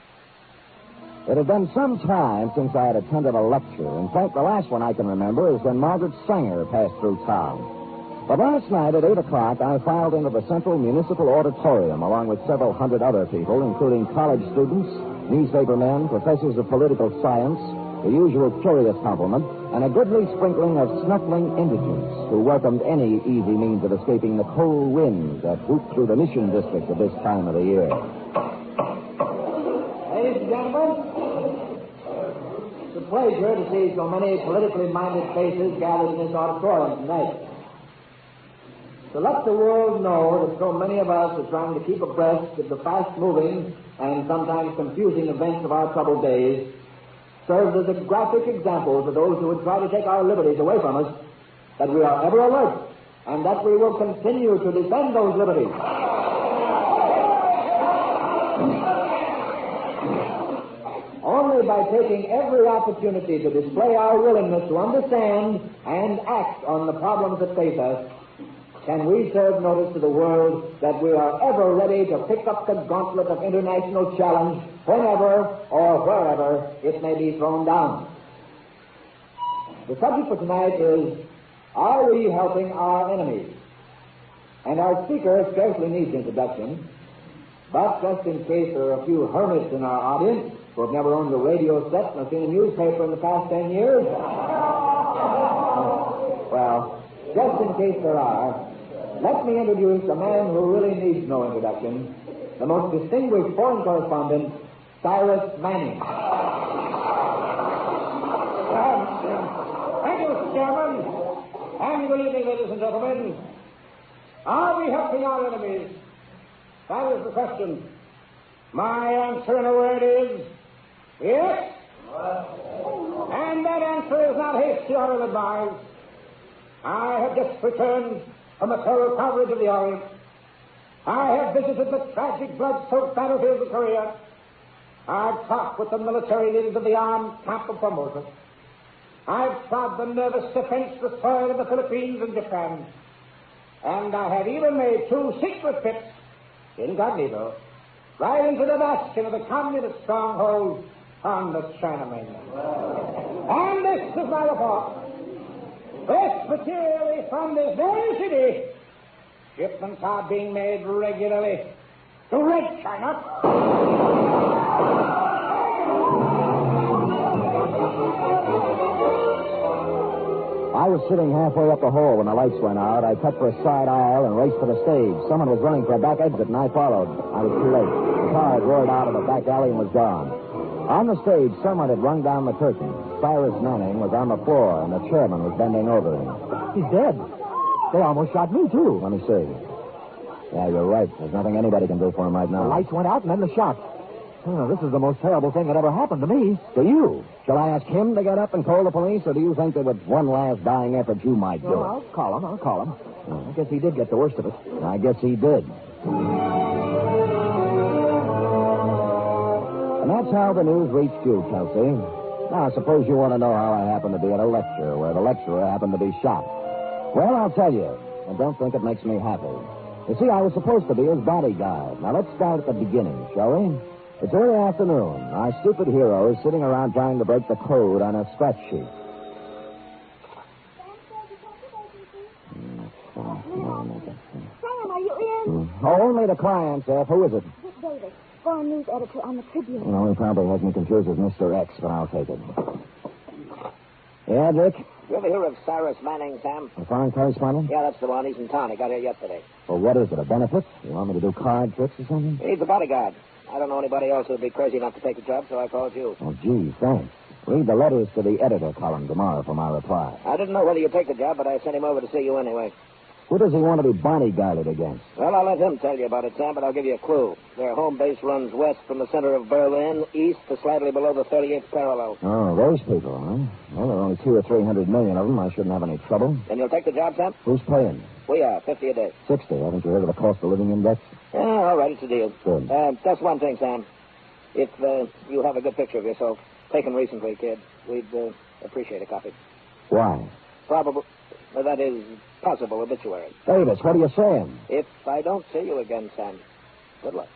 it had been some time since I had attended a lecture. In fact, the last one I can remember is when Margaret Sanger passed through town. But last night at 8 o'clock, I filed into the Central Municipal Auditorium along with several hundred other people, including college students, newspaper men, professors of political science, the usual curious complement, and a goodly sprinkling of snuffling indigents who welcomed any easy means of escaping the cold winds that whoop through the Mission District at this time of the year. Ladies and gentlemen, it's a pleasure to see so many politically minded faces gathered in this auditorium tonight. To let the world know that so many of us are trying to keep abreast of the fast-moving and sometimes confusing events of our troubled days serves as a graphic example for those who would try to take our liberties away from us, that we are ever alert and that we will continue to defend those liberties. Only by taking every opportunity to display our willingness to understand and act on the problems that face us can we serve notice to the world that we are ever ready to pick up the gauntlet of international challenge whenever or wherever it may be thrown down. The subject for tonight is, are we helping our enemies? And our speaker scarcely needs introduction. But just in case there are a few hermits in our audience who have never owned a radio set nor seen a newspaper in the past 10 years, well, just in case there are, let me introduce a man who really needs no introduction, the most distinguished foreign correspondent, Cyrus Manning. Thank you, Mr. Chairman. And good evening, ladies and gentlemen. Are we helping our enemies? That is the question. My answer in a word is yes. And that answer is not hasty or ill-advised. I have just returned from the thorough coverage of the Orient. I have visited the tragic blood-soaked battlefields of Korea. I've talked with the military leaders of the armed camp of Formosa. I've trod the nervous, defenseless soil of the Philippines and Japan. And I have even made 2 secret trips, incognito, right into the bastion of the communist stronghold on the China mainland. And this is my report. This materially from this very city, shipments are being made regularly to Red China. I was sitting halfway up the hall when the lights went out. I cut for a side aisle and raced for the stage. Someone was running for a back exit, and I followed. I was too late. The car had roared out of the back alley and was gone. On the stage, someone had rung down the curtain. Cyrus Manning was on the floor, and the chairman was bending over him. He's dead. They almost shot me, too. Let me see. Yeah, you're right. There's nothing anybody can do for him right now. The lights went out, and then the shot. Oh, this is the most terrible thing that ever happened to me. To you? Shall I ask him to get up and call the police, or do you think that with one last dying effort you might do it? I'll call him. I guess he did get the worst of it. I guess he did. And that's how the news reached you, Kelsey. Now, suppose you want to know how I happened to be at a lecture where the lecturer happened to be shot. Well, I'll tell you. I don't think it makes me happy. You see, I was supposed to be his bodyguard. Now, let's start at the beginning, shall we? It's early afternoon. Our stupid hero is sitting around trying to break the code on a scratch sheet. Sam, are you in? Oh, only the clients, F. Who is it? Dick Davis, foreign news editor on the Tribune. Well, he probably has me confused with Mr. X, but I'll take it. Yeah, Dick? You ever hear of Cyrus Manning, Sam? The foreign correspondent? Yeah, that's the one. He's in town. He got here yesterday. Well, what is it, a benefit? You want me to do card tricks or something? He needs a bodyguard. I don't know anybody else who'd be crazy enough to take the job, so I called you. Oh, gee, thanks. Read the letters to the editor column tomorrow for my reply. I didn't know whether you'd take the job, but I sent him over to see you anyway. Who does he want to be bodyguarded against? Well, I'll let him tell you about it, Sam, but I'll give you a clue. Their home base runs west from the center of Berlin, east to slightly below the 38th parallel. Oh, those people, huh? Well, there are only 200 or 300 million of them. I shouldn't have any trouble. Then you'll take the job, Sam? Who's paying? We are, 50 a day. 60. Haven't you heard of the cost of living index? Yeah, all right, it's a deal. Good. Just one thing, Sam. If you have a good picture of yourself, taken recently, kid, we'd appreciate a copy. Why? Probable. That is, possible obituary. Davis, what are you saying? If I don't see you again, Sam, good luck.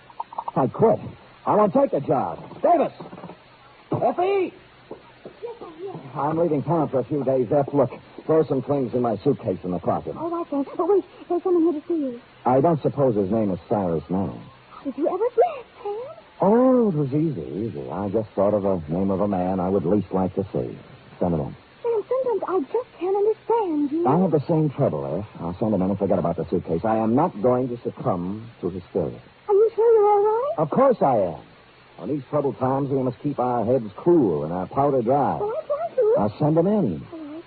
I quit. I won't take the job. Davis! Effie! Yes, I'm here. I'm leaving town for a few days, F. Look, throw some things in my suitcase in the closet. All right, then. But wait, there's someone here to see you. I don't suppose his name is Cyrus Manning. Did you ever guess, Sam? Oh, it was easy. I just thought of the name of a man I would least like to see. Send him in. Sam, sometimes I just can't understand you. I have the same trouble, F. I'll send him in and forget about the suitcase. I am not going to succumb to hysteria. Are you sure you're all right? Of course I am. On these troubled times, we must keep our heads cool and our powder dry. Well, I try to. I'll send him in. All right.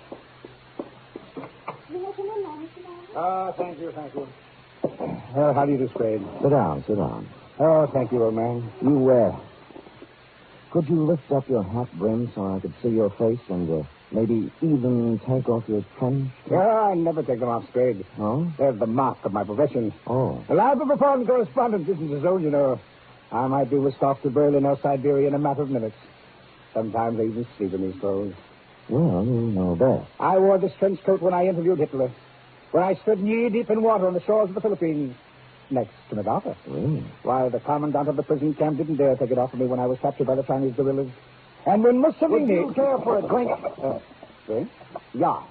You let him in now, Mr. Thank you. How do you do, Spade? Sit down. Oh, thank you, old man. Could you lift up your hat brim so I could see your face and maybe even take off your trench? Well, I never take them off, Spade. Oh? They're the mark of my profession. Oh. The life of a foreign correspondent isn't his own, you know. I might be whisked off to Berlin or Siberia in a matter of minutes. Sometimes I even sleep in these clothes. Well, you know that. I wore this trench coat when I interviewed Hitler. When I stood knee-deep in water on the shores of the Philippines. Next to MacArthur. Really? Why, the commandant of the prison camp didn't dare take it off of me when I was captured by the Chinese guerrillas. And when Mussolini... Would you care for a drink? Drink? Yeah.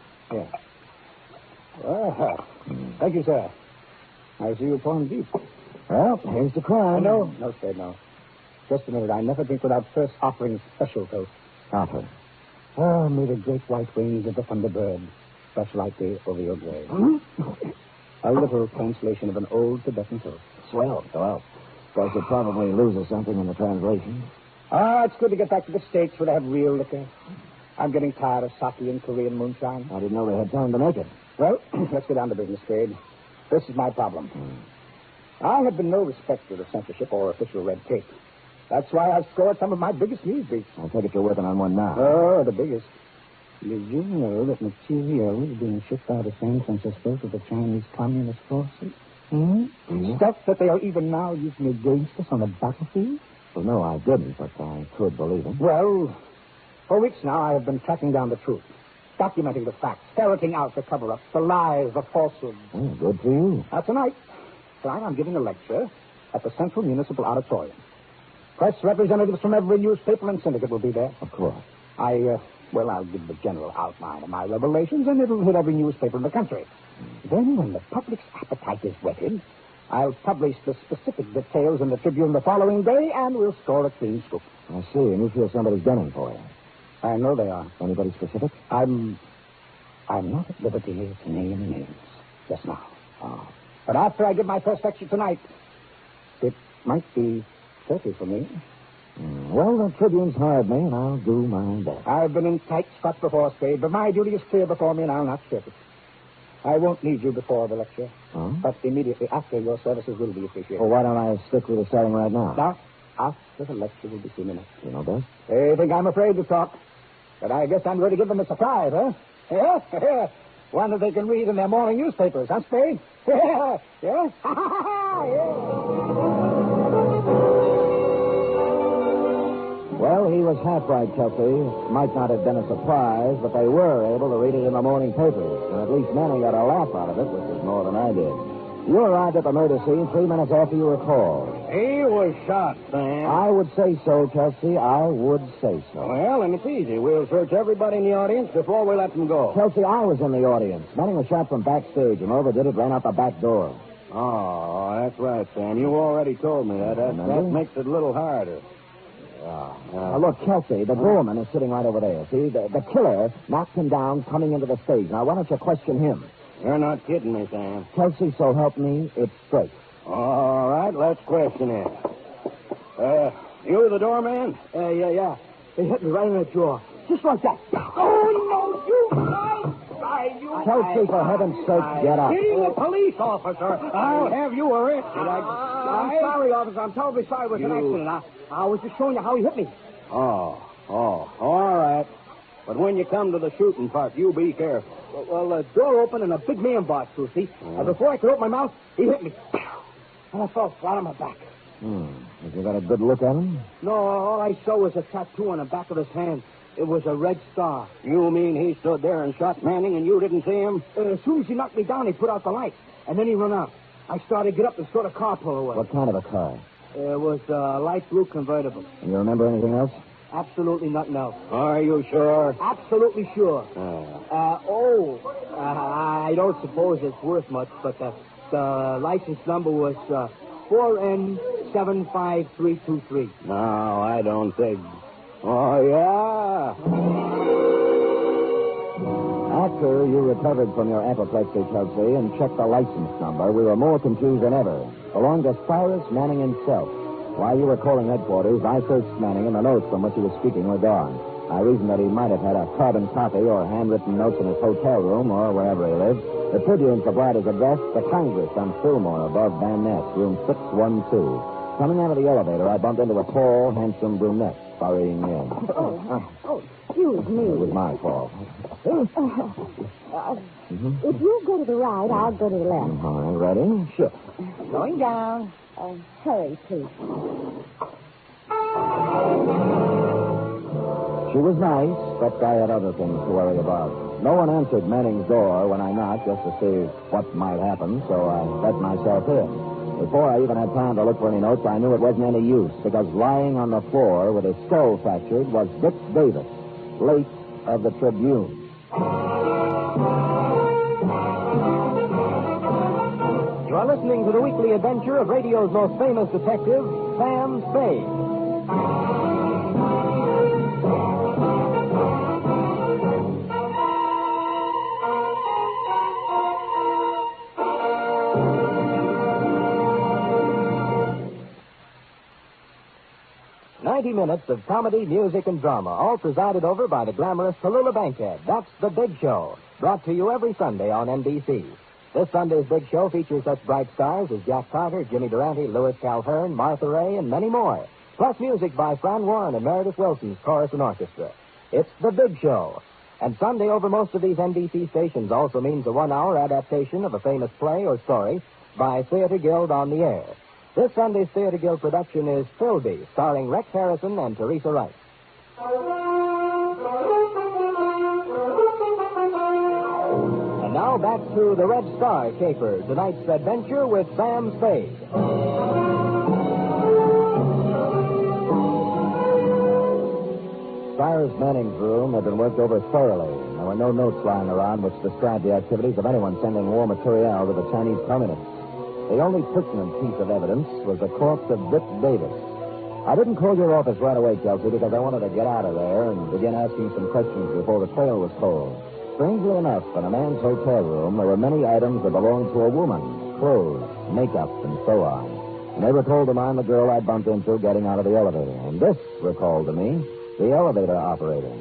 Well, thank you, sir. I see you're pulling deep. Well, here's the crime. No, Spade, no. Just a minute. I never drink without first offering special toast. Offer. Oh, may the great white wings of the thunderbird brush lightly over your grave. A literal translation of an old Tibetan toast. Swell. Well, guess it probably loses something in the translation. It's good to get back to the States where they have real liquor. I'm getting tired of sake and Korean moonshine. I didn't know they had time to make it. Well, let's get down to business, Spade. This is my problem. I have been no respecter of censorship or official red tape. That's why I've scored some of my biggest news beats. I take it you're working on one now. Oh, the biggest. Did you know that material is being shipped out of San Francisco to the Chinese Communist forces? Stuff that they are even now using against us on the battlefield? Well, no, I didn't, but I could believe it. Well, for weeks now I have been tracking down the truth, documenting the facts, ferreting out the cover-ups, the lies, the falsehoods. Good for you. Tonight I'm giving a lecture at the Central Municipal Auditorium. Press representatives from every newspaper and syndicate will be there. Of course. I'll give the general outline of my revelations, and it'll hit every newspaper in the country. Then, when the public's appetite is whetted, I'll publish the specific details in the Tribune the following day, and we'll score a clean scoop. I see, and you feel somebody's gunning for you. I know they are. Anybody specific? I'm not at liberty to name names just now. Oh. But after I give my first lecture tonight, it might be tricky for me. Well, the Tribune's hired me, and I'll do my best. I've been in tight spots before, Spade, but my duty is clear before me, and I'll not shirk it. I won't need you before the lecture, but immediately after your services will be appreciated. Well, why don't I stick with the starting right now? Now, after the lecture will be 2 minutes. You know best? They think I'm afraid to talk, but I guess I'm going to give them a surprise, huh? Yeah? One that they can read in their morning newspapers, huh, Spade? Yeah? Yeah? Well, he was half right, Chelsea. It might not have been a surprise, but they were able to read it in the morning papers. And at least Manny got a laugh out of it, which is more than I did. You arrived at the murder scene 3 minutes after you were called. He was shot, Sam. I would say so, Chelsea. I would say so. Well, and it's easy. We'll search everybody in the audience before we let them go. Chelsea, I was in the audience. Manning was shot from backstage, and whoever did it ran out the back door. Oh, that's right, Sam. You already told me that. That makes it a little harder. Now, look, Chelsea, the doorman is sitting right over there. See, the killer knocked him down coming into the stage. Now, why don't you question him? You're not kidding me, Sam. Chelsea, so help me, it's straight. All right, let's question him. You the doorman? Yeah. They hit me right in the jaw. Just like that. Oh, no, you Chelsea, for heaven's sake, get up. He's a police officer. I'll have you arrested. I'm sorry, officer. I'm terribly sorry. It was an accident. I was just showing you how he hit me. Oh, all right. But when you come to the shooting part, you be careful. Well, the door opened and a big man barked through, see? Before I could open my mouth, he hit me. And I fell flat on my back. Have you got a good look at him? No, all I saw was a tattoo on the back of his hand. It was a red star. You mean he stood there and shot Manning and you didn't see him? As soon as he knocked me down, he put out the light. And then he ran out. I started to get up and saw the car pull away. What kind of a car? It was a light blue convertible. And you remember anything else? Absolutely nothing else. Are you sure? Absolutely sure. I don't suppose it's worth much, but the license number was 4N75323. No, I don't think. Oh, yeah. After you recovered from your apoplexy, Chelsea, and checked the license number, we were more confused than ever. Belonged to Cyrus Manning himself. While you were calling headquarters, I searched Manning, and the notes from which he was speaking were gone. I reasoned that he might have had a carbon copy or handwritten notes in his hotel room or wherever he lived. The Tribune supplied his address, the Congress on Fillmore above Van Ness, room 612. Coming out of the elevator, I bumped into a tall, handsome brunette hurrying in. Excuse me. It was my fault. If you go to the right, I'll go to the left. All right, ready? Sure. Going down. Hurry, please. She was nice, but I had other things to worry about. No one answered Manning's door when I knocked just to see what might happen, so I let myself in. Before I even had time to look for any notes, I knew it wasn't any use, because lying on the floor with his skull fractured was Dick Davis, late of the Tribune. You are listening to the weekly adventure of radio's most famous detective, Sam Spade. 90 minutes of comedy, music, and drama, all presided over by the glamorous Tallulah Bankhead. That's The Big Show, brought to you every Sunday on NBC. This Sunday's Big Show features such bright stars as Jack Carter, Jimmy Durante, Louis Calhern, Martha Ray, and many more. Plus music by Fran Warren and Meredith Wilson's chorus and orchestra. It's The Big Show. And Sunday over most of these NBC stations also means a 1-hour adaptation of a famous play or story by Theater Guild on the air. This Sunday's Theater Guild production is Philby, starring Rex Harrison and Teresa Wright. And now back to the Red Star Caper, tonight's adventure with Sam Spade. Cyrus Manning's room had been worked over thoroughly. There were no notes lying around which described the activities of anyone sending war material to the Chinese communists. The only pertinent piece of evidence was the corpse of Dick Davis. I didn't call your office right away, Kelsey, because I wanted to get out of there and begin asking some questions before the trail was cold. Strangely enough, in a man's hotel room, there were many items that belonged to a woman. Clothes, makeup, and so on. And they recalled to mind the girl I bumped into getting out of the elevator. And this recalled to me the elevator operator.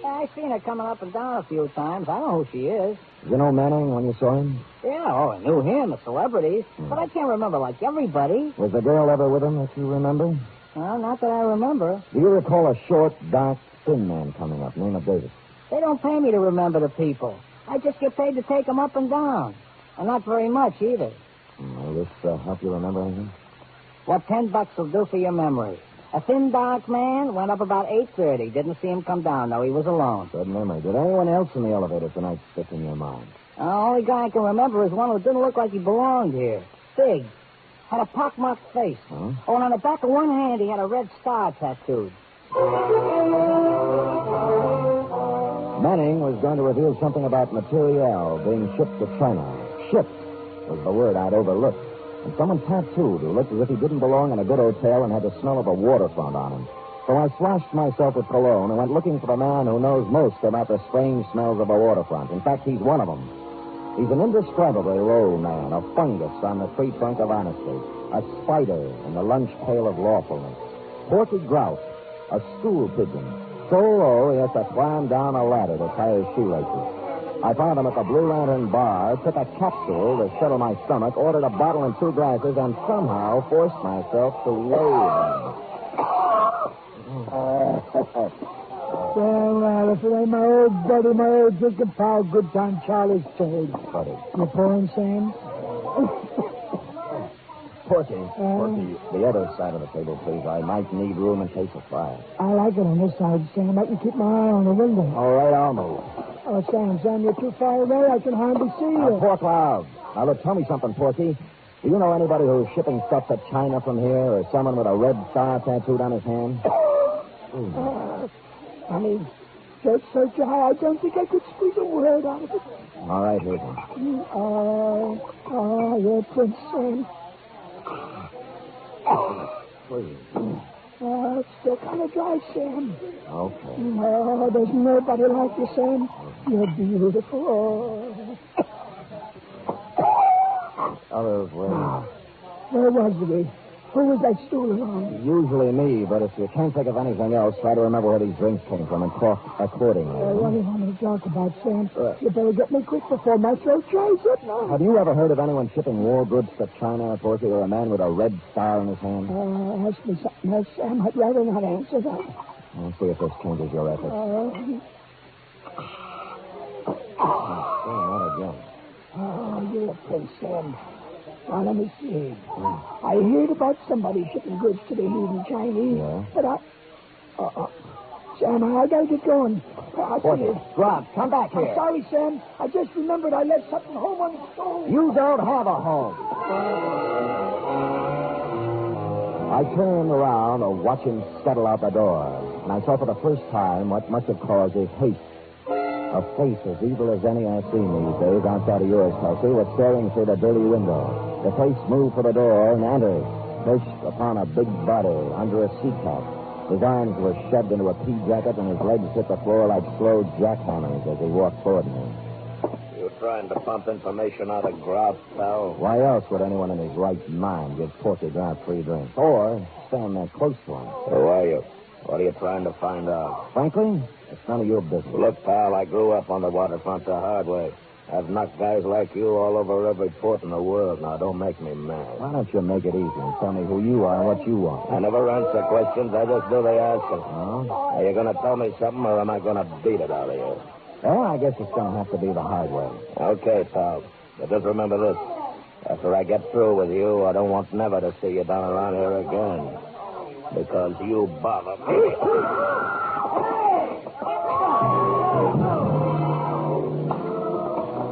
I've seen her coming up and down a few times. I know who she is. Did you know Manning when you saw him? Yeah, I knew him, the celebrities. But I can't remember like everybody. Was the girl ever with him that you remember? Well, not that I remember. Do you recall a short, dark, thin man coming up, name of Davis? They don't pay me to remember the people. I just get paid to take them up and down. And not very much either. Will this help you remember anything? What $10 will do for your memory. A thin, dark man went up about 8:30. Didn't see him come down, though. He was alone. Good memory. Did anyone else in the elevator tonight stick in your mind? The only guy I can remember is one who didn't look like he belonged here. Big. Had a pockmarked face. Huh? Oh, and on the back of one hand, he had a red star tattooed. Manning was going to reveal something about material being shipped to China. Shipped was the word I'd overlooked. And someone tattooed who looked as if he didn't belong in a good hotel and had the smell of a waterfront on him. So I sloshed myself with cologne and went looking for the man who knows most about the strange smells of a waterfront. In fact, he's one of them. He's an indescribably low man, a fungus on the tree trunk of honesty, a spider in the lunch pail of lawfulness, Porky Grouse, a stool pigeon, so low he has to climb down a ladder to tie his shoelaces. I found him at the Blue Lantern bar, took a capsule to settle my stomach, ordered a bottle and 2 glasses, and somehow forced myself to loathe Well, if it ain't my old buddy, my old drinking pal, Good Time Charlie's Spade. Buddy. You pouring, Sam? Porky, the other side of the table, please. I might need room in case of fire. I like it on this side, Sam. I can keep my eye on the window. All right, I'll move. Oh, Sam, you're too far away. I can hardly see you. McLeoud. Now, look, tell me something, Porky. Do you know anybody who's shipping stuff to China from here, or someone with a red star tattooed on his hand? I mean, just so high, I don't think I could squeeze a word out of it. All right, here's one. You're Prince Sam. Please. It's still kind of dry, Sam. Okay. Oh, there's nobody like you, Sam. You're beautiful. Others were. Where was we? Who was that stooling on? Usually me, but if you can't think of anything else, try to remember where these drinks came from and talk accordingly. What do you want me to talk about, Sam? You better get me quick before my throat dries up now. Have you ever heard of anyone shipping war goods to China, Porky, or a man with a red star in his hand? Ask me something else, Sam. I'd rather not answer that. I'll see if this changes your efforts. Not again. Oh, you're a Prince, Sam. Now, let me see. I heard about somebody shipping goods to the heathen Chinese. Yeah? But Sam, I gotta get going. I'll see you. Rob, come back here. I'm sorry, Sam. I just remembered I left something home on the stove. You don't have a home. I turned around to watch him scuttle out the door, and I saw for the first time what must have caused his hate. A face as evil as any I've seen these days outside of yours, Kelsey, was staring through the dirty window. The face moved for the door and entered, pushed upon a big body under a sea cap. His arms were shoved into a pea jacket, and his legs hit the floor like slow jackhammers as he walked toward me. You trying to pump information out of Grout, pal? Why else would anyone in his right mind give Porky Grout free drinks? Or stand that close to him? Who are you? What are you trying to find out? Frankly, it's none of your business. Look, pal, I grew up on the waterfront the hard way. I've knocked guys like you all over every port in the world. Now, don't make me mad. Why don't you make it easy and tell me who you are and what you want? I never answer questions. I just do the asking. Oh? Are you going to tell me something, or am I going to beat it out of you? Well, I guess it's going to have to be the hard way. Okay, pal. But just remember this. After I get through with you, I don't want never to see you down around here again. Because you bother me.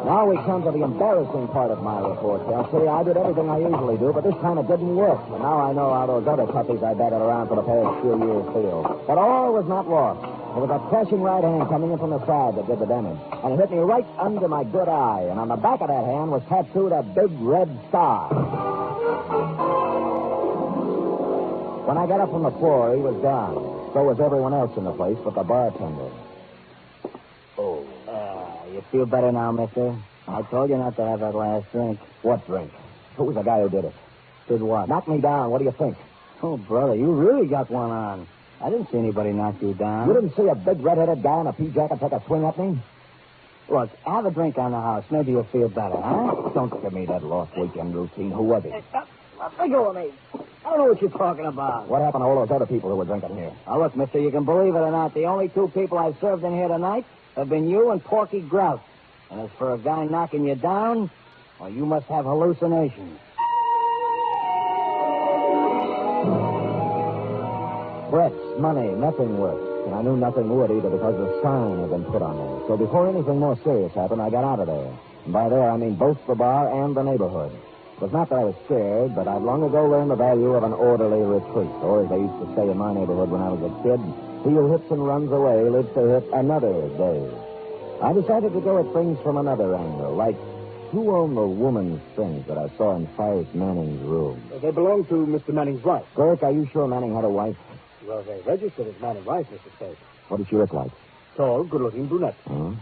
Now we come to the embarrassing part of my report, Chelsea. I did everything I usually do, but this time it didn't work. And now I know how those other puppies I batted around for the past few years feel. But all was not lost. It was a crashing right hand coming in from the side that did the damage. And it hit me right under my good eye. And on the back of that hand was tattooed a big red star. When I got up from the floor, he was gone. So was everyone else in the place but the bartender. You feel better now, mister? I told you not to have that last drink. What drink? Who was the guy who did it? Did what? Knock me down. What do you think? Oh, brother, you really got one on. I didn't see anybody knock you down. You didn't see a big red-headed guy in a pea jacket take a swing at me? Look, have a drink on the house. Maybe you'll feel better, huh? Don't give me that lost weekend routine. Who was he? Let go of me. I don't know what you're talking about. What happened to all those other people who were drinking here? Now, look, mister, you can believe it or not, the only two people I've served in here tonight have been you and Porky Grout. And as for a guy knocking you down, well, you must have hallucinations. Threats, money, nothing worked. And I knew nothing would either because the sign had been put on me. So before anything more serious happened, I got out of there. And by there, I mean both the bar and the neighborhood. It was not that I was scared, but I'd long ago learned the value of an orderly retreat. Or, as they used to say in my neighborhood when I was a kid, he who hits and runs away lives to hit another day. I decided to go at things from another angle, like who owned the woman's things that I saw in Cyrus Manning's room? They belong to Mr. Manning's wife. Clerk, are you sure Manning had a wife? Well, they registered as Manning's wife, Mr. Spade. What did she look like? Tall, good-looking brunette. Huh?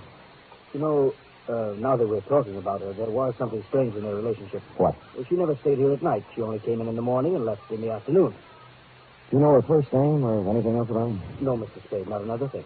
You know, now that we're talking about her, there was something strange in their relationship. What? Well, she never stayed here at night. She only came in the morning and left in the afternoon. Do you know her first name or anything else about her? No, Mr. Spade, not another thing.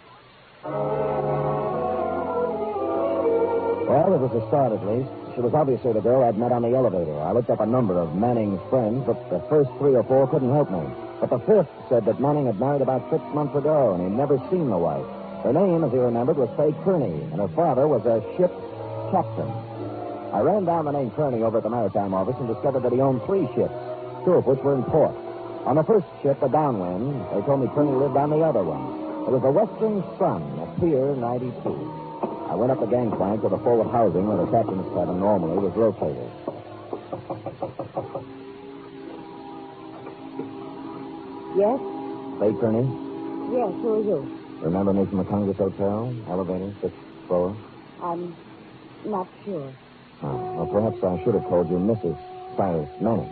Well, it was a start, at least. She was obviously the girl I'd met on the elevator. I looked up a number of Manning's friends, but the first 3 or 4 couldn't help me. But the 5th said that Manning had married about 6 months ago, and he'd never seen the wife. Her name, as he remembered, was Faye Kearney, and her father was a ship's captain. I ran down the name Kearney over at the maritime office and discovered that he owned 3 ships, 2 of which were in port. On the first ship, the Downwind, they told me Kearney lived on the other one. It was the Western Sun at Pier 92. I went up the gangplank to the forward housing where the captain's cabin normally was located. Yes? Faye Kearney, Yes, who are you? remember me from the Congress Hotel? Elevator, 6th floor? I'm not sure. Oh, well, perhaps I should have told you Mrs. Cyrus Manning.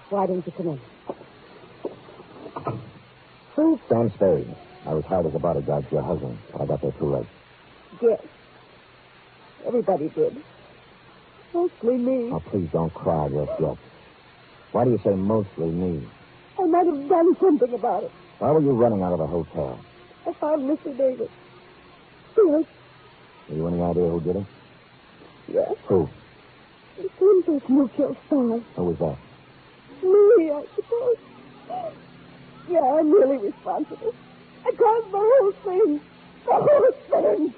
Why didn't you come in? Who? Sam Spade. I was hired as a bodyguard for your husband, but I got there too late. Yes. Everybody did. Mostly me. Oh, please don't cry just yet. Why do you say mostly me? I might have done something about it. Why were you running out of the hotel? I found Mr. Davis. Yes. Have you any idea who did it? Yes. Who? The same person who killed Star. Who was that? Me, I suppose. Yeah, I'm really responsible. I caused the whole thing. The whole thing.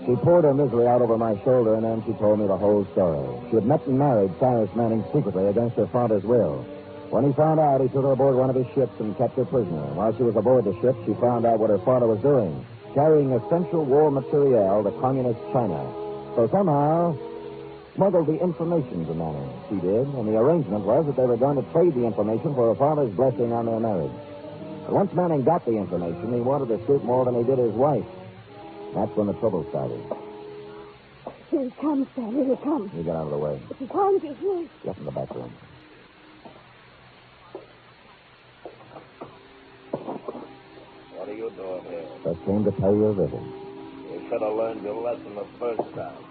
She poured her misery out over my shoulder, and then she told me the whole story. She had met and married Cyrus Manning secretly against her father's will. When he found out, he took her aboard one of his ships and kept her prisoner. While she was aboard the ship, she found out what her father was doing, carrying essential war materiel to communist China. So somehow, smuggled the information to Manning. She did, and the arrangement was that they were going to trade the information for her father's blessing on their marriage. But once Manning got the information, he wanted to shoot more than he did his wife. That's when the trouble started. Here he comes, Sam. Here he comes. You get out of the way. If he finds you here. Get in the back room. What are you doing here? Just came to pay your visit. You should have learned your lesson the first time.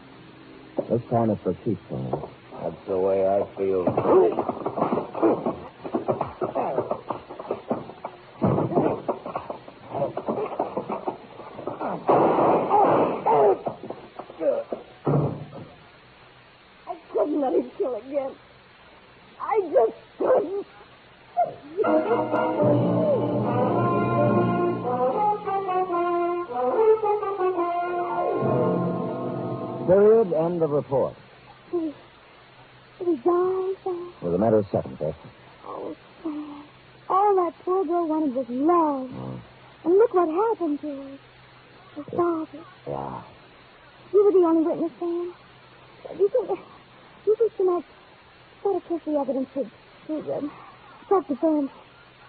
This time it's for keeps, Sam. That's the way I feel. I couldn't let him kill again. I just couldn't. Period. End of report. Did he die, Sam? It was a matter of seconds, Beth. Oh, Sam. All that poor girl wanted was love. And look what happened to her. Her father. Yeah. You were the only witness, Sam. You think you might better push the evidence to talk to Sam?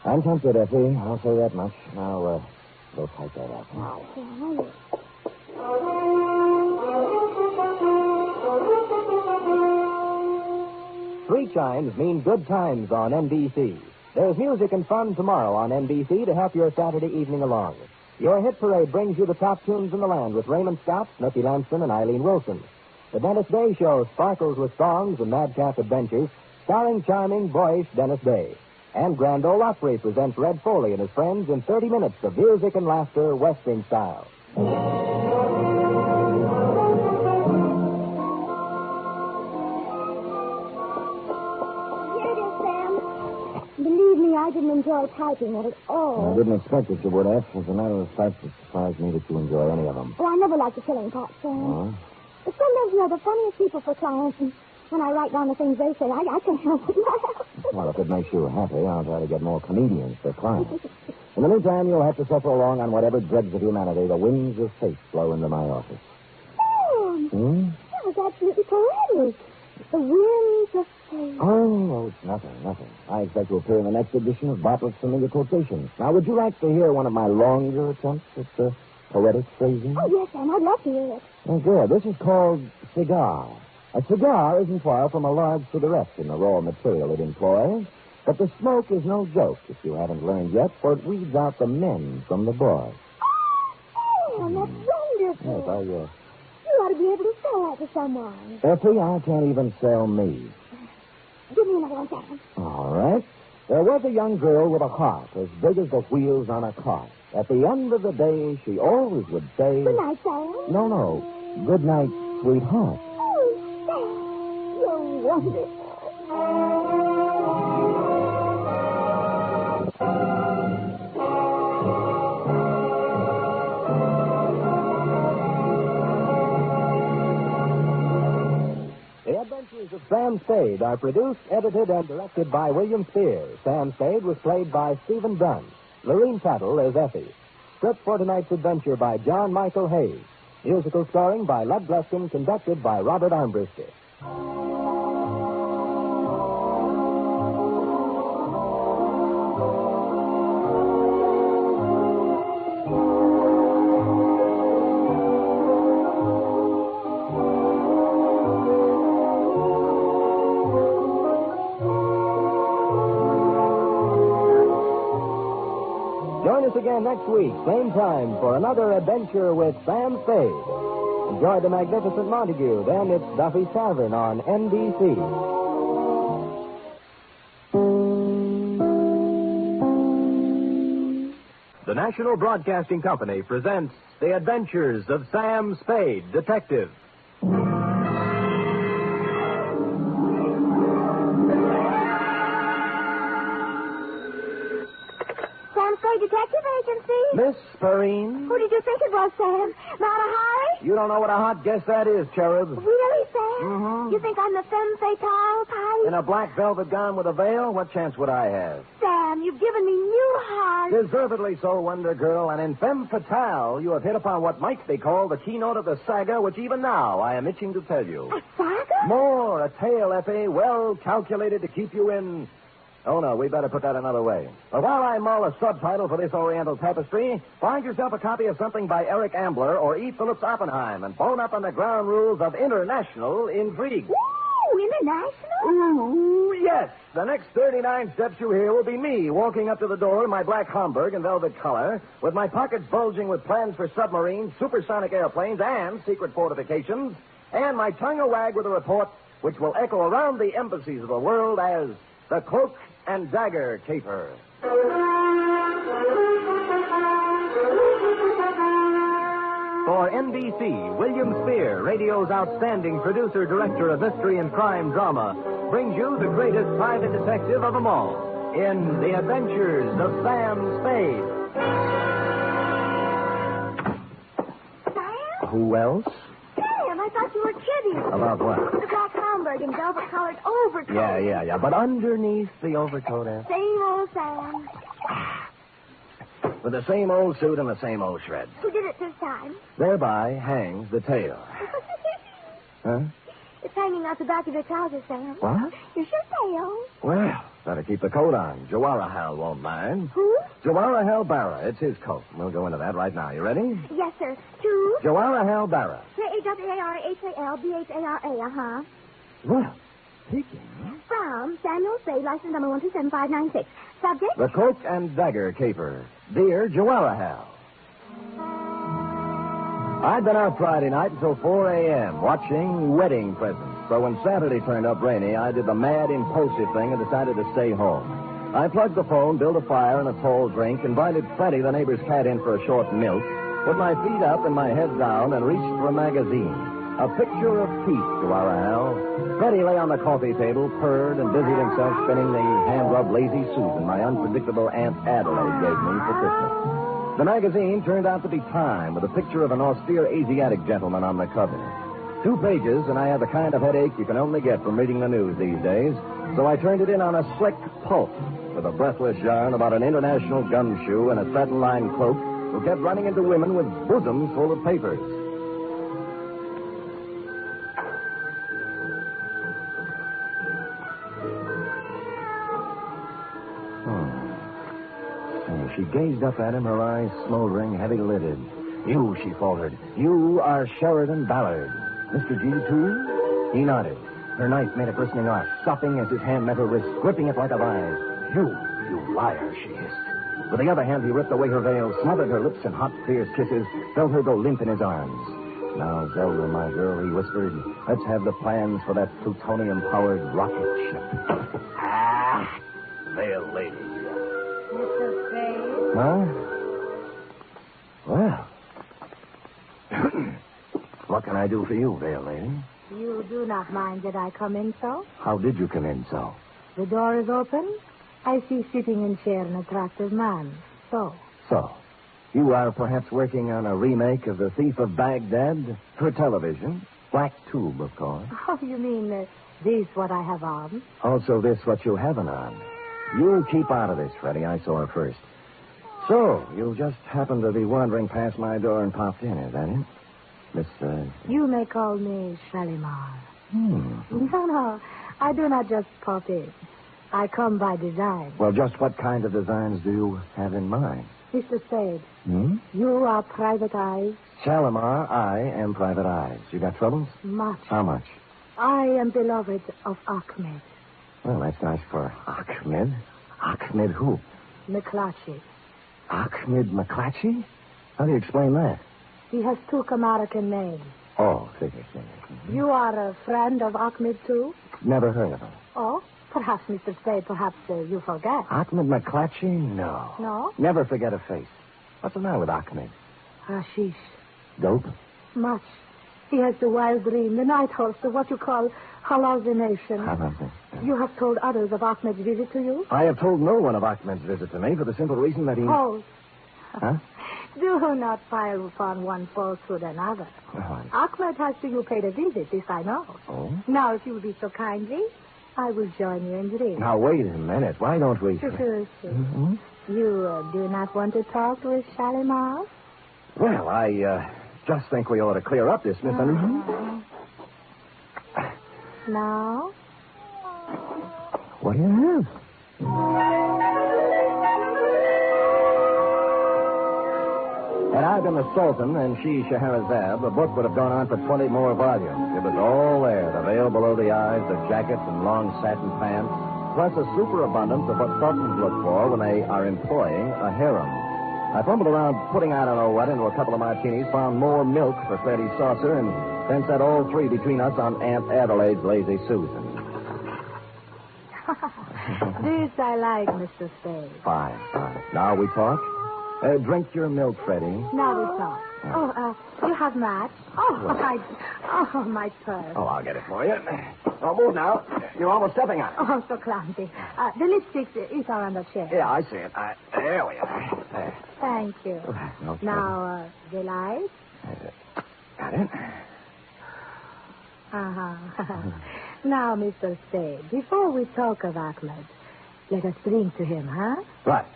I'm tempted, Effie. I'll say that much. Now, go type that up. All right, Sam. I will. Three chimes mean good times on NBC. There's music and fun tomorrow on NBC to help your Saturday evening along. Your hit parade brings you the top tunes in the land with Raymond Scott, Snooky Lanston, and Eileen Wilson. The Dennis Day Show sparkles with songs and madcap adventures, starring charming, boyish Dennis Day. And Grand Ole Opry presents Red Foley and his friends in 30 minutes of music and laughter, Western style. Believe me, I didn't enjoy typing it at all. I didn't expect that you would, F. As a matter of fact, it surprised me that you enjoy any of them. Oh, I never liked the killing part, Sam. But sometimes, the funniest people for clients, and when I write down the things they say, I can't help but laugh. Well, if it makes you happy, I'll try to get more comedians for clients. In the meantime, you'll have to suffer along on whatever dregs of humanity the winds of fate blow into my office. Sam! That was absolutely poetic. The winds of fate. Oh, it's nothing. I expect to appear in the next edition of Bartlett's Familiar Quotations. Now, would you like to hear one of my longer attempts at poetic phrasing? Oh, yes, Sam. I'd love to hear it. Oh, good. This is called cigar. A cigar isn't far from a large cigarette in the raw material it employs, but the smoke is no joke, if you haven't learned yet, for it weeds out the men from the boys. Oh, that's wonderful. Yes, You ought to be able to sell that to someone. Effie, I can't even sell me. Give me another one, Sam. All right. There was a young girl with a heart as big as the wheels on a cart. At the end of the day, she always would say... Good night, Sam. No. Good night, sweetheart. Oh, Sam, you're wonderful. The Adventures of Sam Spade are produced, edited, and directed by William Spear. Sam Spade was played by Stephen Dunn. Lorene Tuttle as Effie. Script for tonight's adventure by John Michael Hayes. Musical scoring by Lud Gluskin, conducted by Robert Armbruster. Join us again next week, same time, for another adventure with Sam Spade. Enjoy the magnificent Montague. Then it's Duffy's Tavern on NBC. The National Broadcasting Company presents The Adventures of Sam Spade, Detective. Detective Agency? Miss Perrine? Who did you think it was, Sam? Mata Hari? You don't know what a hot guess that is, Cherub. Really, Sam? Mm-hmm. You think I'm the femme fatale type? In a black velvet gown with a veil? What chance would I have? Sam, you've given me new heart. Deservedly so, Wonder Girl. And in femme fatale, you have hit upon what might be called the keynote of the saga, which even now I am itching to tell you. A saga? More, a tale, Effie, well calculated to keep you in Oh, no, we better put that another way. But while I mull a subtitle for this Oriental tapestry, find yourself a copy of something by Eric Ambler or E. Phillips Oppenheim and bone up on the ground rules of international intrigue. Ooh, international? Ooh, yes. The next 39 steps you hear will be me walking up to the door in my black Homburg and velvet collar, with my pockets bulging with plans for submarines, supersonic airplanes, and secret fortifications, and my tongue a wag with a report which will echo around the embassies of the world as the Cloak and Dagger Caper. For NBC, William Spear, radio's outstanding producer, director of mystery and crime drama, brings you the greatest private detective of them all in The Adventures of Sam Spade. Sam? Who else? Sam, I thought you were kidding. About what? The black Homburg and velvet-colored overcoat. Yeah. But underneath the overcoat, Same old Sam. with the same old suit and the same old shreds. Who did it this time? Thereby hangs the tale. Huh? It's hanging out the back of your trousers, Sam. What? Your shirt tail. Well, better keep the coat on. Jawaharlal won't mind. Who? Jawaharlal Barra. It's his coat. We'll go into that right now. You ready? Yes, sir. To? Jawaharlal Barra. Jawarhal, uh-huh. Well, speaking. From Samuel Spade, license number 127596. Subject? The Cloak and Dagger Caper. Dear Jawaharlal. I'd been out Friday night until 4 a.m. watching wedding presents. So when Saturday turned up rainy, I did the mad, impulsive thing and decided to stay home. I plugged the phone, built a fire and a tall drink, invited Freddie, the neighbor's cat, in for a short milk, put my feet up and my head down, and reached for a magazine. A picture of peace, Jawaharlal. Freddie lay on the coffee table, purred, and busied himself spinning the hand-rubbed lazy Susan my unpredictable Aunt Adelaide gave me for Christmas. The magazine turned out to be Time, with a picture of an austere Asiatic gentleman on the cover. 2 pages, and I had the kind of headache you can only get from reading the news these days, so I turned it in on a slick pulp with a breathless yarn about an international gumshoe and a satin-lined cloak who kept running into women with bosoms full of papers. She gazed up at him, her eyes smoldering, heavy-lidded. You, she faltered. You are Sheridan Ballard. Mr. G, too? He nodded. Her knife made a glistening arc, stopping as his hand met her wrist, gripping it like a vise. You liar, she hissed. With the other hand, he ripped away her veil, smothered her lips in hot, fierce kisses, felt her go limp in his arms. Now, Zelda, my girl, he whispered, let's have the plans for that plutonium-powered rocket ship. Veil lady. Mr. Spade? Huh? Well. What can I do for you, Veil Lady? You do not mind that I come in so? How did you come in so? The door is open. I see sitting in chair an attractive man. So? So, you are perhaps working on a remake of The Thief of Baghdad for television? Black tube, of course. Oh, you mean this what I have on? Also this what you haven't on. You keep out of this, Freddie. I saw her first. So, you just happened to be wandering past my door and popped in, is that it? Miss, You may call me Shalimar. No, I do not just pop in. I come by design. Well, just what kind of designs do you have in mind? Mr. Spade, you are Private Eyes? Shalimar, I am Private Eyes. You got troubles? Much. How much? I am beloved of Ahmed. Well, that's nice for Ahmed. Ahmed who? McLeoud. Ahmed McClatchy? How do you explain that? He has 2 American names. Oh, figure. You are a friend of Ahmed, too? Never heard of him. Oh, perhaps, Mr. Spade, perhaps you forget. Ahmed McClatchy? No. No? Never forget a face. What's the matter with Ahmed? Hashish. Dope? Much. He has the wild dream, the night horse, the what you call hallucination. You have told others of Ahmed's visit to you? I have told no one of Ahmed's visit to me for the simple reason that he... Oh. Huh? Do not pile upon one falsehood another. Ahmed has to you paid a visit, this I know. Oh? Now, if you will be so kindly, I will join you in the ring. Now, wait a minute. Why don't we... You do not want to talk with Shalimar? Well, I just think we ought to clear up this misunderstanding. Now? What do you have? Had I been the Sultan and she Scheherazade, the book would have gone on for 20 more volumes. It was all there, the veil below the eyes, the jackets and long satin pants, plus a superabundance of what Sultans look for when they are employing a harem. I fumbled around putting I don't know what into a couple of martinis, found more milk for Freddie's saucer, and then set all three between us on Aunt Adelaide's Lazy Susan. This I like, Mr. Spade. Fine. Now we talk? Drink your milk, Freddie. Now we talk. You have match? My purse. Oh, I'll get it for you. Oh, move now. You're almost stepping on it. Oh, so clumsy. The lipstick is on the chair. Yeah, I see it. There we are. There. Thank you. Okay. Now, the light? Got it. Now, Mr. Spade, before we talk of Ahmed, let us drink to him, huh? Right.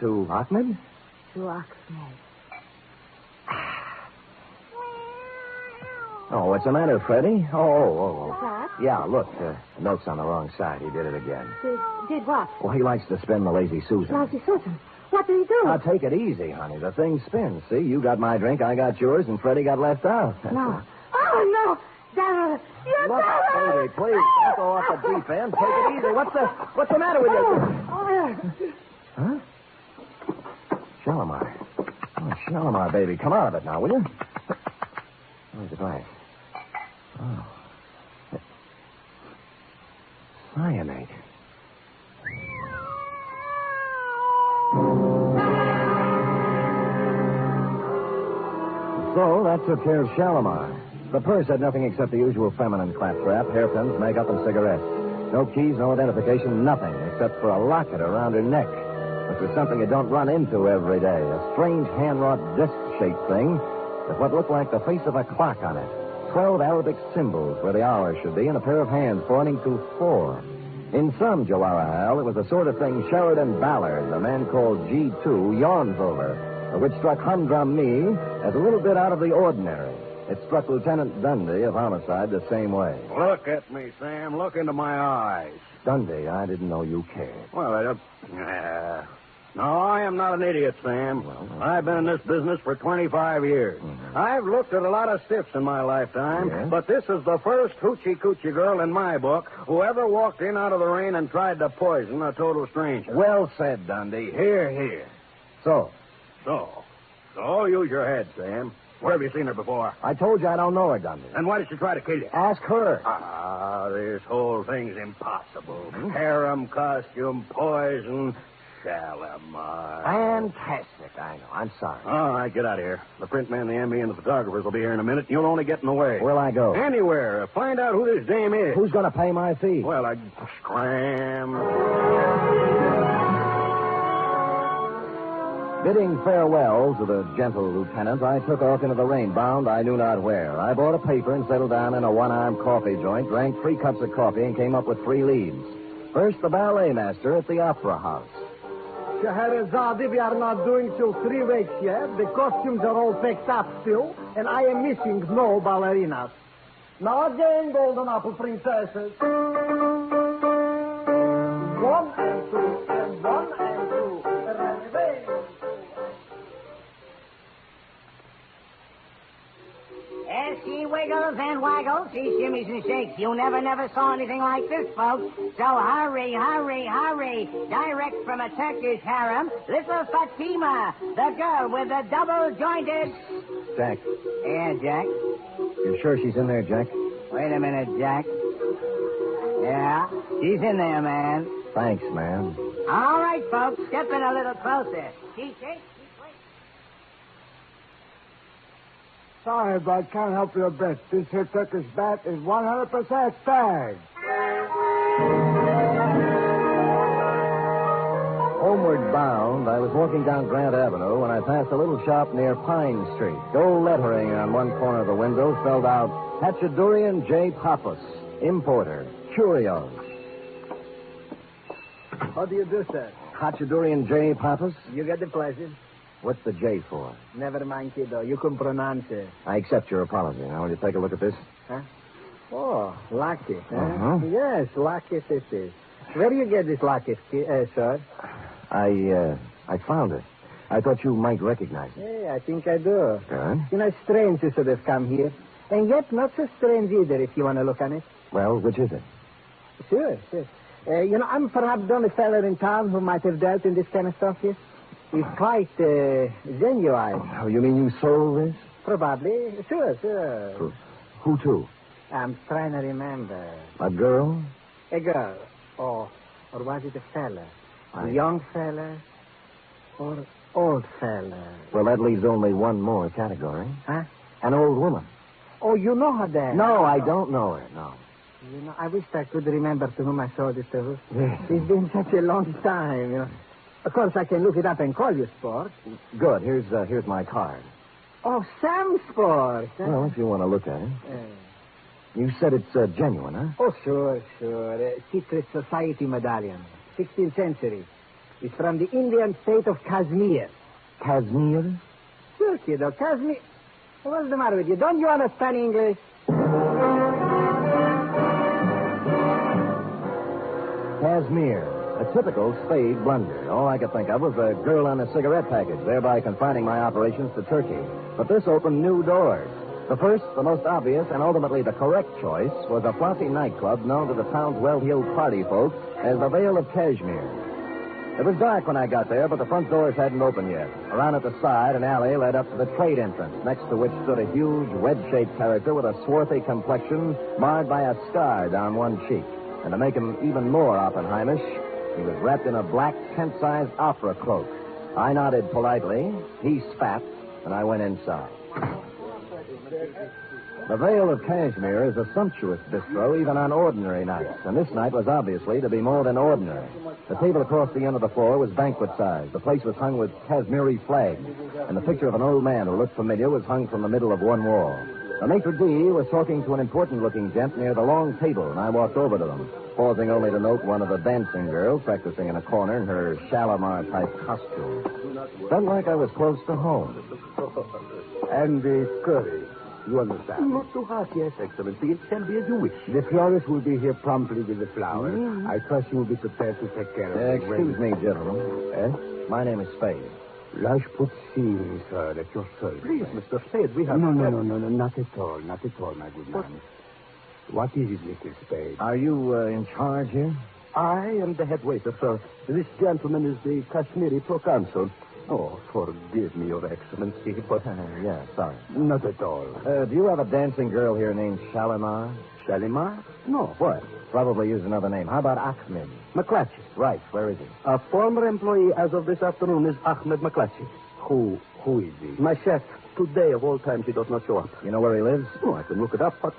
To Ahmed? To Ahmed. Oh, what's the matter, Freddie? Oh. What? Yeah, look, the note's on the wrong side. He did it again. Did what? Well, he likes to spin the Lazy Susan. Lazy Susan? What did he do? Now, take it easy, honey. The thing spins. See, you got my drink, I got yours, and Freddie got left out. No. Oh, no. Dagger. Look, Freddie, please, don't go off the deep end. Take it easy. What's the matter with you? Huh? Shalimar. Oh, Shalimar, baby. Come out of it now, will you? Where's the glass? Oh. Cyanide. So that took care of Shalimar. The purse had nothing except the usual feminine claptrap, hairpins, makeup, and cigarettes. No keys, no identification, nothing except for a locket around her neck, which was something you don't run into every day. A strange hand-wrought disc-shaped thing with what looked like the face of a clock on it. 12 Arabic symbols where the hour should be, and a pair of hands pointing to 4. In some Jawaharlal, it was the sort of thing Sheridan Ballard, the man called G2, yawns over, which struck Humdrum me as a little bit out of the ordinary. It struck Lieutenant Dundee of Homicide the same way. Look at me, Sam. Look into my eyes. Dundee, I didn't know you cared. Well, no, I am not an idiot, Sam. Well, I've been in this business for 25 years. Mm-hmm. I've looked at a lot of stiffs in my lifetime, but this is the first hoochie-coochie girl in my book who ever walked in out of the rain and tried to poison a total stranger. Well said, Dundee. Here. So, use your head, Sam. Where have you seen her before? I told you I don't know her, Dundee. Then why did she try to kill you? Ask her. This whole thing's impossible. Mm-hmm. Harem, costume, poison, Shalimar. Fantastic, I know. I'm sorry. All right, get out of here. The print man, the MB, and the photographers will be here in a minute. You'll only get in the way. Where'll I go? Anywhere. Find out who this dame is. Who's going to pay my fee? Well, scram. Bidding farewell to the gentle lieutenant, I took off into the rain, bound I knew not where. I bought a paper and settled down in a one-armed coffee joint, drank 3 cups of coffee, and came up with 3 leads. First, the ballet master at the Opera House. Scheherazade, we are not doing till 3 weeks yet. The costumes are all picked up still, and I am missing no ballerinas. Now again, golden apple princesses. 1 and 2, and 1 and 2. As she wiggles and waggles, she shimmies and shakes. You never saw anything like this, folks. So hurry. Direct from a Turkish harem, little Fatima, the girl with the double-jointed... Jack. Yeah, Jack? You sure she's in there, Jack? Wait a minute, Jack. Yeah, she's in there, man. Thanks, man. All right, folks, step in a little closer. She shakes. Sorry, but can't help you a bit. This here Turkish bat is 100% tag. Homeward bound, I was walking down Grant Avenue when I passed a little shop near Pine Street. Gold lettering on one corner of the window spelled out, Hachadurian J. Pappas, importer, curios. How do you do, sir? Hachadurian J. Pappas? You get the pleasure. What's the J for? Never mind, kiddo. You can pronounce it. I accept your apology. Now, will you take a look at this? Huh? Oh, lucky. Huh? Uh-huh. Yes, lucky it is. Where do you get this locket, sir? I found it. I thought you might recognize it. Hey, I think I do. Good. You know, it's strange you should have come here. And yet not so strange either, if you want to look on it. Well, which is it? Sure. You know, I'm perhaps the only fella in town who might have dealt in this kind of stuff here. He's quite genuine. Oh, you mean you sold this? Probably. Sure. Who to? I'm trying to remember. A girl? A girl. Or was it a fella? A young fella? Or old fella? Well, that leaves only one more category. Huh? An old woman. Oh, you know her then? No, I don't know her, no. You know, I wish I could remember to whom I sold it to. Yes. It's been such a long time, you know. Of course, I can look it up and call you, Sport. Good. Here's my card. Oh, Sam Sport. Huh? Well, if you want to look at it. You said it's genuine, huh? Oh, sure. Secret Society medallion. 16th century. It's from the Indian state of Kashmir. Kashmir? Sure, kiddo. Kashmir. What's the matter with you? Don't you understand English? Kashmir. A typical Spade blunder. All I could think of was a girl on a cigarette package, thereby confining my operations to Turkey. But this opened new doors. The first, the most obvious, and ultimately the correct choice was a flossy nightclub known to the town's well-heeled party folk as the Vale of Cashmere. It was dark when I got there, but the front doors hadn't opened yet. Around at the side, an alley led up to the trade entrance, next to which stood a huge, wedge-shaped character with a swarthy complexion marred by a scar down one cheek. And to make him even more Oppenheimish, he was wrapped in a black, tent-sized opera cloak. I nodded politely, he spat, and I went inside. The Vale of Cashmere is a sumptuous bistro even on ordinary nights, and this night was obviously to be more than ordinary. The table across the end of the floor was banquet size. The place was hung with Kashmiri flags, and the picture of an old man who looked familiar was hung from the middle of one wall. The maitre d' was talking to an important-looking gent near the long table, and I walked over to them, pausing only to note one of the dancing girls practicing in a corner in her Shalimar-type costume. Felt like I was close to home. And the curry. You understand? Not too hot, yes, Excellency. It shall be as you wish. The florist will be here promptly with the flowers. I trust you will be prepared to take care of it. Excuse me, gentlemen. Eh? My name is Spade. L'âge put scene, sir, at your service. Please, Mr. Spade, we have... No, not at all, my good man. What is it, Mr. Spade? Are you in charge here? I am the head waiter, sir. This gentleman is the Kashmiri proconsul. Oh, forgive me, Your Excellency, but... yeah, sorry. Not at all. Do you have a dancing girl here named Shalimar? Shalimar? No, what? Probably use another name. How about Ahmed? McClatchy. Right, where is he? A former employee as of this afternoon is Ahmed McClatchy. Who is he? My chef. Today, of all times, he does not show up. You know where he lives? Oh, I can look it up, but...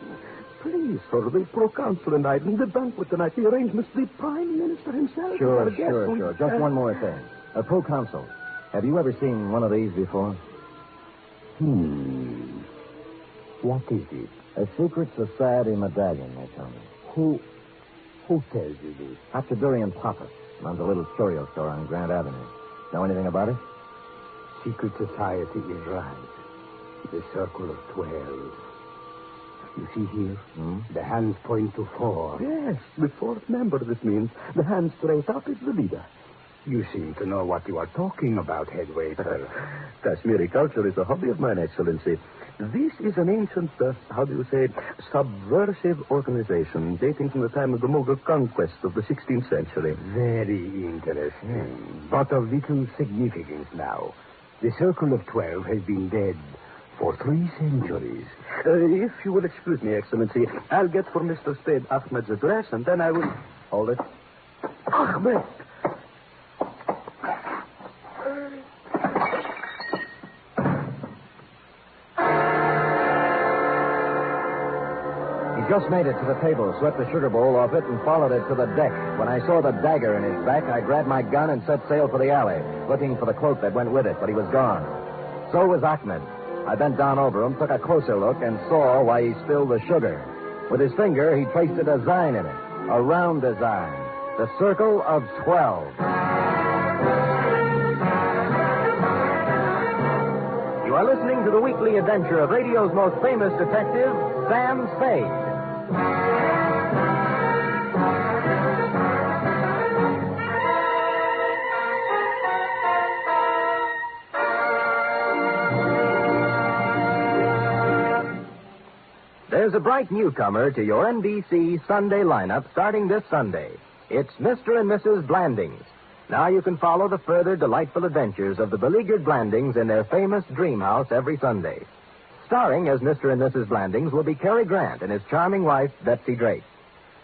Please, sir, the proconsul and I, in the banquet tonight, the arrangements, the Prime Minister himself... Sure. Just one more thing. Proconsul. Have you ever seen one of these before? What is it? A secret society medallion, they tell me. Who tells you this? Dr. Durian Pappas runs a little curio store on Grant Avenue. Know anything about it? Secret society is right. The circle of 12. You see here? The hands point to 4. Yes, the 4th member, this means. The hand straight up is the leader. You seem to know what you are talking about, head waiter. Kashmiri culture is a hobby of mine, Excellency. This is an ancient, subversive organization dating from the time of the Mughal conquest of the 16th century. Very interesting. But of little significance now. The Circle of 12 has been dead for 3 centuries. If you will excuse me, Excellency, I'll get for Mr. Spade Ahmed's address, and then I will... Hold it. Ahmed! Just made it to the table, swept the sugar bowl off it, and followed it to the deck. When I saw the dagger in his back, I grabbed my gun and set sail for the alley, looking for the cloak that went with it, but he was gone. So was Ahmed. I bent down over him, took a closer look, and saw why he spilled the sugar. With his finger, he traced a design in it, a round design, the Circle of 12. You are listening to the weekly adventure of radio's most famous detective, Sam Spade. There's a bright newcomer to your NBC Sunday lineup starting this Sunday. It's Mr. and Mrs. Blandings. Now you can follow the further delightful adventures of the beleaguered Blandings in their famous dream house every Sunday. Starring as Mr. and Mrs. Blandings will be Cary Grant and his charming wife, Betsy Drake.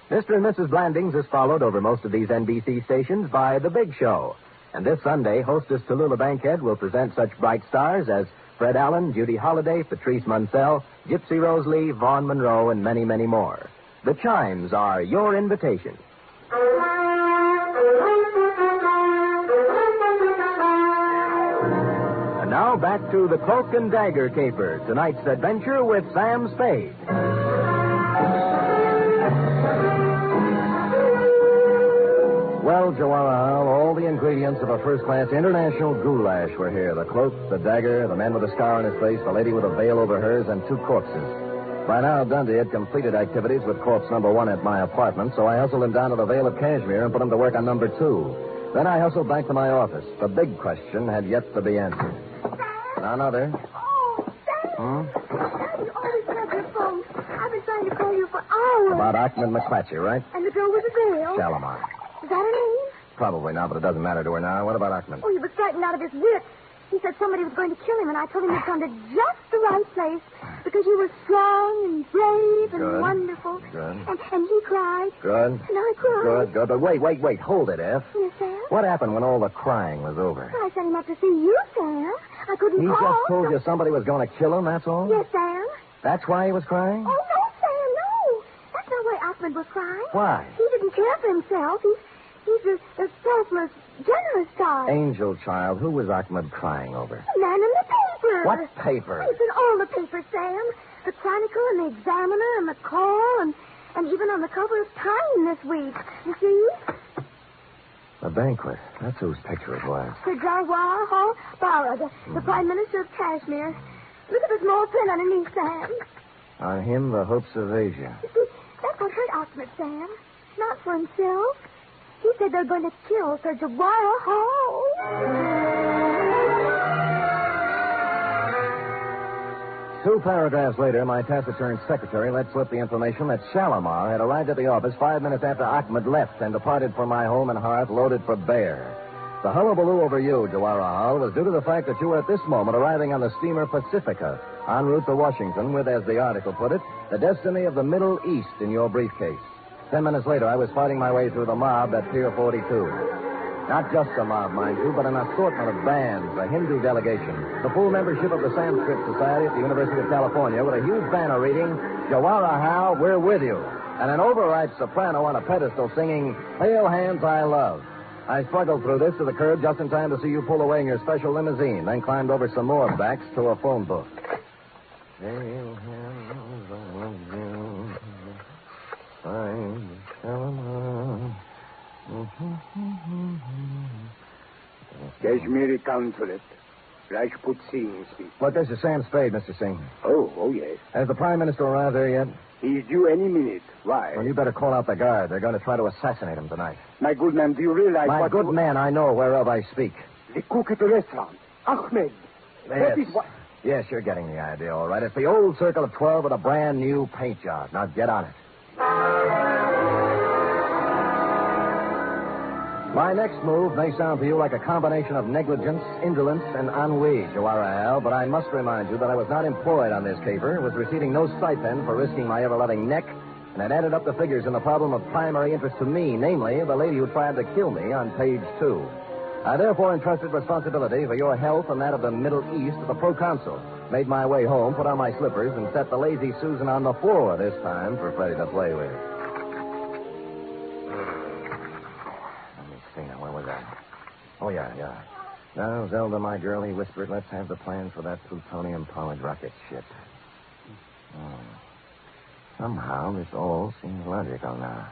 Mr. and Mrs. Blandings is followed over most of these NBC stations by The Big Show. And this Sunday, hostess Tallulah Bankhead will present such bright stars as Fred Allen, Judy Holliday, Patrice Munsell, Gypsy Rose Lee, Vaughn Monroe, and many, many more. The chimes are your invitation. And now back to the Cloak and Dagger Caper, tonight's adventure with Sam Spade. Well, Joanna, all the ingredients of a first-class international goulash were here. The cloak, the dagger, the man with a scar on his face, the lady with a veil over hers, and 2 corpses. By now, Dundee had completed activities with corpse number 1 at my apartment, so I hustled him down to the Vale of Cashmere and put him to work on number 2. Then I hustled back to my office. The big question had yet to be answered. Another. Oh, Sam! You always grab your phone. I've been trying to call you for hours. About Ahmed McClatchy, right? And the girl with the veil. Shalimar. Is that her name? Probably not, but it doesn't matter to her now. What about Ahmed? Oh, he was frightened out of his wits. He said somebody was going to kill him, and I told him he'd come to just the right place because you were strong and brave and Good. wonderful. Good. And he cried. Good. And I cried. Good. But wait. Hold it, F. Yes, Sam? What happened when all the crying was over? I sent him up to see you, Sam. I couldn't He call. just told you somebody was going to kill him, that's all? Yes, Sam. That's why he was crying? Oh, no, Sam, no. That's not why Ahmed was crying. Why? He didn't care for himself. He's a selfless, generous guy. Angel child, who was Ahmed crying over? The man in the paper. What paper? It's in all the papers, Sam. The Chronicle and the Examiner and the Call and even on the cover of Time this week. You see? A banquet. That's whose picture it was. Sir Jawahar Bara, the Prime Minister of Kashmir. Look at the small print underneath, Sam. On him, the hopes of Asia. You see, that's what hurt Ahmed, Sam. Not for himself. He said they're going to kill Sir Jawahar. 2 paragraphs later, my taciturn secretary let slip the information that Shalimar had arrived at the office 5 minutes after Ahmed left and departed for my home and hearth loaded for bear. The hullabaloo over you, Jawahar, was due to the fact that you were at this moment arriving on the steamer Pacifica, en route to Washington with, as the article put it, the destiny of the Middle East in your briefcase. 10 minutes later, I was fighting my way through the mob at Pier 42. Not just a mob, mind you, but an assortment of bands, a Hindu delegation, the full membership of the Sanskrit Society at the University of California with a huge banner reading, Jawahar, we're with you, and an overripe soprano on a pedestal singing, Pale Hands I Love. I struggled through this to the curb just in time to see you pull away in your special limousine, then climbed over some more backs to a phone book. Pale hands I love you. Kashmiri Consulate. Rajput Singh speaks. Look, this is Sam Spade, Mr. Singh. Oh, yes. Has the Prime Minister arrived there yet? He's due any minute. Why? Well, you better call out the guard. They're going to try to assassinate him tonight. My good man, do you realize My what... good man, I know whereof I speak. The cook at the restaurant. Ahmed. That is what... Yes, you're getting the idea, all right. It's the old Circle of 12 with a brand new paint job. Now get on it. My next move may sound to you like a combination of negligence, indolence, and ennui, Jawahar, but I must remind you that I was not employed on this caper, was receiving no stipend for risking my ever-loving neck, and had added up the figures in the problem of primary interest to me, namely, the lady who tried to kill me on page 2. I therefore entrusted responsibility for your health and that of the Middle East to the proconsul, made my way home, put on my slippers, and set the lazy Susan on the floor this time for Freddie to play with. Now, where was I? Oh, yeah. Now, Zelda, my girl, he whispered, let's have the plans for that plutonium-powered rocket ship. Somehow, this all seems logical now.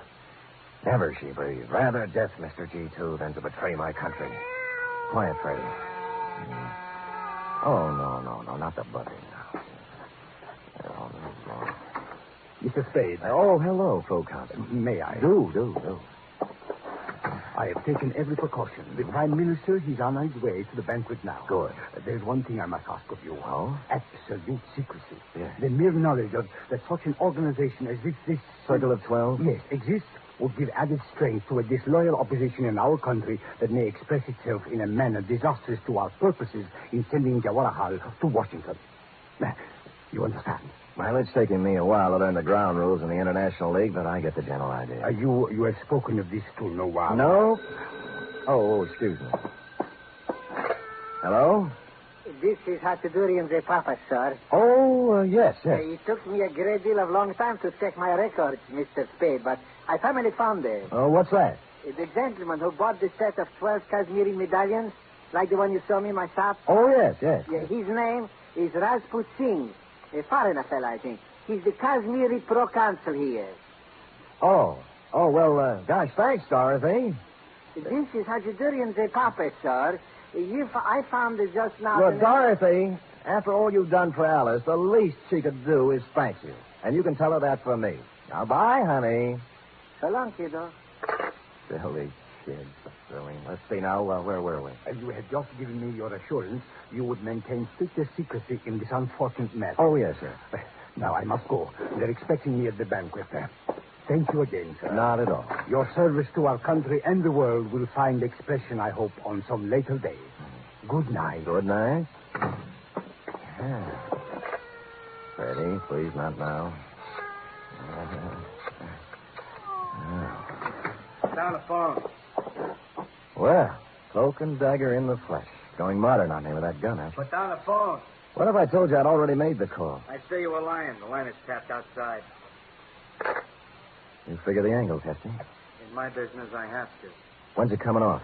Never, she breathed. Rather death, Mr. G2, than to betray my country. Quiet, Freddie. Oh, no, not the buzzing now. Mr. Spade. Oh, hello, proconsul. May I? Do. I have taken every precaution. The Prime Minister, he's on his way to the banquet now. Good. There's one thing I must ask of you. Oh? Absolute secrecy. Yes. The mere knowledge of that such an organization as this... Circle of 12? Yes, exists would give added strength to a disloyal opposition in our country that may express itself in a manner disastrous to our purposes in sending Jawaharlal to Washington. You understand? Well, it's taken me a while to learn the ground rules in the International League, but I get the general idea. You have spoken of this to no one. No? Oh, excuse me. Hello? This is Hatchadurian the Papa, sir. Oh, yes. It took me a great deal of long time to check my records, Mr. Spade, but I finally found it. Oh, what's that? The gentleman who bought the set of 12 Kashmiri medallions, like the one you saw me in my shop. Oh, yes. Yeah, his name is Rajput Singh, a foreigner fella, I think. He's the Kashmiri pro-consul here. Oh, well, gosh, thanks, Dorothy. This is Hatchadurian the Papa, sir. I found it just now. Look, Dorothy, after all you've done for Alice, the least she could do is thank you. And you can tell her that from me. Now, bye, honey. So long, kiddo. Silly kid. Silly. Let's see now, where were we? You had just given me your assurance you would maintain strictest secrecy in this unfortunate matter. Oh, yes, sir. Now, I must go. They're expecting me at the banquet. Thank you again, sir. Not at all. Your service to our country and the world will find expression, I hope, on some later day. Good night. Good night. Freddie, please, not now. Down the phone. Well, Cloak and Dagger in the flesh. Going modern on me with that gun, Put down the phone. What if I told you I'd already made the call? I say you were lying. The line is tapped outside. You figure the angles, Hefty. In my business, I have to. When's it coming off?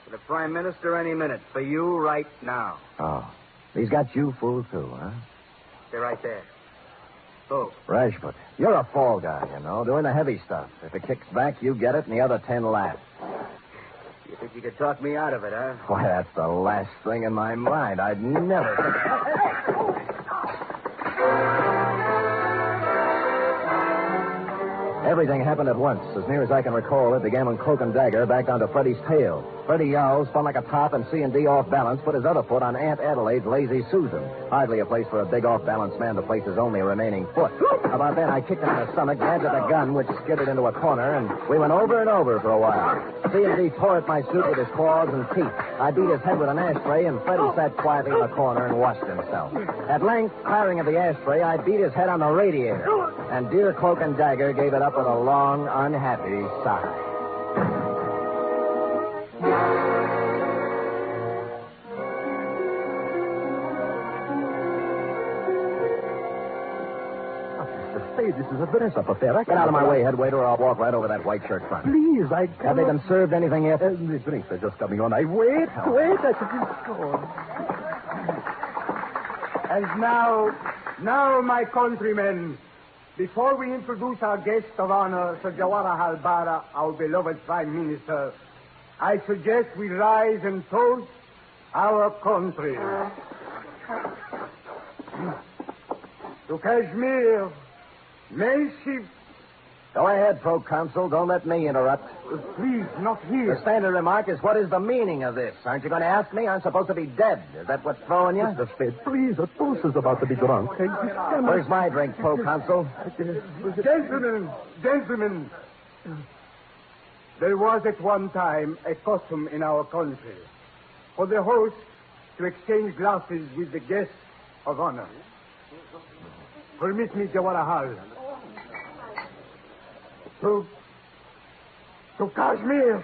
For the Prime Minister, any minute. For you, right now. Oh. He's got you fooled, too, huh? They're right there. Who? Rajput. You're a fall guy, you know, doing the heavy stuff. If it kicks back, you get it, and the other 10 laugh. You think you could talk me out of it, huh? Why, that's the last thing in my mind. I'd never... Everything happened at once. As near as I can recall, it began when Cloak and Dagger backed onto Freddie's tail. Freddie yowled, spun like a top, and C&D off balance, put his other foot on Aunt Adelaide's Lazy Susan. Hardly a place for a big off-balance man to place his only remaining foot. About then, I kicked him in the stomach, grabbed at the gun, which skidded into a corner, and we went over and over for a while. C&D tore at my suit with his claws and teeth. I beat his head with an ashtray, and Freddie sat quietly in the corner and washed himself. At length, tiring of the ashtray, I beat his head on the radiator, and dear Cloak and Dagger gave it up with a long, unhappy sigh. Spade, this is a very up affair. Get out of my way, head waiter, or I'll walk right over that white shirt front. Please, I can't... Have they been served anything yet? The drinks are just coming on. Wait, I should be sure. And now, my countrymen, before we introduce our guest of honor, Sir Jawaharlal Bara, our beloved Prime Minister, I suggest we rise and toast our country. To Kashmir, may she... Go ahead, Pro-Consul. Don't let me interrupt. Please, not here. The standard remark is, what is the meaning of this? Aren't you going to ask me? I'm supposed to be dead. Is that what's throwing you? Mr. Spade, please, a toast is about to be drunk. Where's my drink, Pro-Consul? Gentlemen, there was at one time a custom in our country for the host to exchange glasses with the guest of honor. Permit me, Jawaharlal, to Kashmir.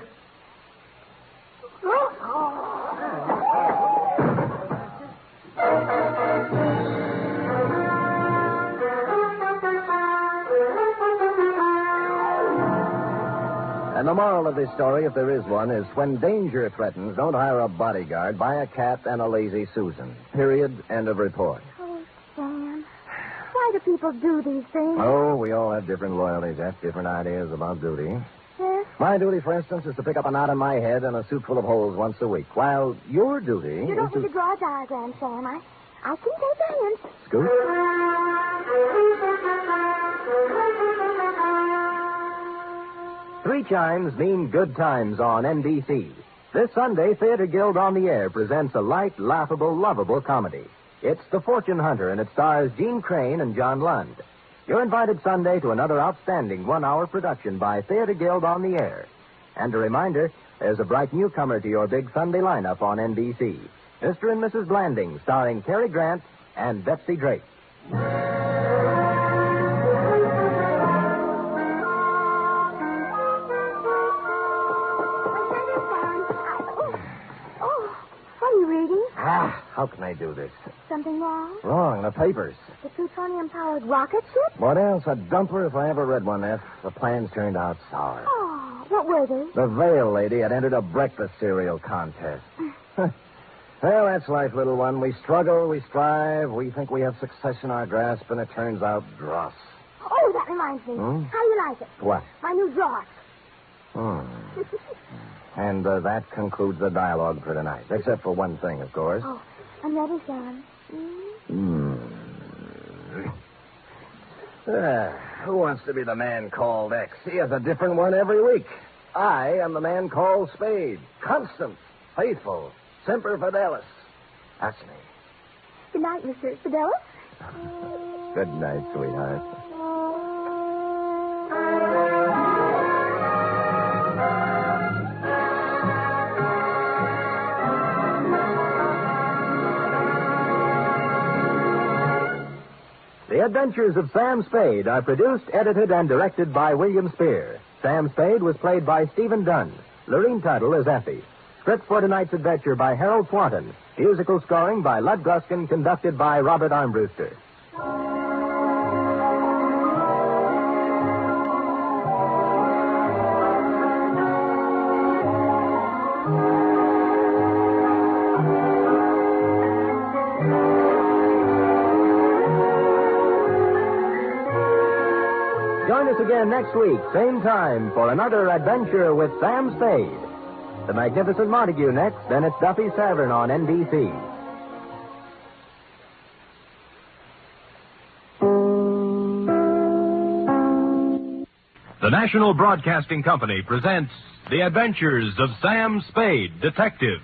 And the moral of this story, if there is one, is when danger threatens, don't hire a bodyguard, buy a cat and a Lazy Susan. Period. End of report. Oh, Sam. Why do people do these things? Oh, we all have different loyalties, have different ideas about duty. Yes? My duty, for instance, is to pick up a knot in my head and a suit full of holes once a week, while your duty You don't is need to draw a diagram, Sam. I can take your hint. Scoot? 3 chimes mean good times on NBC. This Sunday, Theater Guild on the Air presents a light, laughable, lovable comedy. It's The Fortune Hunter, and it stars Gene Crane and John Lund. You're invited Sunday to another outstanding 1-hour production by Theater Guild on the Air. And a reminder, there's a bright newcomer to your big Sunday lineup on NBC. Mr. and Mrs. Blanding, starring Cary Grant and Betsy Drake. How can I do this? Something wrong? Wrong, the papers. The plutonium-powered rocket ship? What else? A dumper if I ever read one, F. The plans turned out sour. Oh, what were they? The Vale lady had entered a breakfast cereal contest. Well, that's life, little one. We struggle, we strive, we think we have success in our grasp, and it turns out dross. Oh, that reminds me. How do you like it? What? My new dross. And that concludes the dialogue for tonight. Except for one thing, of course. Oh, I'm ready, Sam. Who wants to be the man called X? He has a different one every week. I am the man called Spade. Constant, faithful, semper fidelis. That's me. Good night, Mr. Fidelis. Good night, sweetheart. The Adventures of Sam Spade are produced, edited, and directed by William Spear. Sam Spade was played by Stephen Dunn. Lorene Tuttle is Effie. Script for tonight's adventure by Harold Swanton. Musical scoring by Lud Gluskin, conducted by Robert Armbruster. Join us again next week, same time, for another adventure with Sam Spade. The Magnificent Montague next, then it's Duffy's Tavern on NBC. The National Broadcasting Company presents The Adventures of Sam Spade, Detective.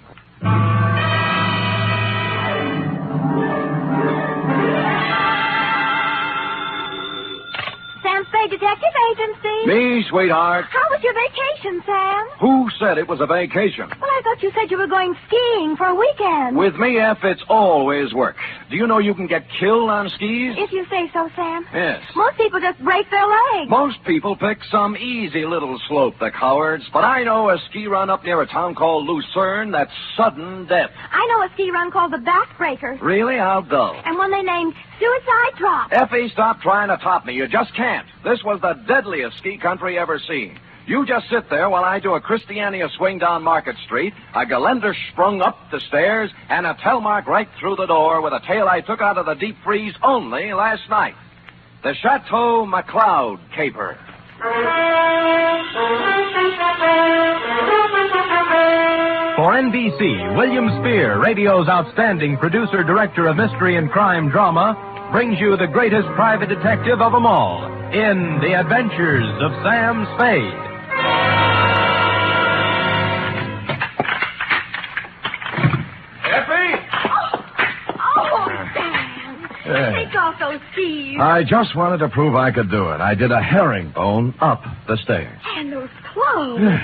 Detective Agency. Me, sweetheart. How was your vacation, Sam? Who said it was a vacation? Well, I thought you said you were going skiing for a weekend. With me, F, it's always work. Do you know you can get killed on skis? If you say so, Sam. Yes. Most people just break their legs. Most people pick some easy little slope, the cowards. But I know a ski run up near a town called Lucerne that's sudden death. I know a ski run called the Backbreakers. Really? How dull. And one they named Suicide Drop. Effie, stop trying to top me. You just can't. This was the deadliest ski country ever seen. You just sit there while I do a Christiania swing down Market Street, a Geländerschwung sprung up the stairs, and a Telmark right through the door with a tale I took out of the deep freeze only last night. The Chateau McLeoud Caper. For NBC, William Spear, radio's outstanding producer-director of mystery and crime drama, brings you the greatest private detective of them all in The Adventures of Sam Spade. Effie! Oh, Sam. Take off those skis. I just wanted to prove I could do it. I did a herringbone up the stairs. And those clothes.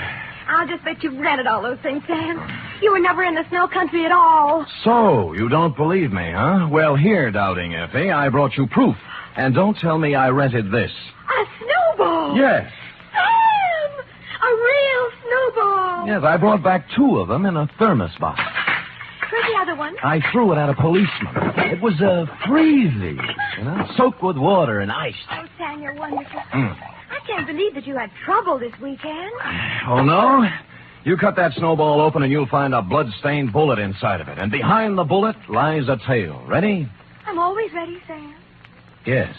I'll just bet you've rented all those things, Sam. You were never in the snow country at all. So, you don't believe me, huh? Well, here, Doubting Effie, I brought you proof. And don't tell me I rented this. A snowball? Yes. Sam! A real snowball. Yes, I brought back 2 of them in a thermos box. Where's the other one? I threw it at a policeman. It was freezy, soaked with water and iced. Oh, Sam, you're wonderful. I can't believe that you had trouble this weekend. Oh, no? You cut that snowball open and you'll find a blood-stained bullet inside of it. And behind the bullet lies a tale. Ready? I'm always ready, Sam. Yes.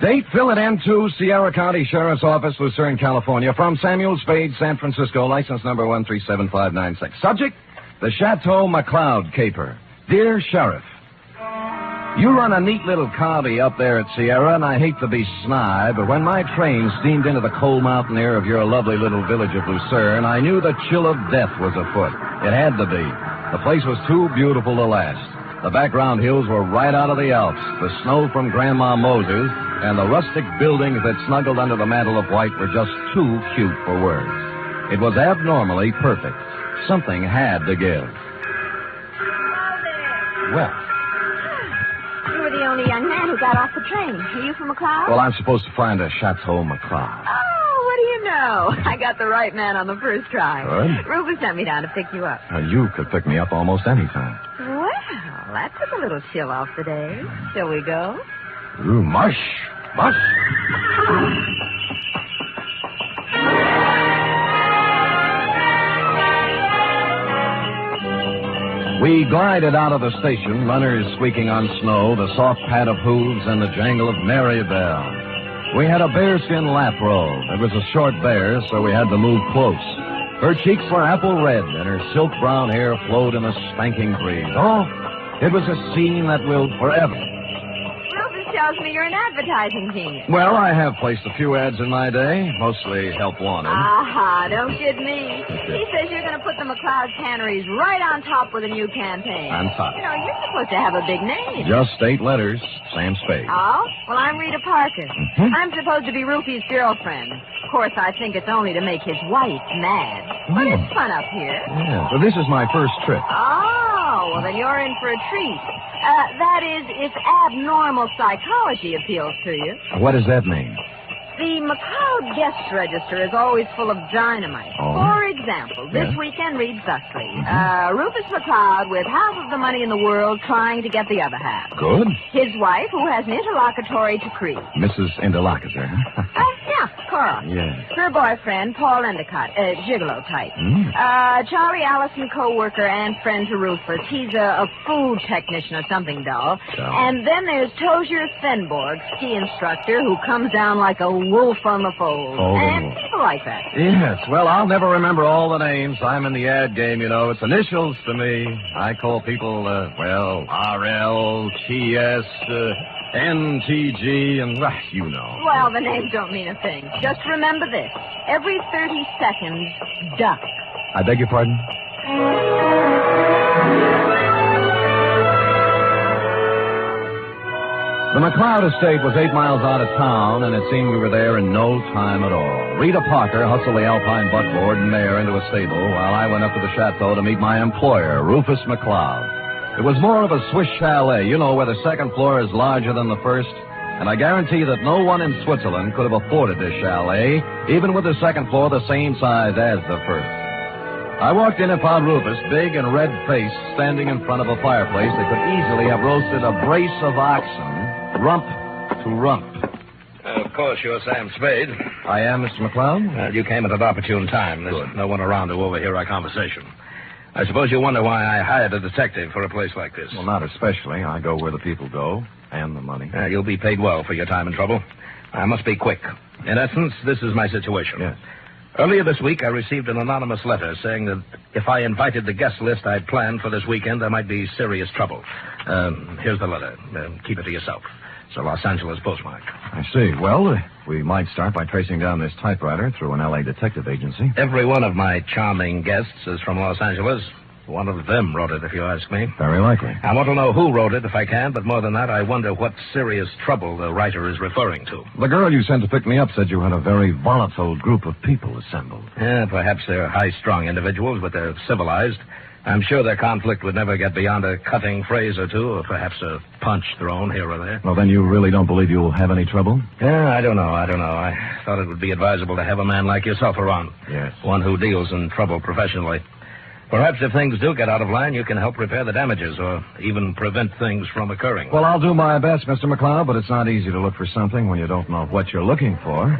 Date, fill it into Sierra County Sheriff's Office, Lucerne, California. From Samuel Spade, San Francisco, license number 137596. Subject, the Chateau McLeoud Caper. Dear Sheriff. You run a neat little county up there at Sierra, and I hate to be snide, but when my train steamed into the cold mountain air of your lovely little village of Lucerne, I knew the chill of death was afoot. It had to be. The place was too beautiful to last. The background hills were right out of the Alps, the snow from Grandma Moses, and the rustic buildings that snuggled under the mantle of white were just too cute for words. It was abnormally perfect. Something had to give. Well, you were the only young man who got off the train. Are you from McLeoud? Well, I'm supposed to find a Chateau McLeoud. Oh, what do you know? I got the right man on the first try. Good. Rufus sent me down to pick you up. You could pick me up almost any time. Well, that took a little chill off the day. Shall we go? Ooh, mush. Mush. We glided out of the station, runners squeaking on snow, the soft pad of hooves, and the jangle of merry bells. We had a bearskin lap robe. It was a short bear, so we had to move close. Her cheeks were apple red, and her silk brown hair flowed in a spanking breeze. Oh, it was a scene that will forever. Rufus tells me you're an advertising genius. Well, I have placed a few ads in my day, mostly help wanted. Aha, don't kid me. He says you're going to put the McLeod canneries right on top with a new campaign. On top. You know, you're supposed to have a big name. Just 8 letters, Sam Spade. Oh? Well, I'm Rita Parker. Mm-hmm. I'm supposed to be Rufy's girlfriend. Of course, I think it's only to make his wife mad. But it's fun up here. Yeah, well, this is my first trip. Oh, well, then you're in for a treat. That is, if abnormal psychology appeals to you. What does that mean? The McLeod guest register is always full of dynamite. Oh? For example, this weekend reads thusly. Rufus McLeod with half of the money in the world trying to get the other half. Good. His wife, who has an interlocutory decree. Mrs. Interlocutor. Yeah, Cora. Yes. Her boyfriend, Paul Endicott, gigolo type. Charlie Allison, co-worker and friend to Rufus. He's a food technician or something dull. So. And then there's Tozier Fenborg, ski instructor, who comes down like a wolf on the fold. Oh. And people like that. Yes, well, I'll never remember all the names. I'm in the ad game, you know. It's initials to me. I call people, RL, TS, NTG, and, you know. Well, the names don't mean a thing. Just remember this. Every 30 seconds, duck. I beg your pardon? The McLeod estate was 8 miles out of town, and it seemed we were there in no time at all. Rita Parker hustled the Alpine buckboard and mare into a stable, while I went up to the Chateau to meet my employer, Rufus McLeod. It was more of a Swiss chalet, you know, where the second floor is larger than the first, and I guarantee that no one in Switzerland could have afforded this chalet, even with the second floor the same size as the first. I walked in and found Rufus, big and red-faced, standing in front of a fireplace that could easily have roasted a brace of oxen, rump to rump. Of course, you're Sam Spade. I am, Mr. McLeod. You came at an opportune time. There's no one around to overhear our conversation. I suppose you wonder why I hired a detective for a place like this. Well, not especially. I go where the people go, and the money. You'll be paid well for your time and trouble. I must be quick. In essence, this is my situation. Yes. Earlier this week, I received an anonymous letter saying that if I invited the guest list I'd planned for this weekend, there might be serious trouble. Here's the letter. Keep it to yourself. It's a Los Angeles postmark. I see. Well, we might start by tracing down this typewriter through an L.A. detective agency. Every one of my charming guests is from Los Angeles. One of them wrote it, if you ask me. Very likely. I want to know who wrote it, if I can, but more than that, I wonder what serious trouble the writer is referring to. The girl you sent to pick me up said you had a very volatile group of people assembled. Yeah, perhaps they're high-strung individuals, but they're civilized. I'm sure their conflict would never get beyond a cutting phrase or two, or perhaps a punch thrown here or there. Well, then you really don't believe you'll have any trouble? Yeah, I don't know. I thought it would be advisable to have a man like yourself around. Yes. One who deals in trouble professionally. Perhaps if things do get out of line, you can help repair the damages or even prevent things from occurring. Well, I'll do my best, Mr. McLeod, but it's not easy to look for something when you don't know what you're looking for.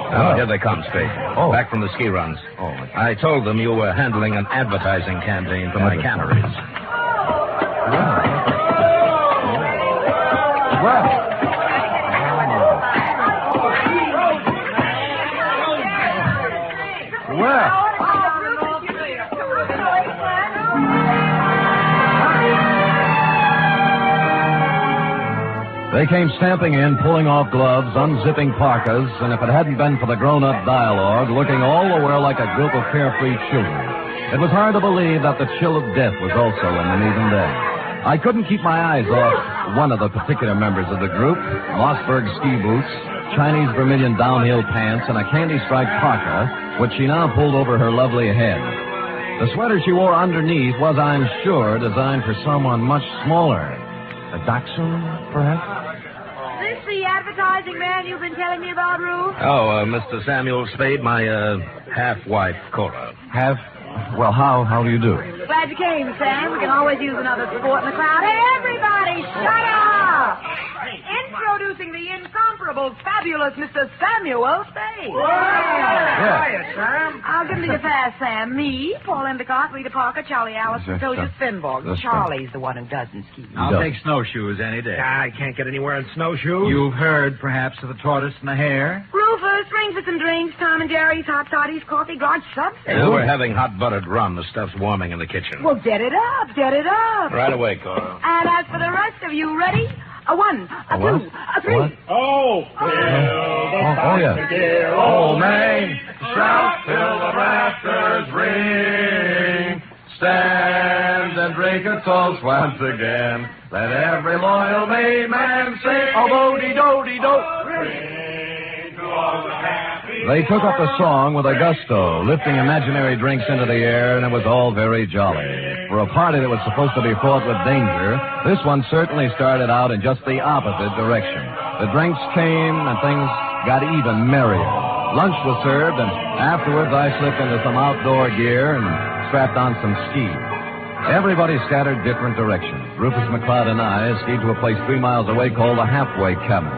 Oh, here they come, Spade. Oh. Back from the ski runs. Oh. I told them you were handling an advertising campaign for my canneries. Well. They came stamping in, pulling off gloves, unzipping parkas, and if it hadn't been for the grown-up dialogue, looking all the while like a group of carefree children, it was hard to believe that the chill of death was also in them even then. I couldn't keep my eyes off one of the particular members of the group, Mossberg ski boots, Chinese vermilion downhill pants, and a candy-striped parka, which she now pulled over her lovely head. The sweater she wore underneath was, I'm sure, designed for someone much smaller. A dachshund, perhaps? Is this the advertising man you've been telling me about, Ruth? Oh, Mr. Samuel Spade, my half-wife, Cora. Well, how do you do? Glad you came, Sam. We can always use another sport in the crowd. Hey, everybody, shut up! Introducing the incomparable, fabulous Mr. Samuel Spade. Hiya, Sam. I'll give me the fast, Sam. Me, Paul Endicott, Rita Parker, Charlie Allison, Toja Finborg. Charlie's the one who doesn't ski. I'll take snowshoes any day. I can't get anywhere in snowshoes. You've heard, perhaps, of the tortoise and the hare? Rufus, ring for some drinks. Tom and Jerry's, hot toddies, coffee, large subs. We're having hot buttered rum. The stuff's warming in the kitchen. Well, get it up, get it up. Right away, Cora. And as for the rest of you, ready? A 1, a 2, a 3. What? Oh, Yeah. dear old Maine, shout till the rafters ring. Stand and drink a toast once again. Let every loyal Maine man sing. Oh, bo-de-do-de-do. They took up the song with a gusto, lifting imaginary drinks into the air, and it was all very jolly. For a party that was supposed to be fraught with danger, this one certainly started out in just the opposite direction. The drinks came, and things got even merrier. Lunch was served, and afterwards I slipped into some outdoor gear and strapped on some skis. Everybody scattered different directions. Rufus McLeoud and I skied to a place 3 miles away called the Halfway Cabin.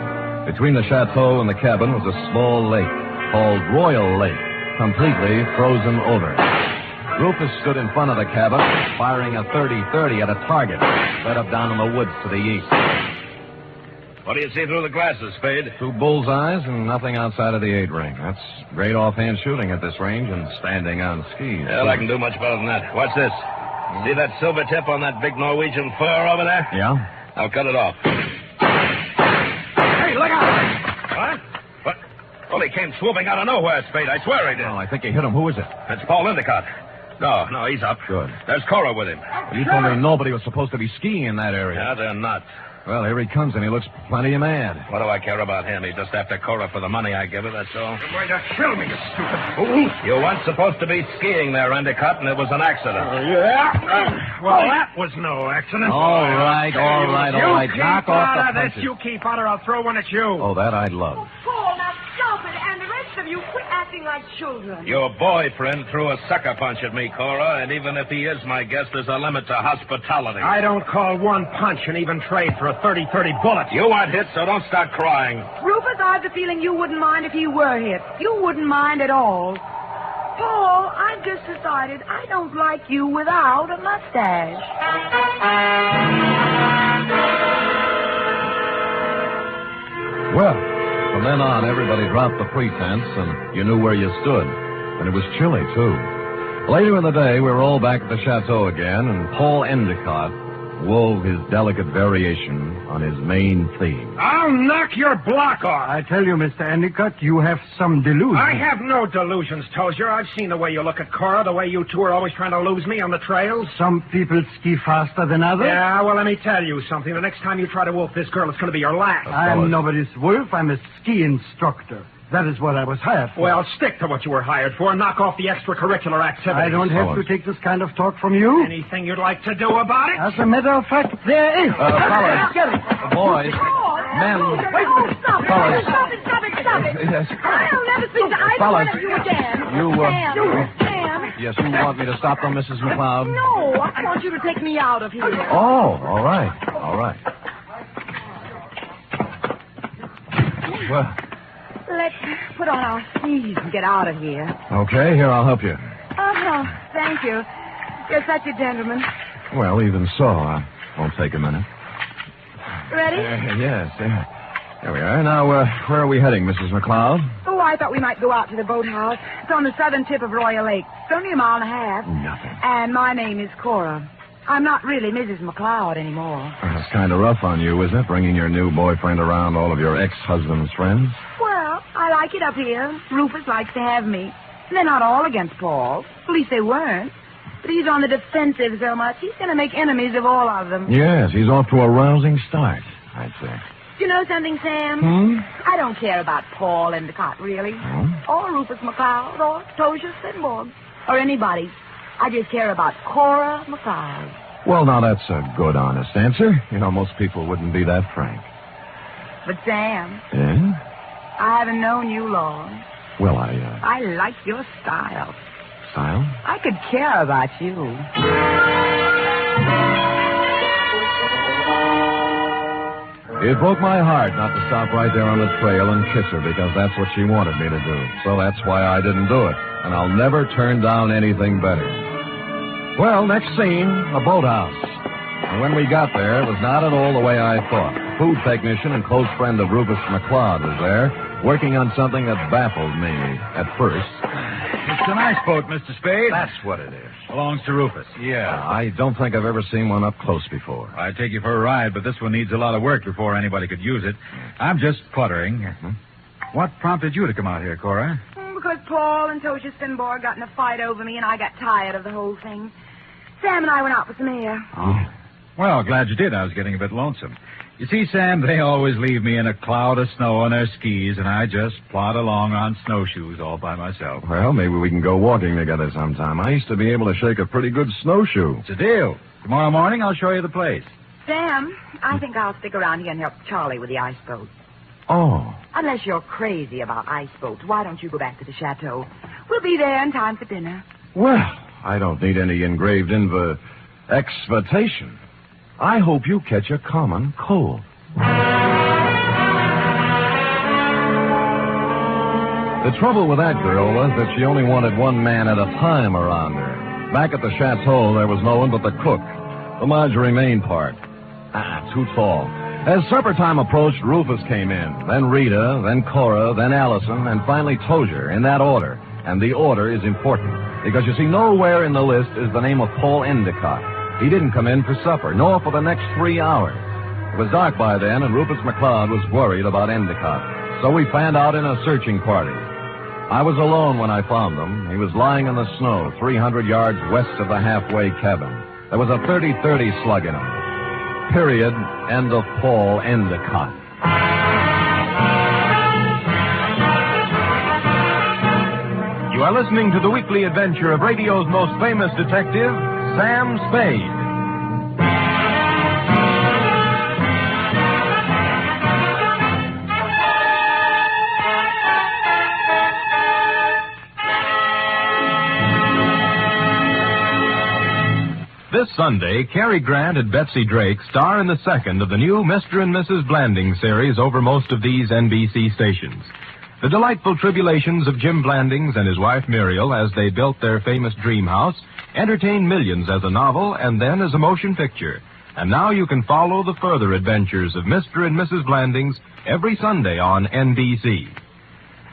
Between the chateau and the cabin was a small lake called Royal Lake, completely frozen over. Rufus stood in front of the cabin, firing a .30-30 at a target set up down in the woods to the east. What do you see through the glasses, Spade? 2 bullseyes and nothing outside of the 8-ring. That's great offhand shooting at this range and standing on skis. Well, I can do much better than that. Watch this. See that silver tip on that big Norwegian fur over there? Yeah? I'll cut it off. Hey, look out! What? Well, he came swooping out of nowhere, Spade. I swear he did. Oh, I think he hit him. Who is it? That's Paul Endicott. No, he's up. Good. There's Cora with him. You told me nobody was supposed to be skiing in that area. Yeah, they're not. Well, here he comes, and he looks plenty mad. What do I care about him? He's just after Cora for the money I give her, that's all. You're going to kill me, you stupid fool. You weren't supposed to be skiing there, Endicott, and it was an accident. Yeah? Well, that was no accident. All right. You Knock keep off out the of this. punches. You keep out or I'll throw one at you. Oh, that I'd love. Paul, now stop it. And the rest of you, quit acting like children. Your boyfriend threw a sucker punch at me, Cora, and even if he is my guest, there's a limit to hospitality. I don't call one punch and even trade for a 30-30 bullet. You weren't hit, so don't start crying. Rufus, I have the feeling you wouldn't mind if you were hit. You wouldn't mind at all. Paul, I've just decided I don't like you without a mustache. Well, from then on, everybody dropped the pretense, and you knew where you stood. And it was chilly, too. Later in the day, we were all back at the chateau again, and Paul Endicott wove his delicate variation on his main theme. I'll knock your block off. I tell you, Mr. Endicott, you have some delusions. I have no delusions, Tozier. I've seen the way you look at Cora, the way you two are always trying to lose me on the trails. Some people ski faster than others. Yeah, well, let me tell you something. The next time you try to wolf this girl, it's going to be your last. I'm nobody's wolf. I'm a ski instructor. That is what I was hired for. Well, stick to what you were hired for and knock off the extracurricular activities. I don't have to take this kind of talk from you. Anything you'd like to do about it? As a matter of fact, there is. Fellas, Get it. boys, men, Wait a minute. Stop it. fellas. Stop it. Yes. I'll never speak to either Fellas, one of you again. Sam. Yes, you want me to stop them, Mrs. McLeod? No, I want you to take me out of here. Oh, all right. Well, Let's put on our skis and get out of here. okay, here, I'll help you. Oh, thank you. You're such a gentleman. Well, even so, won't take a minute. Ready? Yes. There we are. Now, where are we heading, Mrs. McLeod? Oh, I thought we might go out to the boathouse. It's on the southern tip of Royal Lake. It's only a mile and a half. Nothing. And my name is Cora. I'm not really Mrs. McLeoud anymore. That's kind of rough on you, isn't it? Bringing your new boyfriend around all of your ex-husband's friends. Well, I like it up here. Rufus likes to have me. They're not all against Paul. At least they weren't. But he's on the defensive so much, he's going to make enemies of all of them. Yes, he's off to a rousing start, I'd say. Do you know something, Sam? I don't care about Paul Endicott, really. Or Rufus McLeod, or Tosia Sinborg, or anybody. I just care about Cora McLeod. Well, now, that's a good, honest answer. You know, most people wouldn't be that frank. But, Sam, Yeah? I haven't known you long. Well, I like your style. Style? I could care about you. It broke my heart not to stop right there on the trail and kiss her because that's what she wanted me to do. So that's why I didn't do it. And I'll never turn down anything better. Well, next scene, a boathouse. And when we got there, it was not at all the way I thought. The food technician and close friend of Rufus McLeod was there, working on something that baffled me at first. It's an ice boat, Mr. Spade. That's what it is. Belongs to Rufus. Yeah, I don't think I've ever seen one up close before. I'd take you for a ride, but this one needs a lot of work before anybody could use it. I'm just puttering. What prompted you to come out here, Cora? Because Paul and Tosia Sinborg got in a fight over me, and I got tired of the whole thing. Sam and I went out for some air. Oh. Well, glad you did. I was getting a bit lonesome. You see, Sam, they always leave me in a cloud of snow on their skis, and I just plod along on snowshoes all by myself. Well, maybe we can go walking together sometime. I used to be able to shake a pretty good snowshoe. It's a deal. Tomorrow morning, I'll show you the place. Sam, I think I'll stick around here and help Charlie with the ice boat. Oh. Unless you're crazy about ice boats, why don't you go back to the Chateau? We'll be there in time for dinner. Well, I don't need any engraved exvitation. I hope you catch a common cold. The trouble with that girl was that she only wanted one man at a time around her. Back at the Chateau, there was no one but the cook, the Marjorie Main part. Too tall. As supper time approached, Rufus came in, then Rita, then Cora, then Allison, and finally Tozier, in that order. And the order is important, because you see, nowhere in the list is the name of Paul Endicott. He didn't come in for supper, nor for the next 3 hours. It was dark by then, and Rufus McLeod was worried about Endicott. So we fanned out in a searching party. I was alone when I found him. He was lying in the snow, 300 yards west of the halfway cabin. There was a .30-30 slug in him. Period. End of Paul Endicott. You are listening to the weekly adventure of radio's most famous detective, Sam Spade. This Sunday, Cary Grant and Betsy Drake star in the second of the new Mr. and Mrs. Blanding series over most of these NBC stations. The delightful tribulations of Jim Blandings and his wife Muriel as they built their famous dream house entertained millions as a novel and then as a motion picture. And now you can follow the further adventures of Mr. and Mrs. Blandings every Sunday on NBC.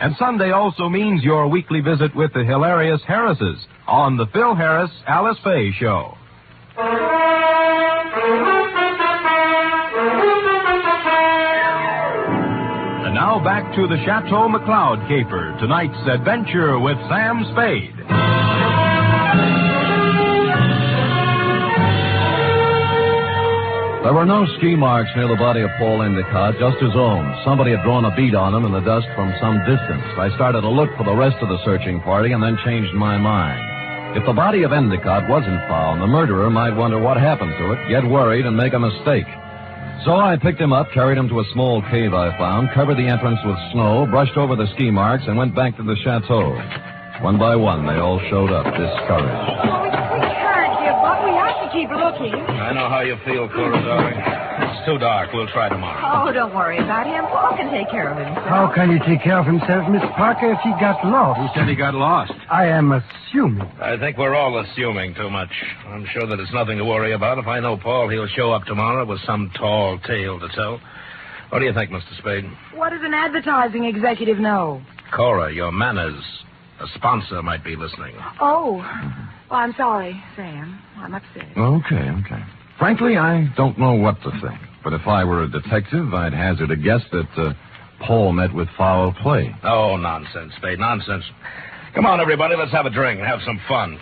And Sunday also means your weekly visit with the hilarious Harrises on the Phil Harris Alice Faye Show. And now back to the Chateau McLeoud Caper, tonight's adventure with Sam Spade. There were no ski marks near the body of Paul Endicott, just his own. Somebody had drawn a bead on him in the dust from some distance. I started to look for the rest of the searching party and then changed my mind. If the body of Endicott wasn't found, the murderer might wonder what happened to it, get worried, and make a mistake. So I picked him up, carried him to a small cave I found, covered the entrance with snow, brushed over the ski marks, and went back to the chateau. One by one, they all showed up, discouraged. We can't give up. We have to keep looking. I know how you feel, Cora, darling. It's too dark. We'll try tomorrow. Oh, don't worry about him. Paul can take care of himself. How can he take care of himself, Miss Parker, if he got lost? Who said he got lost? I am assuming. I think we're all assuming too much. I'm sure that it's nothing to worry about. If I know Paul, he'll show up tomorrow with some tall tale to tell. What do you think, Mr. Spade? What does an advertising executive know? Cora, your manners. A sponsor might be listening. Oh. Well, I'm sorry, Sam. I'm upset. Okay. Frankly, I don't know what to think. But if I were a detective, I'd hazard a guess that Paul met with foul play. Oh, nonsense, Spade, nonsense. Come on, everybody, let's have a drink and have some fun.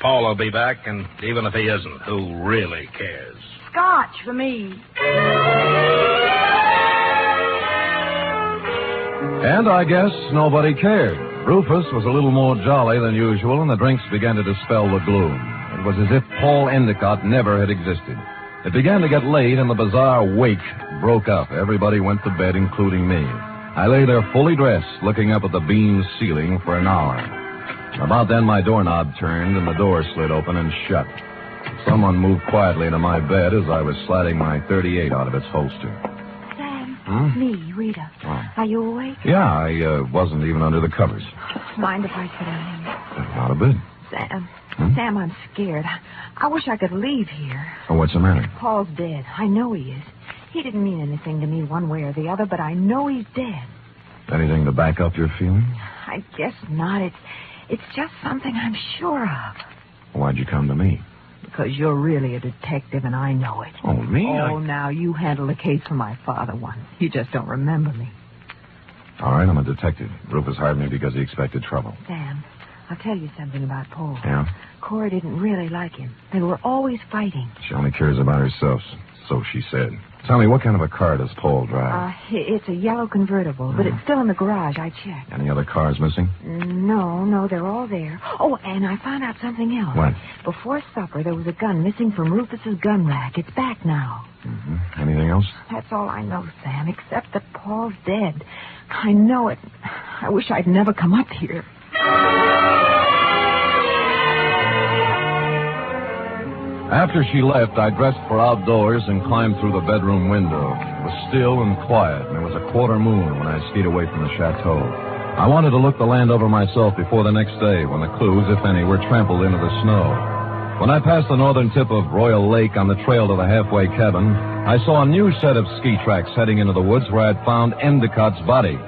Paul will be back, and even if he isn't, who really cares? Scotch for me. And I guess nobody cared. Rufus was a little more jolly than usual, and the drinks began to dispel the gloom. It was as if Paul Endicott never had existed. It began to get late, and the bizarre wake broke up. Everybody went to bed, including me. I lay there fully dressed, looking up at the beam ceiling for an hour. About then, my doorknob turned, and the door slid open and shut. Someone moved quietly into my bed as I was sliding my .38 out of its holster. Sam, Hmm? me, Rita. Oh. Are you awake? Yeah, I wasn't even under the covers. Mind if I sit down? Not a bit. Sam, Hmm? Sam, I'm scared. I wish I could leave here. Oh, what's the matter? Paul's dead. I know he is. He didn't mean anything to me one way or the other, but I know he's dead. Anything to back up your feeling? I guess not. It's just something I'm sure of. Why'd you come to me? Because you're really a detective, and I know it. Oh, me? Oh, now, you handled a case for my father once. You just don't remember me. All right, I'm a detective. Rufus hired me because he expected trouble. Sam, I'll tell you something about Paul. Yeah? Cora didn't really like him. They were always fighting. She only cares about herself, so she said. Tell me, what kind of a car does Paul drive? It's a yellow convertible, but it's still in the garage. I checked. Any other cars missing? No, they're all there. Oh, and I found out something else. What? Before supper, there was a gun missing from Rufus's gun rack. It's back now. Mm-hmm. Anything else? That's all I know, Sam, except that Paul's dead. I know it. I wish I'd never come up here. After she left, I dressed for outdoors and climbed through the bedroom window. It was still and quiet, and there was a quarter moon when I skied away from the chateau. I wanted to look the land over myself before the next day, when the clues, if any, were trampled into the snow. When I passed the northern tip of Royal Lake on the trail to the halfway cabin, I saw a new set of ski tracks heading into the woods where I'd found Endicott's body.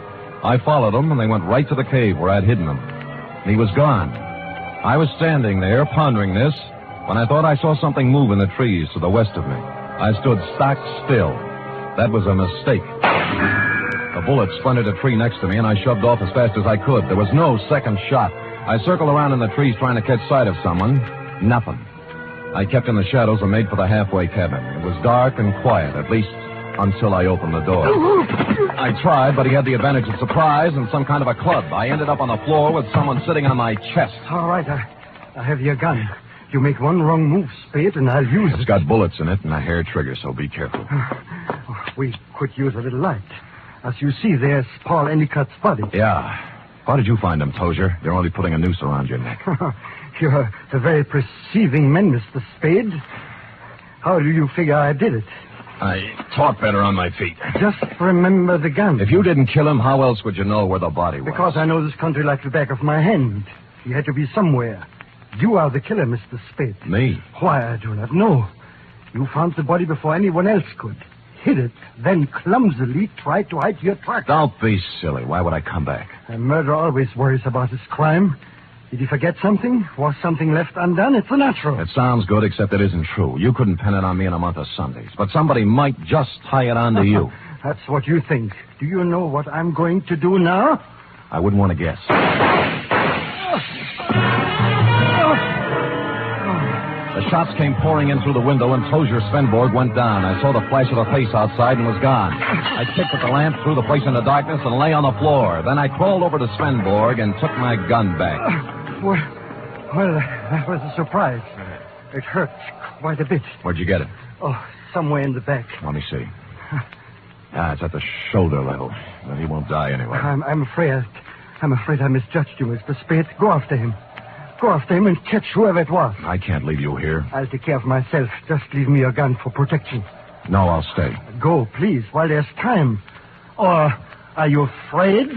I followed them, and they went right to the cave where I'd hidden him. He was gone. I was standing there, pondering this, when I thought I saw something move in the trees to the west of me. I stood stock still. That was a mistake. A bullet splintered a tree next to me, and I shoved off as fast as I could. There was no second shot. I circled around in the trees trying to catch sight of someone. Nothing. I kept in the shadows and made for the halfway cabin. It was dark and quiet, at least until I opened the door. I tried, but he had the advantage of surprise and some kind of a club. I ended up on the floor with someone sitting on my chest. All right, I have your gun. You make one wrong move, Spade, and I'll use it. It's got bullets in it and a hair trigger, so be careful. We could use a little light. As you see, there's Paul Endicott's body. Yeah. How did you find him, Tozier? They're only putting a noose around your neck. You're a very perceiving man, Mr. Spade. How do you figure I did it? I talk better on my feet. Just remember the gun. If you didn't kill him, how else would you know where the body was? Because I know this country like the back of my hand. He had to be somewhere. You are the killer, Mr. Spade. Me? Why, I do not know. You found the body before anyone else could. Hid it, then clumsily tried to hide your tracks. Don't be silly. Why would I come back? A murderer always worries about his crime. Did he forget something? Was something left undone? It's natural. It sounds good, except it isn't true. You couldn't pin it on me in a month of Sundays. But somebody might just tie it on to you. That's what you think. Do you know what I'm going to do now? I wouldn't want to guess. The shots came pouring in through the window, and Tozier Svenborg went down. I saw the flash of a face outside and was gone. I kicked at the lamp, threw the place into darkness, and lay on the floor. Then I crawled over to Svenborg and took my gun back. Well, that was a surprise. It hurt quite a bit. Where'd you get it? Oh, somewhere in the back. Let me see. It's at the shoulder level. Well, he won't die anyway. I'm afraid I misjudged you, Mr. Spade. Go after him. Go after him and catch whoever it was. I can't leave you here. I'll take care of myself. Just leave me your gun for protection. No, I'll stay. Go, please, while there's time. Or are you afraid?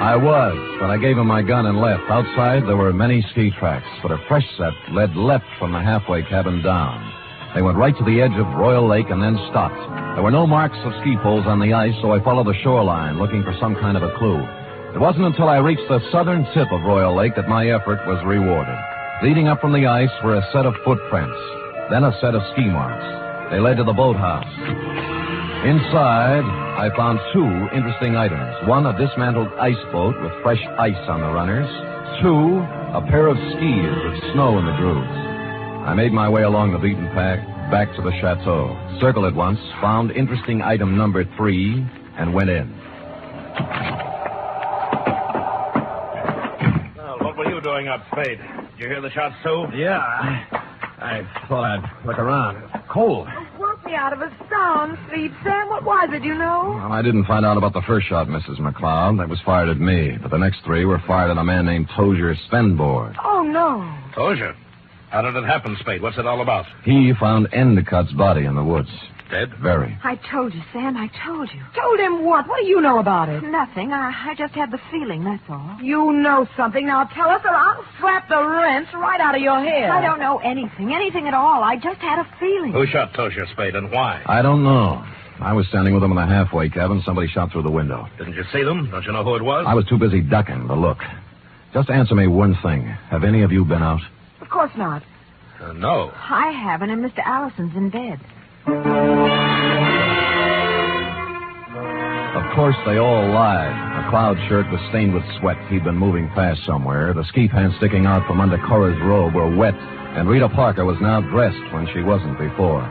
I was, but I gave him my gun and left. Outside, there were many ski tracks, but a fresh set led left from the halfway cabin down. They went right to the edge of Royal Lake and then stopped. There were no marks of ski poles on the ice, so I followed the shoreline, looking for some kind of a clue. It wasn't until I reached the southern tip of Royal Lake that my effort was rewarded. Leading up from the ice were a set of footprints, then a set of ski marks. They led to the boathouse. Inside, I found two interesting items. One, a dismantled ice boat with fresh ice on the runners. Two, a pair of skis with snow in the grooves. I made my way along the beaten path back to the chateau. Circled it once, found interesting item number 3, and went in. Well, what were you doing up, Spade? Did you hear the shots, too? Yeah, I thought I'd look around. It's cold. Woke me out of a sound sleep, Sam. What was it, you know? Well, I didn't find out about the first shot, Mrs. McLeoud. That was fired at me. But the next 3 were fired at a man named Tozier Svenborg. Oh, no. Tozier? How did it happen, Spade? What's it all about? He found Endicott's body in the woods. Dead? Very. I told you, Sam. I told you. Told him what? What do you know about it? Nothing. I just had the feeling, that's all. You know something. Now tell us or I'll slap the rents right out of your head. I don't know anything at all. I just had a feeling. Who shot Tozier, Spade, and why? I don't know. I was standing with them in the halfway cabin. Somebody shot through the window. Didn't you see them? Don't you know who it was? I was too busy ducking to look. Just answer me one thing. Have any of you been out? Of course not. No. I haven't, and Mr. Allison's in bed. Of course, they all lied. McLeod's shirt was stained with sweat. He'd been moving fast somewhere. The ski pants sticking out from under Cora's robe were wet, and Rita Parker was now dressed when she wasn't before.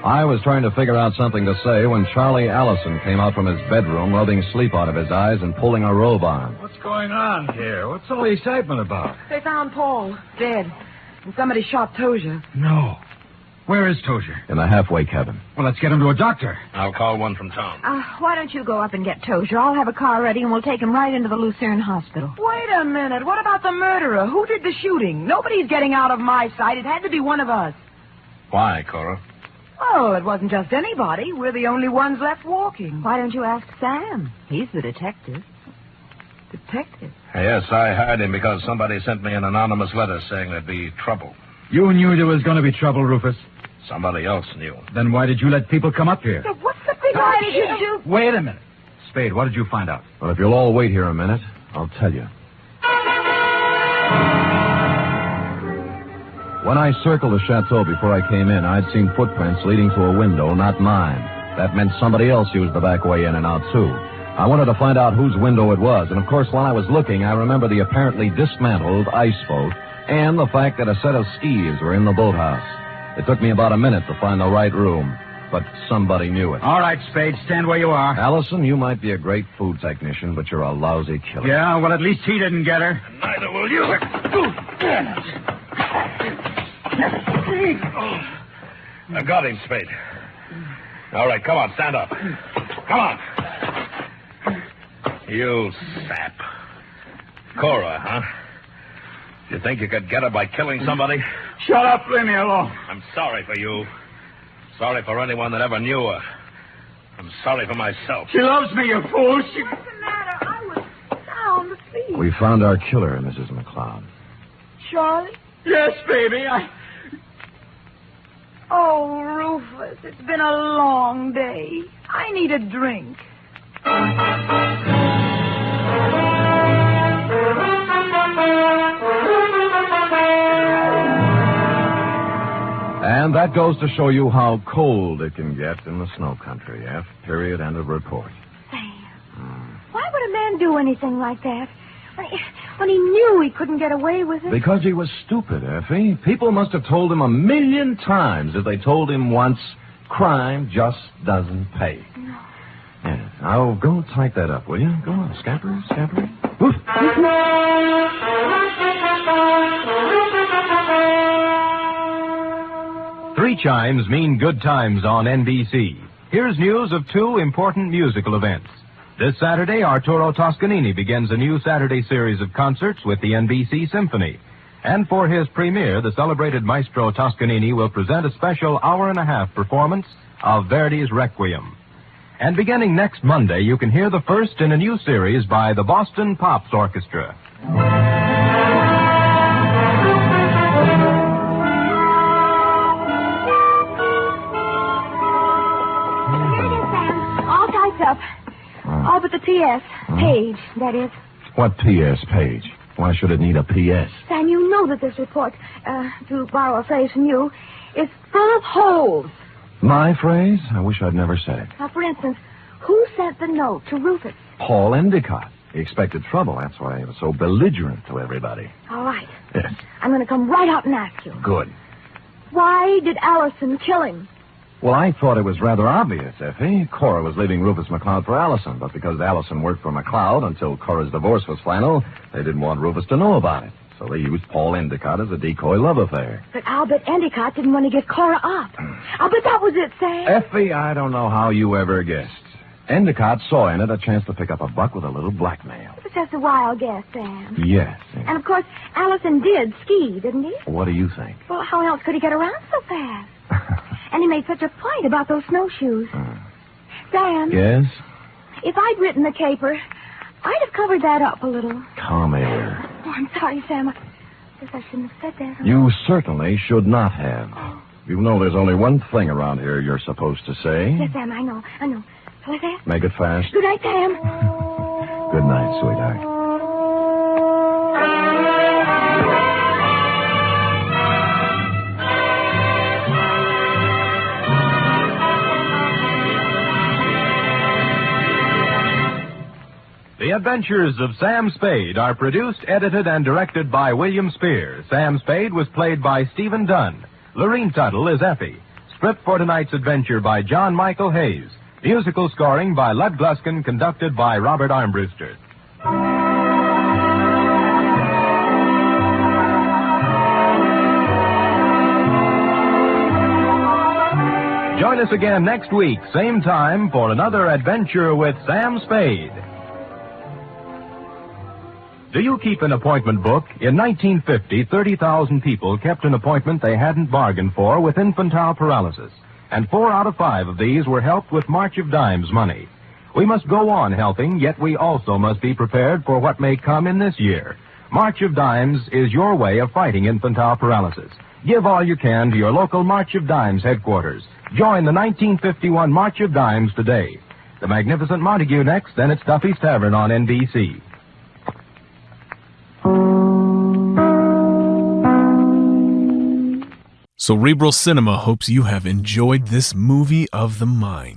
I was trying to figure out something to say when Charlie Allison came out from his bedroom, rubbing sleep out of his eyes and pulling a robe on. What's going on here? What's all the excitement about? They found Paul, dead. And somebody shot Tozier. No. Where is Tozier? In the halfway cabin. Well, let's get him to a doctor. I'll call one from town. Why don't you go up and get Tozier? I'll have a car ready and we'll take him right into the Lucerne Hospital. Wait a minute. What about the murderer? Who did the shooting? Nobody's getting out of my sight. It had to be one of us. Why, Cora? Oh, it wasn't just anybody. We're the only ones left walking. Why don't you ask Sam? He's the detective. Detective? Yes, I hired him because somebody sent me an anonymous letter saying there'd be trouble. You knew there was going to be trouble, Rufus. Somebody else knew. Then why did you let people come up here? What's the big idea? Wait a minute. Spade, what did you find out? Well, if you'll all wait here a minute, I'll tell you. When I circled the chateau before I came in, I'd seen footprints leading to a window, not mine. That meant somebody else used the back way in and out, too. I wanted to find out whose window it was, and of course, while I was looking, I remember the apparently dismantled ice boat and the fact that a set of skis were in the boathouse. It took me about a minute to find the right room, but somebody knew it. All right, Spade, stand where you are. Allison, you might be a great food technician, but you're a lousy killer. Yeah, well, at least he didn't get her. Neither will you. I got him, Spade. All right, come on, stand up. Come on. You sap. Cora, huh? You think you could get her by killing somebody? Shut up, leave me alone. I'm sorry for you. Sorry for anyone that ever knew her. I'm sorry for myself. She loves me, you fool. What's the matter? I was sound asleep. We found our killer, Mrs. McLeod. Charlie? Yes, baby, Oh, Rufus, it's been a long day. I need a drink. And that goes to show you how cold it can get in the snow country. F. Period. End of report. Sam, why would a man do anything like that? When he knew he couldn't get away with it? Because he was stupid, Effie. People must have told him 1,000,000 times if they told him once, crime just doesn't pay. No. Yeah. Now, go type that up, will you? Go on, scamper. Woof. Three chimes mean good times on NBC. Here's news of 2 important musical events. This Saturday, Arturo Toscanini begins a new Saturday series of concerts with the NBC Symphony. And for his premiere, the celebrated maestro Toscanini will present a special hour-and-a-half performance of Verdi's Requiem. And beginning next Monday, you can hear the first in a new series by the Boston Pops Orchestra. All typed up. All but the T.S. Page, that is. What P.S. page? Why should it need a P.S.? Sam, you know that this report, to borrow a phrase from you, is full of holes. My phrase? I wish I'd never said it. Now, for instance, who sent the note to Rufus? Paul Endicott. He expected trouble. That's why he was so belligerent to everybody. All right. Yes. I'm going to come right out and ask you. Good. Why did Allison kill him? Well, I thought it was rather obvious, Effie. Cora was leaving Rufus McLeoud for Allison, but because Allison worked for McLeod until Cora's divorce was final, they didn't want Rufus to know about it. So they used Paul Endicott as a decoy love affair. But I'll bet Endicott didn't want to get Cora up. I'll bet that was it, Sam. Effie, I don't know how you ever guessed. Endicott saw in it a chance to pick up a buck with a little blackmail. It was just a wild guess, Sam. Yes. And, of course, Allison did ski, didn't he? What do you think? Well, how else could he get around so fast? And he made such a point about those snowshoes. Sam? Yes? If I'd written the caper, I'd have covered that up a little. Come here. Oh, I'm sorry, Sam. I guess I shouldn't have said that. You certainly should not have. You know there's only one thing around here you're supposed to say. Yes, Sam, I know. Shall I say it? Make it fast. Good night, Sam. Good night, sweetheart. The Adventures of Sam Spade are produced, edited, and directed by William Spear. Sam Spade was played by Stephen Dunn. Lorene Tuttle is Effie. Script for tonight's adventure by John Michael Hayes. Musical scoring by Lud Gluskin, conducted by Robert Armbruster. Join us again next week, same time, for another adventure with Sam Spade. Do you keep an appointment book? In 1950, 30,000 people kept an appointment they hadn't bargained for with infantile paralysis. And 4 out of 5 of these were helped with March of Dimes money. We must go on helping, yet we also must be prepared for what may come in this year. March of Dimes is your way of fighting infantile paralysis. Give all you can to your local March of Dimes headquarters. Join the 1951 March of Dimes today. The Magnificent Montague next, then it's Duffy's Tavern on NBC. Cerebral Cinema hopes you have enjoyed this movie of the mind.